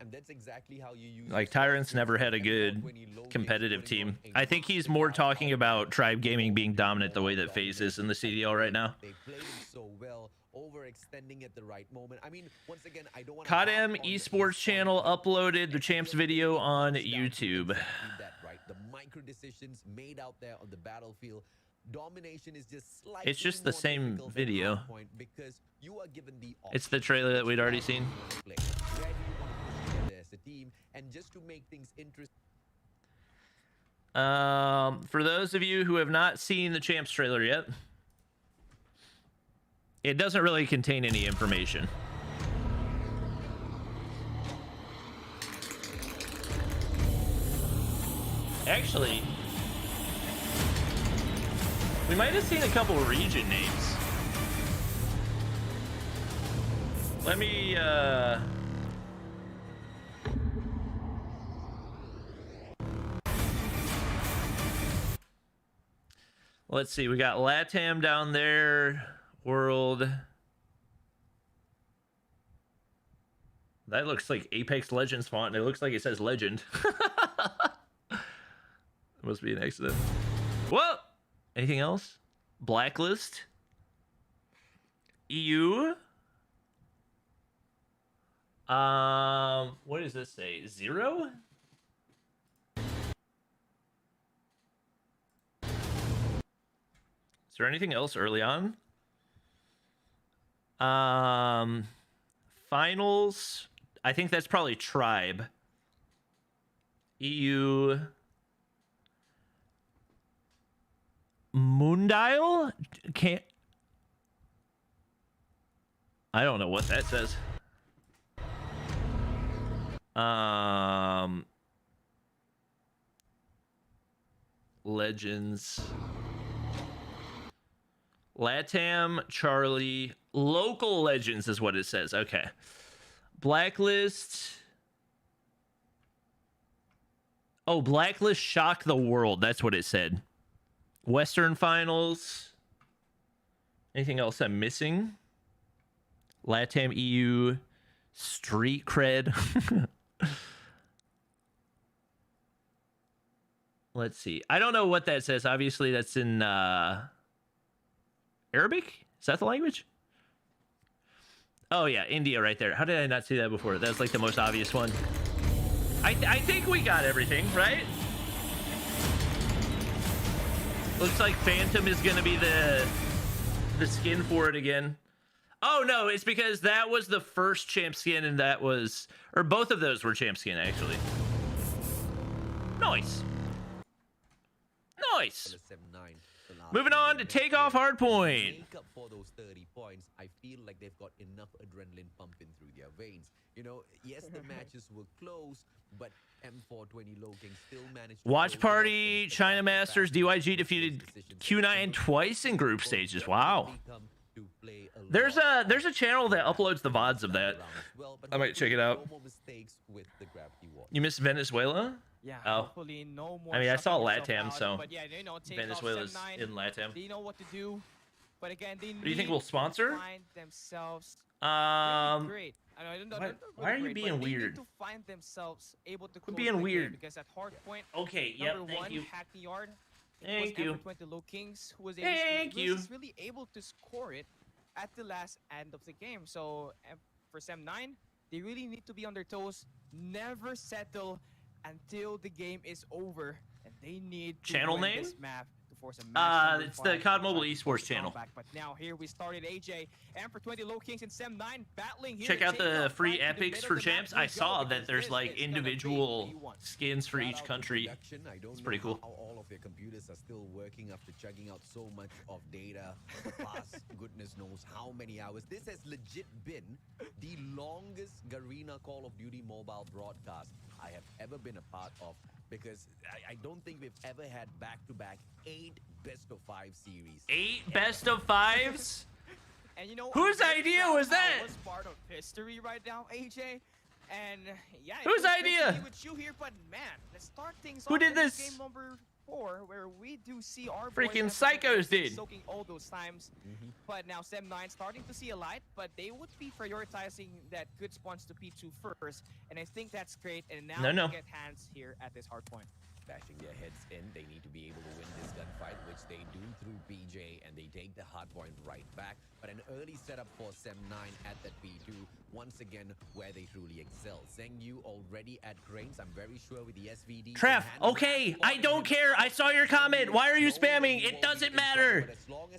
And that's exactly how you use like Tyrant's never had a good competitive team. I think he's more talking about Tribe Gaming being dominant the way that FaZe is in the CDL right now. They played it so well, overextending at the right moment. I mean, once again, I don't want CODM esports channel uploaded the champs video on YouTube. That right, the micro decisions made out there on the battlefield. Domination is just slightly it's just the same video. Because you are given the it's the trailer that we'd already seen. As a team, and just to make things interesting. For those of you who have not seen the champs trailer yet, it doesn't really contain any information. Actually, we might have seen a couple region names. Let me let's see, we got LATAM down there, World. That looks like Apex Legends font, and it looks like it says Legend. It must be an accident. Whoa! Anything else? Blacklist. EU. What does this say? 0? Is there anything else early on? Finals. I think that's probably Tribe. EU. Moondile? Can't. I don't know what that says. Legends. Latam, Charlie, local legends is what it says. Okay. Blacklist. Oh, Blacklist shock the world. That's what it said. Western finals. Anything else I'm missing? Latam EU street cred. Let's see. I don't know what that says. Obviously, that's in Arabic? Is that the language? Oh, yeah. India right there. How did I not see that before? That was like the most obvious one. I think we got everything, right? Looks like Phantom is going to be the skin for it again. Oh, no. It's because that was the first champ skin, and that was... Or both of those were champ skin, actually. Nice. Nice. Moving on to take off Hardpoint. Make up for those 30 points, I feel like they've got enough adrenaline pumping through their veins. You know, yes, the matches were close, but M420 Low King still managed to Watch Party, China Masters, DYG defeated Q9 twice in group stages. Wow. There's a channel that uploads the VODs of that. I might check it out. You missed Venezuela? Yeah, oh. Hopefully no more. I mean, I saw shutting LATAM, out, so but yeah, you know, take Venezuela's off in LATAM. They know what to do, but again, they Do you think we'll sponsor? Find themselves Great. I don't Why are you great, being but they weird? need to find themselves able to close being the game weird. because at Hardpoint, Okay, yep, number thank one, you. Hackney Yard. Thank you. Was Low Kings who was really able to score it at the last end of the game. So for Sem9, they really need to be on their toes, never settle until the game is over, and they need to Channel win name? this map to force a match. It's the COD Mobile Esports channel. But now here we started AJ and for 20 Low Kings and Sem9 battling here. Check out the free right to the epics middle for of the map champs. we I go, saw because that there's this like is gonna be individual P1. skins for each country. It's pretty cool. How all of their computers are still working after chugging out so much of data for the past goodness knows how many hours. This has legit been the longest Garena Call of Duty mobile broadcast I have ever been a part of, because I don't think we've ever had back-to-back 8 best-of-5 series. 8 best of 5s? And you know, Whose idea was that? Was part of history right now, AJ. And yeah, whose idea? With you here, but man, let's start things Who off did with this? Game number 4, where we do see our Freaking boys psychos did. soaking all those times. But now Sem9 starting to see a light, but they would be prioritizing that good spawns to P2 first, and I think that's great. And now No. they get hands here at this Hardpoint. Bashing their heads in, they need to be able to win this gunfight, which they do through PJ, and they take the Hardpoint right back. But an early setup for Sem9 at that P2, once again, where they truly excel. Zengyu already at Cranes, I'm very sure with the SVD. Trev, okay, I don't care. I saw your comment. Why are you spamming? It doesn't matter.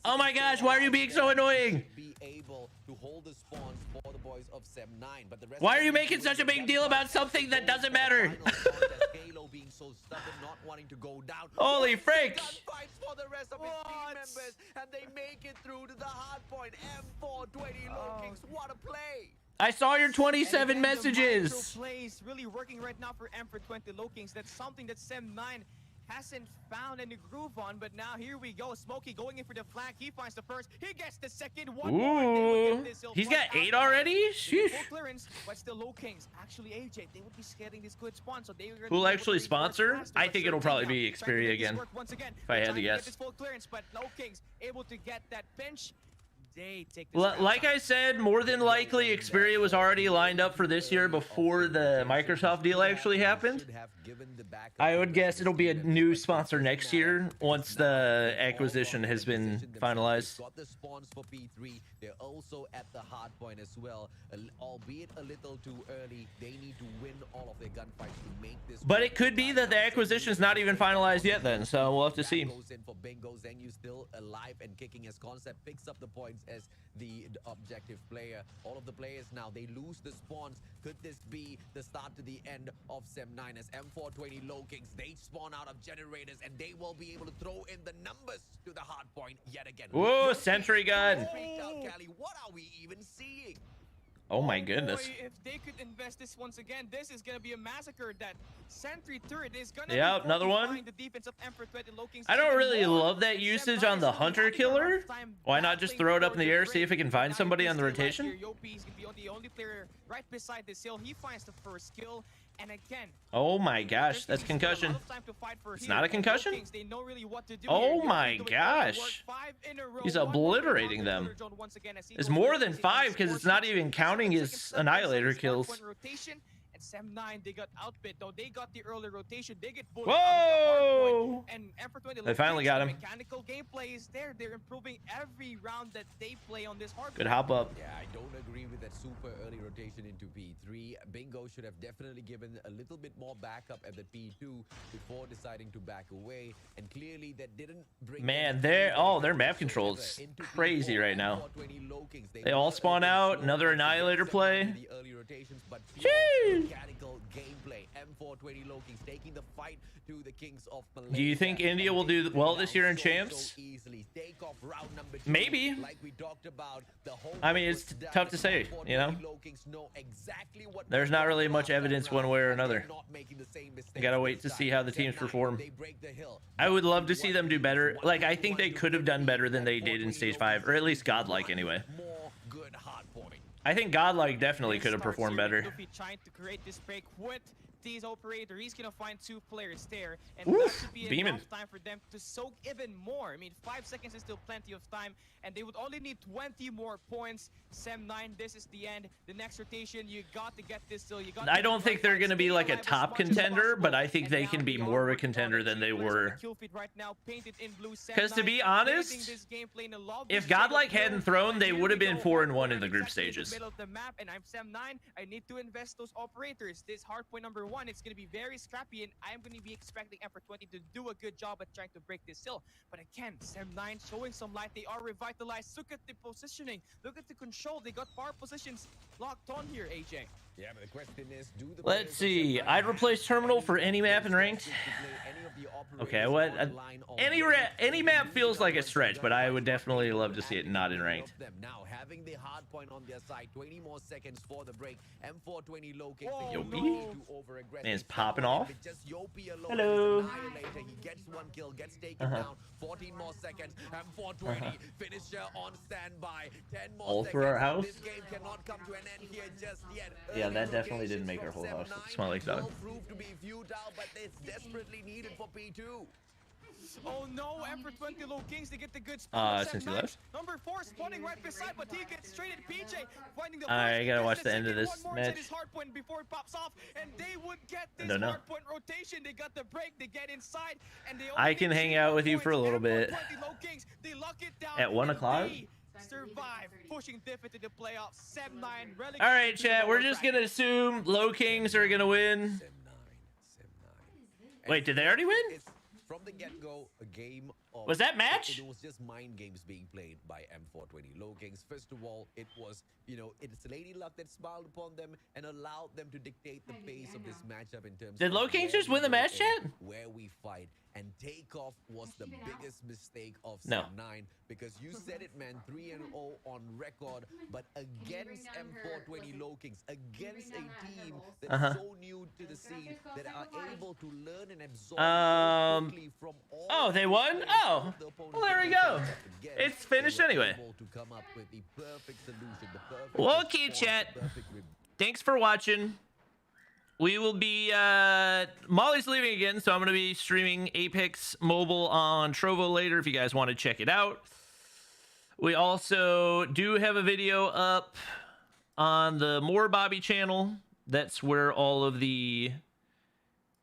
Oh my gosh, why are you being so annoying? Be able to hold the spawns for the boys of Sem9, but the rest Why are you making such a big deal about something that doesn't matter? being so stubborn, not wanting to go down. Holy frick! Gunfights for the rest of his team members, and they make it through to the hard point. M420 Low Kings, what a play! I saw your 27 And messages. The plays really working right now for M420 Low Kings. That's something that Sem9 hasn't found any groove on, but now here we go. Smokey going in for the flank. He finds the first. He gets the second. One more. Ooh, he's got 8 already? Sheesh. Full clearance, but still Low Kings. Actually, AJ, they would be getting this good spawn, so they Who'll actually sponsor? I think it'll probably be Xperia again. If I had to guess. Full clearance, but Low Kings able to get that pinch. They take Like I said, more than likely, Xperia was already lined up for this year before the Microsoft deal actually happened. I would guess it'll be a new sponsor next year once the acquisition has been finalized. Got the spawns for P3. They're also at the hard point as well, albeit a little too early. They need to win all of their gunfights to make this. But it could be that the acquisition's not even finalized yet then, so we'll have to see. Goes in for Bingo. Zengyu still alive and kicking. As Concept picks up the points as the objective player. All of the players now, they lose the spawns. Could this be the start to the end of Sem9 as M420 Low Kings, they spawn out of generators and they will be able to throw in the numbers to the hard point yet again. Whoa, sentry gun. What are we even seeing? Oh my goodness. Boy, if they could invest this once again, this is gonna be a massacre. That sentry turret is gonna Yep, be another one. fortifying the defense of Emperor 20 Low Kings I don't even really more. love that And usage Sem9 on the is gonna be hunter having a killer. rough time Why not just battling throw it up for in the the air, see if it break. can find Now somebody you on the can see right rotation? here, Yopi is gonna be the only player right beside this hill. He finds the first kill, and again, Oh my gosh, there's that's gonna be still a concussion. lot of time to fight for It's here, not a and Low concussion? Kings, they know really what to do Oh here. my Yopi doing all the work, gosh. 5 in a row, He's one obliterating more them. zone once again as he It's goes more for than the 5 because it's not even counting his Annihilator kills. rotation, and Sem9, they got outbid, though they got the early rotation. They get bullied Whoa! out of the hardpoint, and Emperor 20 They finally got him. Mechanical gameplay is there. They're improving every round that they play on this hardpoint. Good hop up. Yeah, I don't agree with that super early rotation into P3. Bingo should have definitely given a little bit more backup at the P2 before deciding to back away. And clearly that didn't bring... Man, their map control is crazy right now. They all spawn out, another Annihilator play. The early rotations, but Jeez. mechanical gameplay. M420 Low Kings taking the fight to the Kings of Malaysia. Do you think India will do well this year in champs? Maybe. Like we talked about, the whole I mean, it's tough to say, you know? There's not really much evidence one way or another. You gotta wait to see how the teams perform. I would love to see them do better. Like, I think they could have done better than they did in Stage 5, or at least Godlike anyway. I think Godlike definitely could have performed better. Luffy trying to create this break with these operator. He's gonna find 2 players there, and Oof, that should be beaming. enough time for them to soak even more. I mean, 5 seconds is still plenty of time, and they would only need 20 more points. Sem9, this is the end. The next rotation, you got to get this still. You got. I don't think they're going to be like a top contender, but I think they can be more of a contender than they were. Because to be honest, if Godlike hadn't thrown, they would have been 4-1 in the group stages. Middle of the map, and I'm Sem9. I need to invest those operators. This hardpoint number 1, it's going to be very scrappy, and I'm going to be expecting Emperor 20 to do a good job at trying to break this hill. But again, Sem9 showing some light. They are revitalized. Look at the positioning. Look at the control. They got power positions locked on here, AJ. Yeah, but the question is, do the Let's see. I'd replace Terminal for any map in ranked. Okay, what? Any map feels like a stretch, but I would definitely love to see it not in ranked. Now having the hard point on their side, 20 more seconds for the break. M420 Low Kings. Yopi? Man's popping off. Hello. He gets 1 kill, gets taken down. 14 more seconds. M420 finisher on standby. 10 more All seconds. through our house? This game cannot come to an end here just yet. Yeah, Early that definitely didn't rotations make our from whole house. Sem9 Smell like dog. will prove to be futile, but it's desperately needed for P2. Oh no, Emperor 20 Low Kings, they get the good spot. Since he left. Number 4 spawning right beside, but he gets straight at PJ, finding the I first, gotta gets watch the end of second, this one more match. inside his hardpoint before it pops off, and they would get this don't know. hardpoint rotation. They got the break, they get inside, and they I only can need hang 2 out more with you for a points. little bit. Emperor 20 Low Kings, they lock it down At 1 and o'clock? they survive, pushing Diff into the playoffs. Sem9 relegation. All right, to the chat. We're lower just bracket. gonna assume Low Kings are gonna win. Wait, did they already win? It's from the get-go a game of... Was that match? It was just mind games being played by M420 Low Kings. First of all, it was, you know, it's Lady Luck that smiled upon them and allowed them to dictate the pace of this matchup in terms Did of Low Kings where just win the we go match, and chat? where we fight. And takeoff was the biggest mistake of No. Sem9 because you said it, man, 3-0 on record, but against M420 Low Kings, against a team that's so new to the scene that are able to learn and absorb quickly from all Oh, they won? Oh, well, there we go. It's finished anyway. to come up with the perfect solution, the perfect Well, okay, response, chat. the perfect Thanks for watching. We will be, Molly's leaving again, so I'm going to be streaming Apex Mobile on Trovo later if you guys want to check it out. We also do have a video up on the More Bobby channel. That's where all of the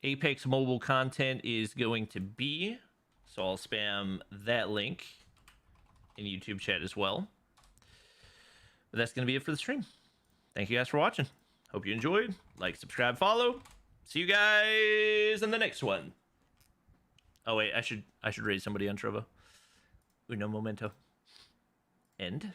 Apex Mobile content is going to be. So I'll spam that link in YouTube chat as well. But that's going to be it for the stream. Thank you guys for watching. Hope you enjoyed. Like, subscribe, follow. See you guys in the next one. Oh wait, I should raise somebody on Trovo. Uno momento. End.